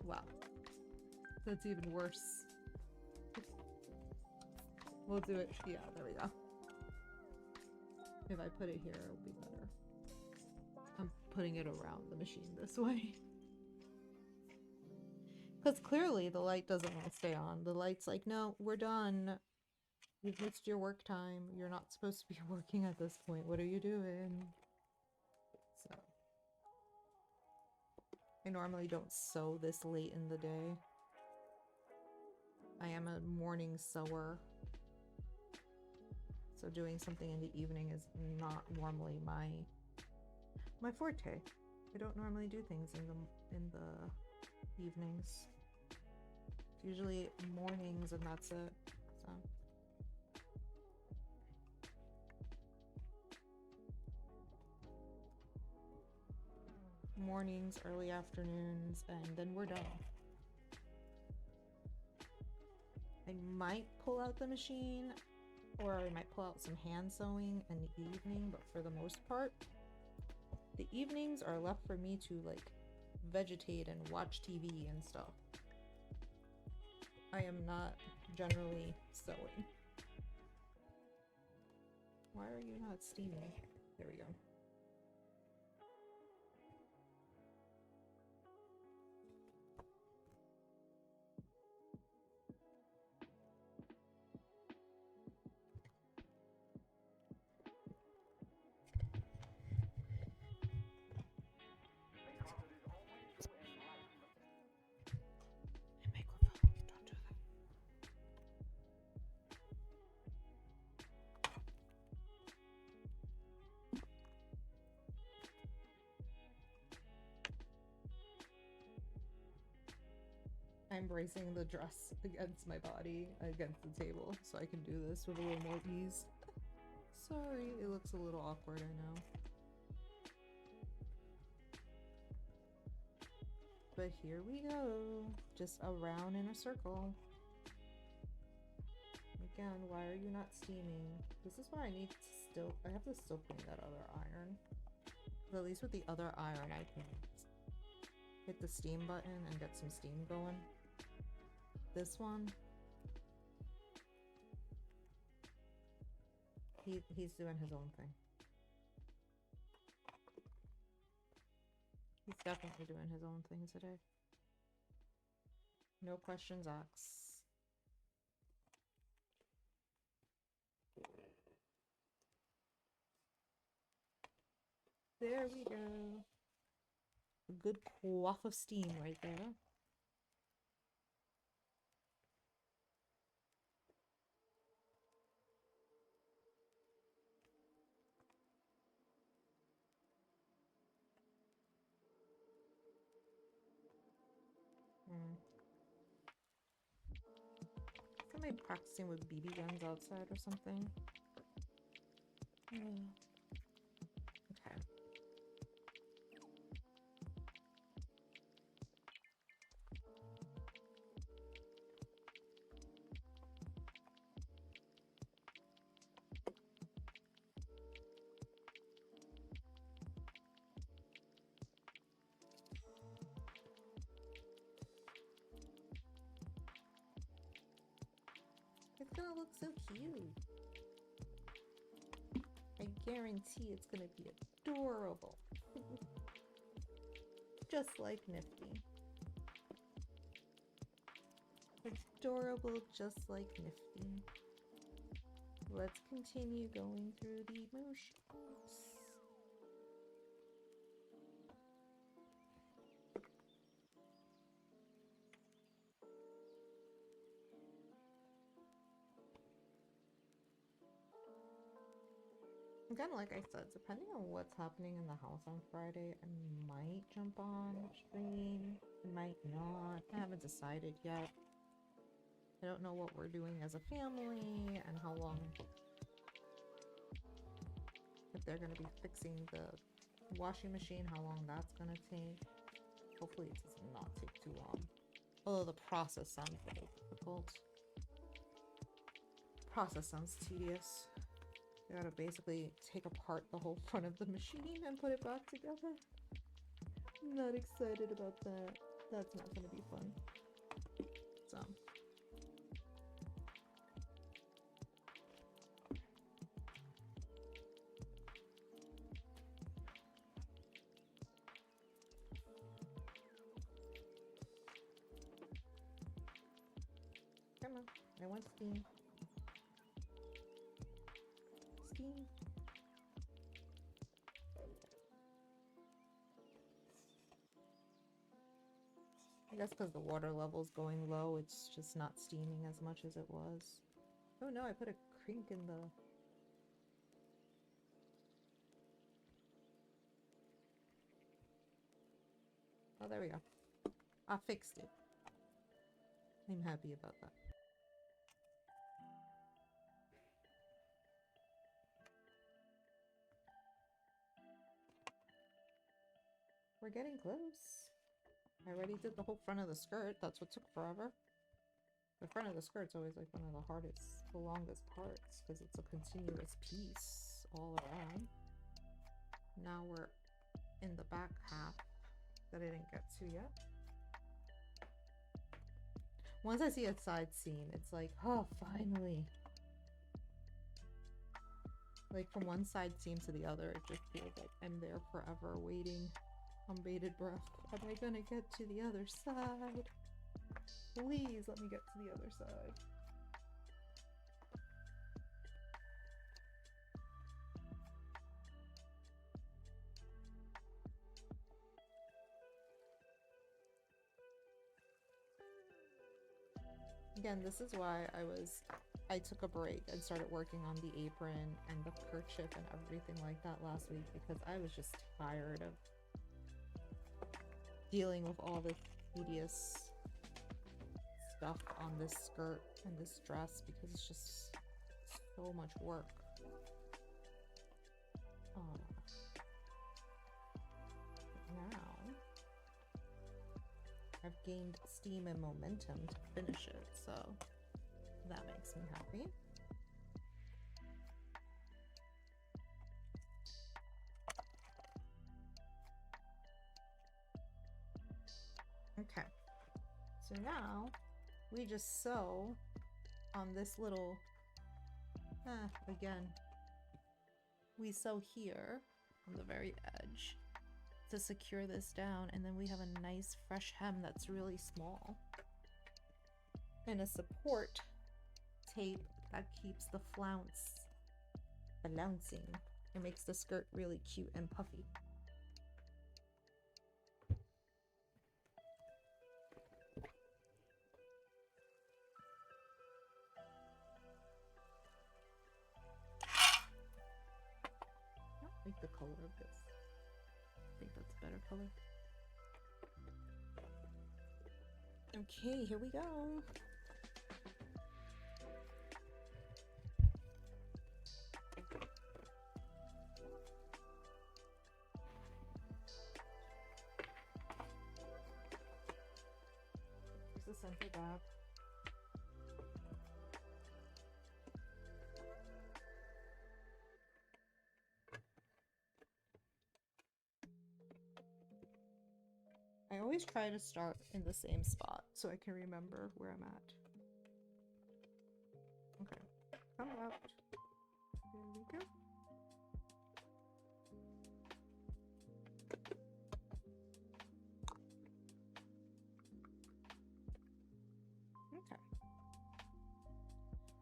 Wow. That's even worse. We'll do it. Yeah, there we go. If I put it here, it'll be better. I'm putting it around the machine this way. Because clearly the light doesn't want to stay on. The light's like, no, we're done. You've missed your work time. You're not supposed to be working at this point. What are you doing? So, I normally don't sew this late in the day. I am a morning sewer. So doing something in the evening is not normally my forte. I don't normally do things in the evenings. It's usually mornings and that's it. So mornings, early afternoons, and then we're done. I might pull out the machine, or I might pull out some hand sewing in the evening, but for the most part, the evenings are left for me to like vegetate and watch TV and stuff. I am not generally sewing. Why are you not steaming? There we go. I'm bracing the dress against my body, against the table, so I can do this with a little more ease. Sorry, it looks a little awkward, I know. But here we go, just around in a circle. Again, why are you not steaming? This is why I need to I have to still clean that other iron. But at least with the other iron I can hit the steam button and get some steam going. This one, he's doing his own thing. He's definitely doing his own thing today. No questions asked. There we go. A good quaff of steam right there. Somebody practicing with BB guns outside or something. Okay. It's gonna look so cute. I guarantee it's gonna be adorable. Just like Niffty. Adorable just like Niffty. Let's continue going through the motions. Again, like I said, depending on what's happening in the house on Friday, I might jump on stream, I might not. I haven't decided yet. I don't know what we're doing as a family and how long, if they're going to be fixing the washing machine, how long that's going to take. Hopefully it does not take too long. Although the process sounds very difficult. Process sounds tedious. You gotta basically take apart the whole front of the machine and put it back together. I'm not excited about that. That's not gonna be fun. So. Come on, I want steam. I guess because the water level's going low, it's just not steaming as much as it was. Oh no, I put a crink in the... Oh, there we go. I fixed it. I'm happy about that. We're getting close. I already did the whole front of the skirt. That's what took forever. The front of the skirt's always like one of the hardest, the longest parts, because it's a continuous piece all around. Now we're in the back half that I didn't get to yet. Once I see a side seam, it's like, oh, finally. Like from one side seam to the other, it just feels like I'm there forever waiting on bated breath. Am I gonna get to the other side? Please let me get to the other side. Again, this is why I took a break and started working on the apron and the kerchief and everything like that last week, because I was just tired of dealing with all the tedious stuff on this skirt and this dress because it's just so much work. Now I've gained steam and momentum to finish it, so that makes me happy. Okay, so now we just sew on this little, again, we sew here on the very edge to secure this down, and then we have a nice fresh hem that's really small. And a support tape that keeps the flounce balancing. It makes the skirt really cute and puffy. I like the color of this. I think that's a better color. Okay, here we go. Here's the center gap. I always try to start in the same spot so I can remember where I'm at. Okay, come out. There we go. Okay.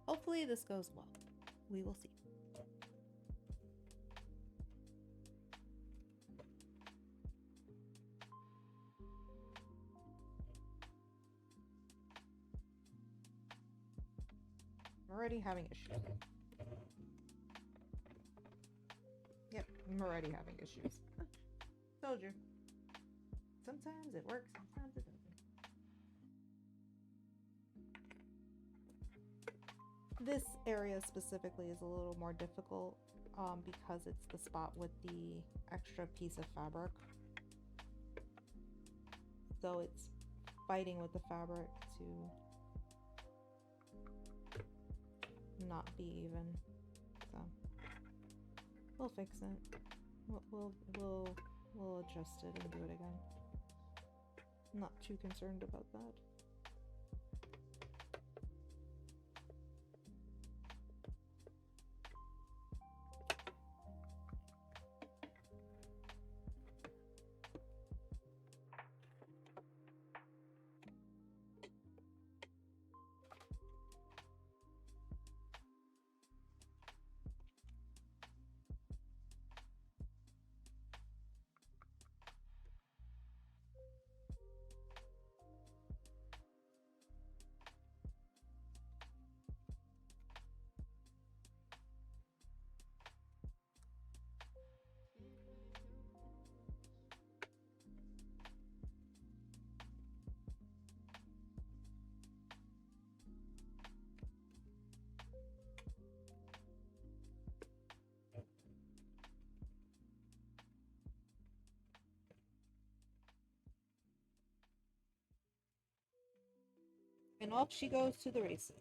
Hopefully this goes well. We will see. I'm already having issues. Yep, I'm already having issues. Told you. Sometimes it works, sometimes it doesn't. This area specifically is a little more difficult because it's the spot with the extra piece of fabric. So it's fighting with the fabric to not be even. So we'll fix it. We'll adjust it and do it again. I'm not too concerned about that. And off she goes to the races.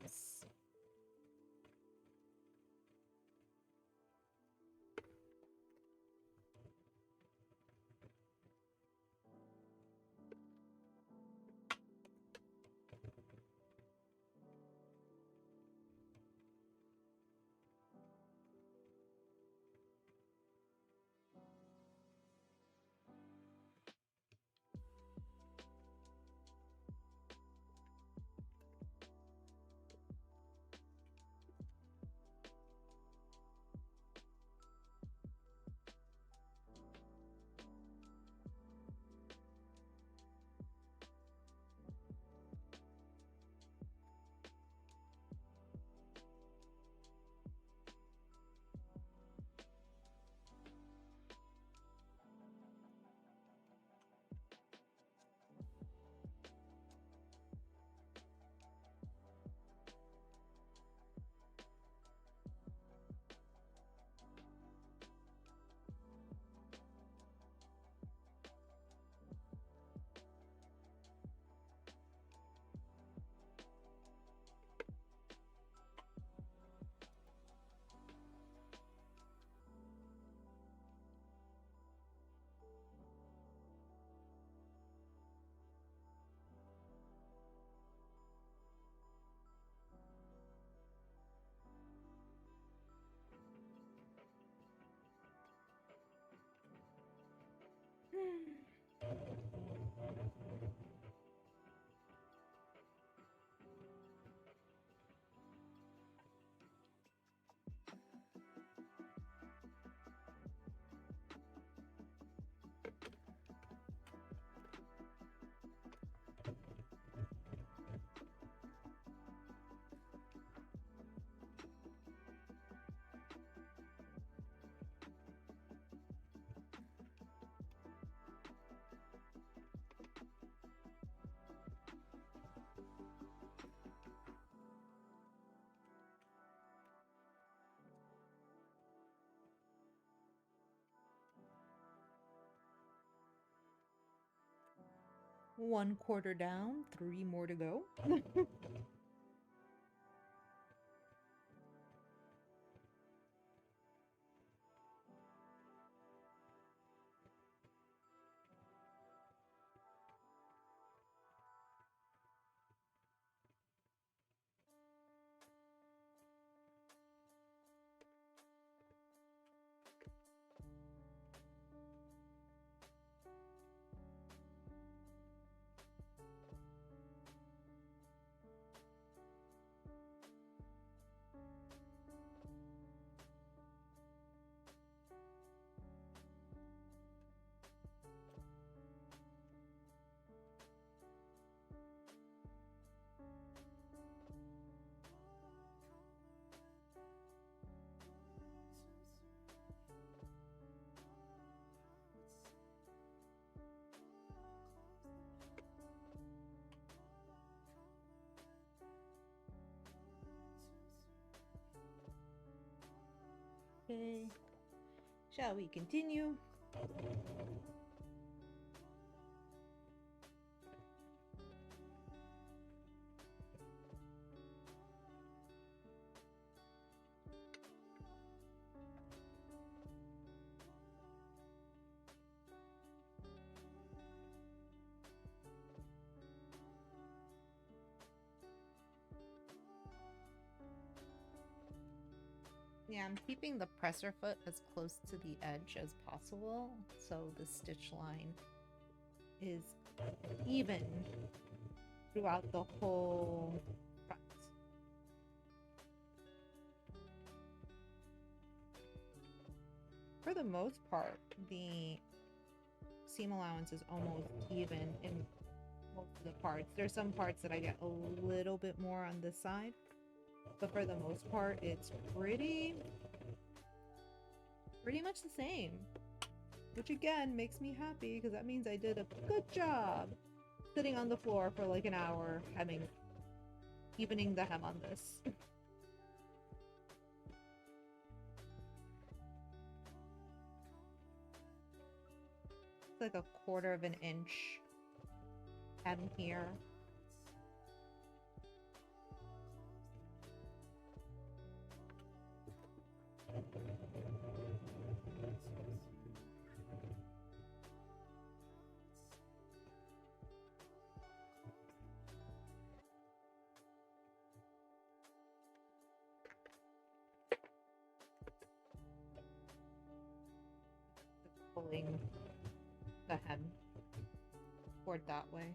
1/4 down, 3 more to go. Okay, shall we continue? Yeah, I'm keeping the presser foot as close to the edge as possible, so the stitch line is even throughout the whole front. For the most part, the seam allowance is almost even in most of the parts. There's some parts that I get a little bit more on this side, but for the most part, it's pretty much the same. Which again makes me happy because that means I did a good job sitting on the floor for like an hour evening the hem on this. It's like 1/4 of an inch hem here. Pulling the hem toward that way,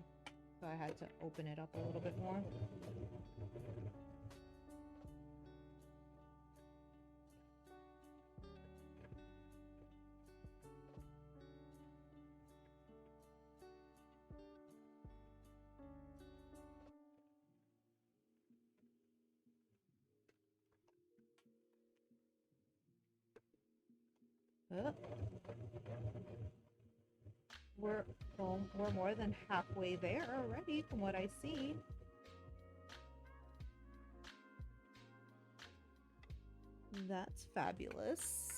so I had to open it up a little bit more. Oh. We're more than halfway there already from what I see. That's fabulous.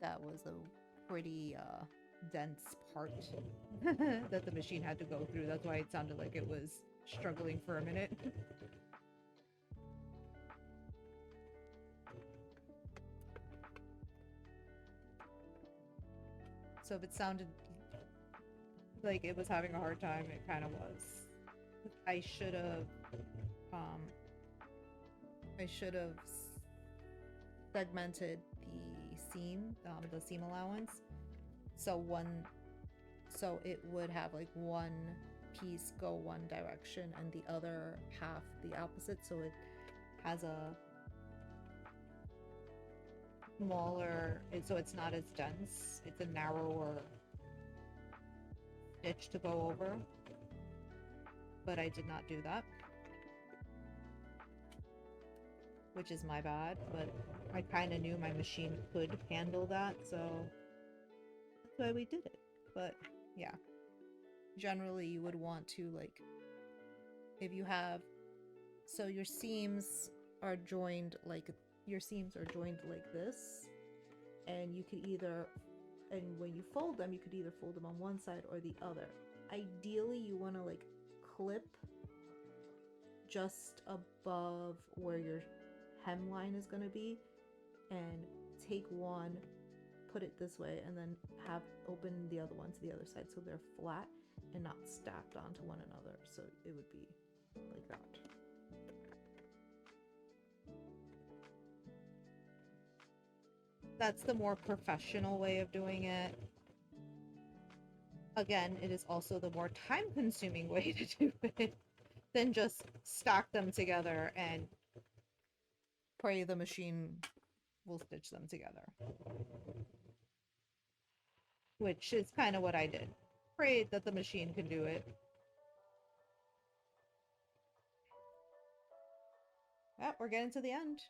That was a pretty dense part that the machine had to go through. That's why it sounded like it was struggling for a minute. So if it sounded like it was having a hard time, it kind of was. I should have um segmented the seam allowance, so it would have like one piece go one direction and the other half the opposite, so it has a smaller, so it's not as dense, it's a narrower stitch to go over, but I did not do that, which is my bad, but I kind of knew my machine could handle that, so that's why we did it. But yeah, generally you would want to, like, if you have, so your seams are joined like this, and you could either, and when you fold them, you could either fold them on one side or the other. Ideally you want to like clip just above where your hemline is going to be, and take one, put it this way, and then have open the other one to the other side, so they're flat and not stacked onto one another, so it would be like that. That's the more professional way of doing it. Again, it is also the more time-consuming way to do it than just stack them together and pray the machine will stitch them together. Which is kind of what I did. Prayed that the machine could do it. Yeah, we're getting to the end.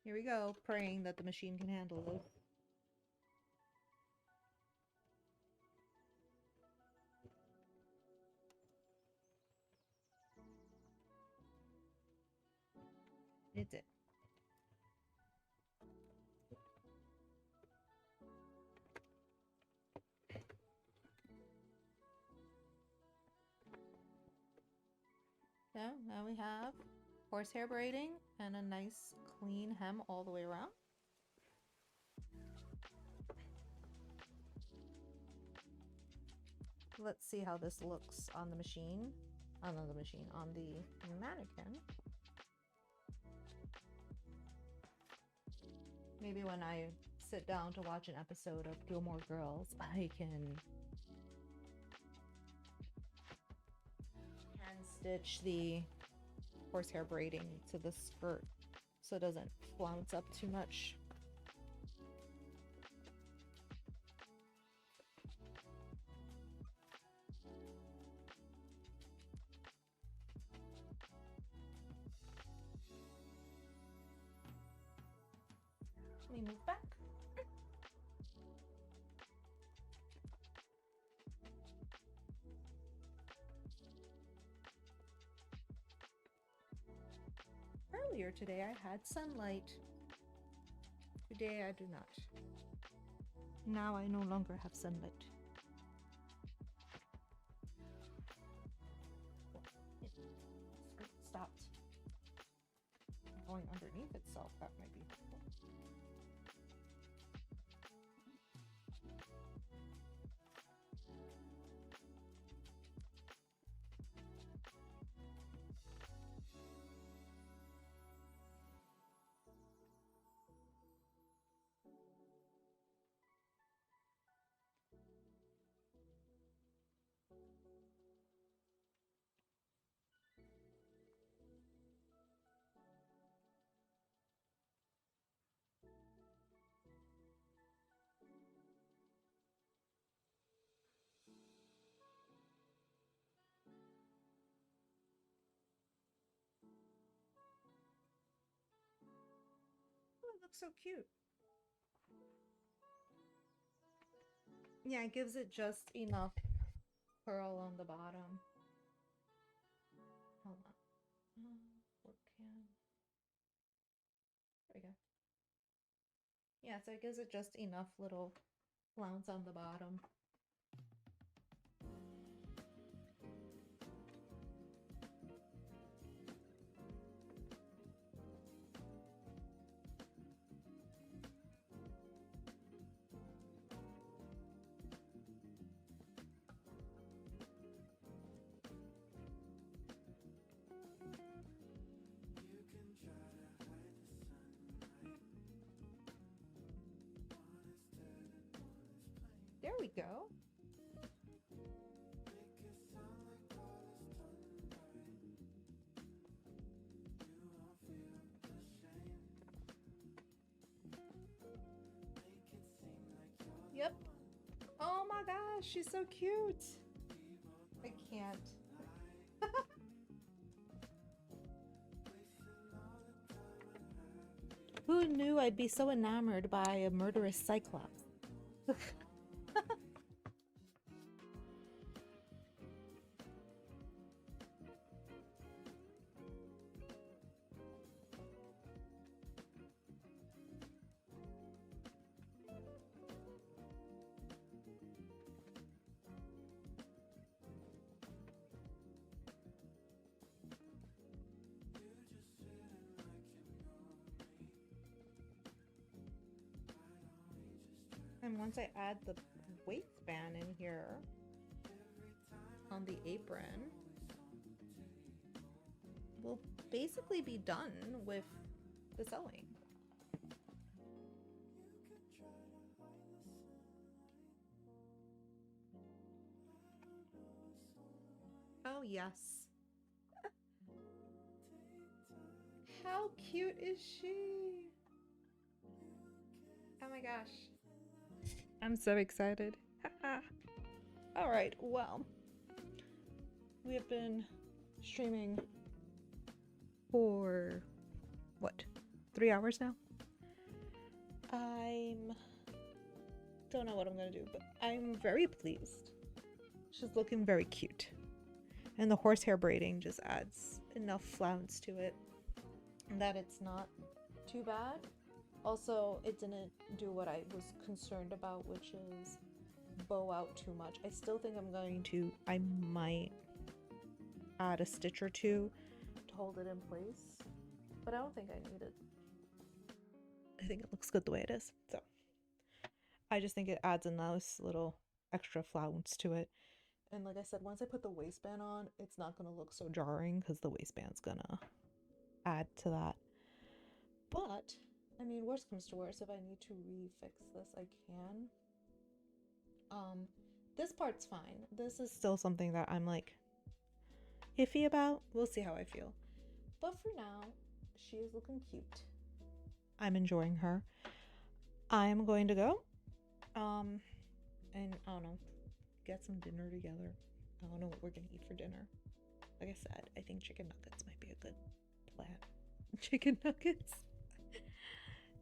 Here we go, praying that the machine can handle this. It did. So now we have horsehair braiding and a nice clean hem all the way around. Let's see how this looks on the machine. On the mannequin. Maybe when I sit down to watch an episode of Gilmore Girls, I can hand stitch the horsehair braiding to the skirt so it doesn't flounce up too much. Let me move back. Earlier today I had sunlight. Today I do not. Now I no longer have sunlight. It stopped going underneath itself. That might be helpful. Oh, it looks so cute. Yeah, it gives it just enough curl on the bottom. Hold on. What can? There we go. Yeah, so it gives it just enough little flounce on the bottom. There we go. Yep. Oh my gosh, she's so cute. I can't. Who knew I'd be so enamored by a murderous cyclops? And once I add the waistband in here on the apron, we'll basically be done with the sewing. Oh yes. How cute is she? Oh my gosh. I'm so excited. All right, well, we have been streaming for what, 3 hours now? I don't know what I'm gonna do, but I'm very pleased. She's looking very cute, and the horsehair braiding just adds enough flounce to it that it's not too bad. Also, it didn't do what I was concerned about, which is bow out too much. I still think I might add a stitch or two to hold it in place, but I don't think I need it. I think it looks good the way it is. So I just think it adds a nice little extra flounce to it. And like I said, once I put the waistband on, it's not going to look so jarring because the waistband's going to add to that. But I mean, worst comes to worst, if I need to refix this, I can. This part's fine. This is still something that I'm like iffy about. We'll see how I feel. But for now, she is looking cute. I'm enjoying her. I'm going to go. And I don't know, get some dinner together. I don't know what we're gonna eat for dinner. Like I said, I think chicken nuggets might be a good plan. Chicken nuggets.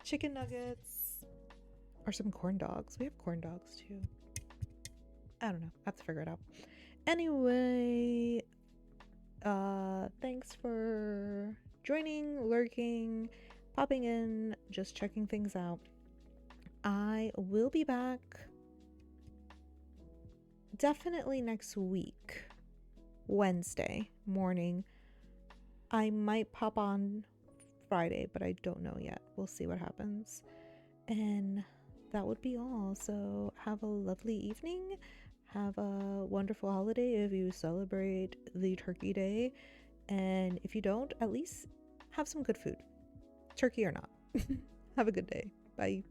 Chicken nuggets. Or some corn dogs. We have corn dogs too. I don't know. I have to figure it out. Anyway, thanks for joining, lurking, popping in, just checking things out. I will be back definitely next week, Wednesday morning. I might pop on Friday, but I don't know yet. We'll see what happens. And that would be all. So have a lovely evening. Have a wonderful holiday if you celebrate the Turkey Day. And if you don't, at least have some good food, turkey or not. Have a good day. Bye.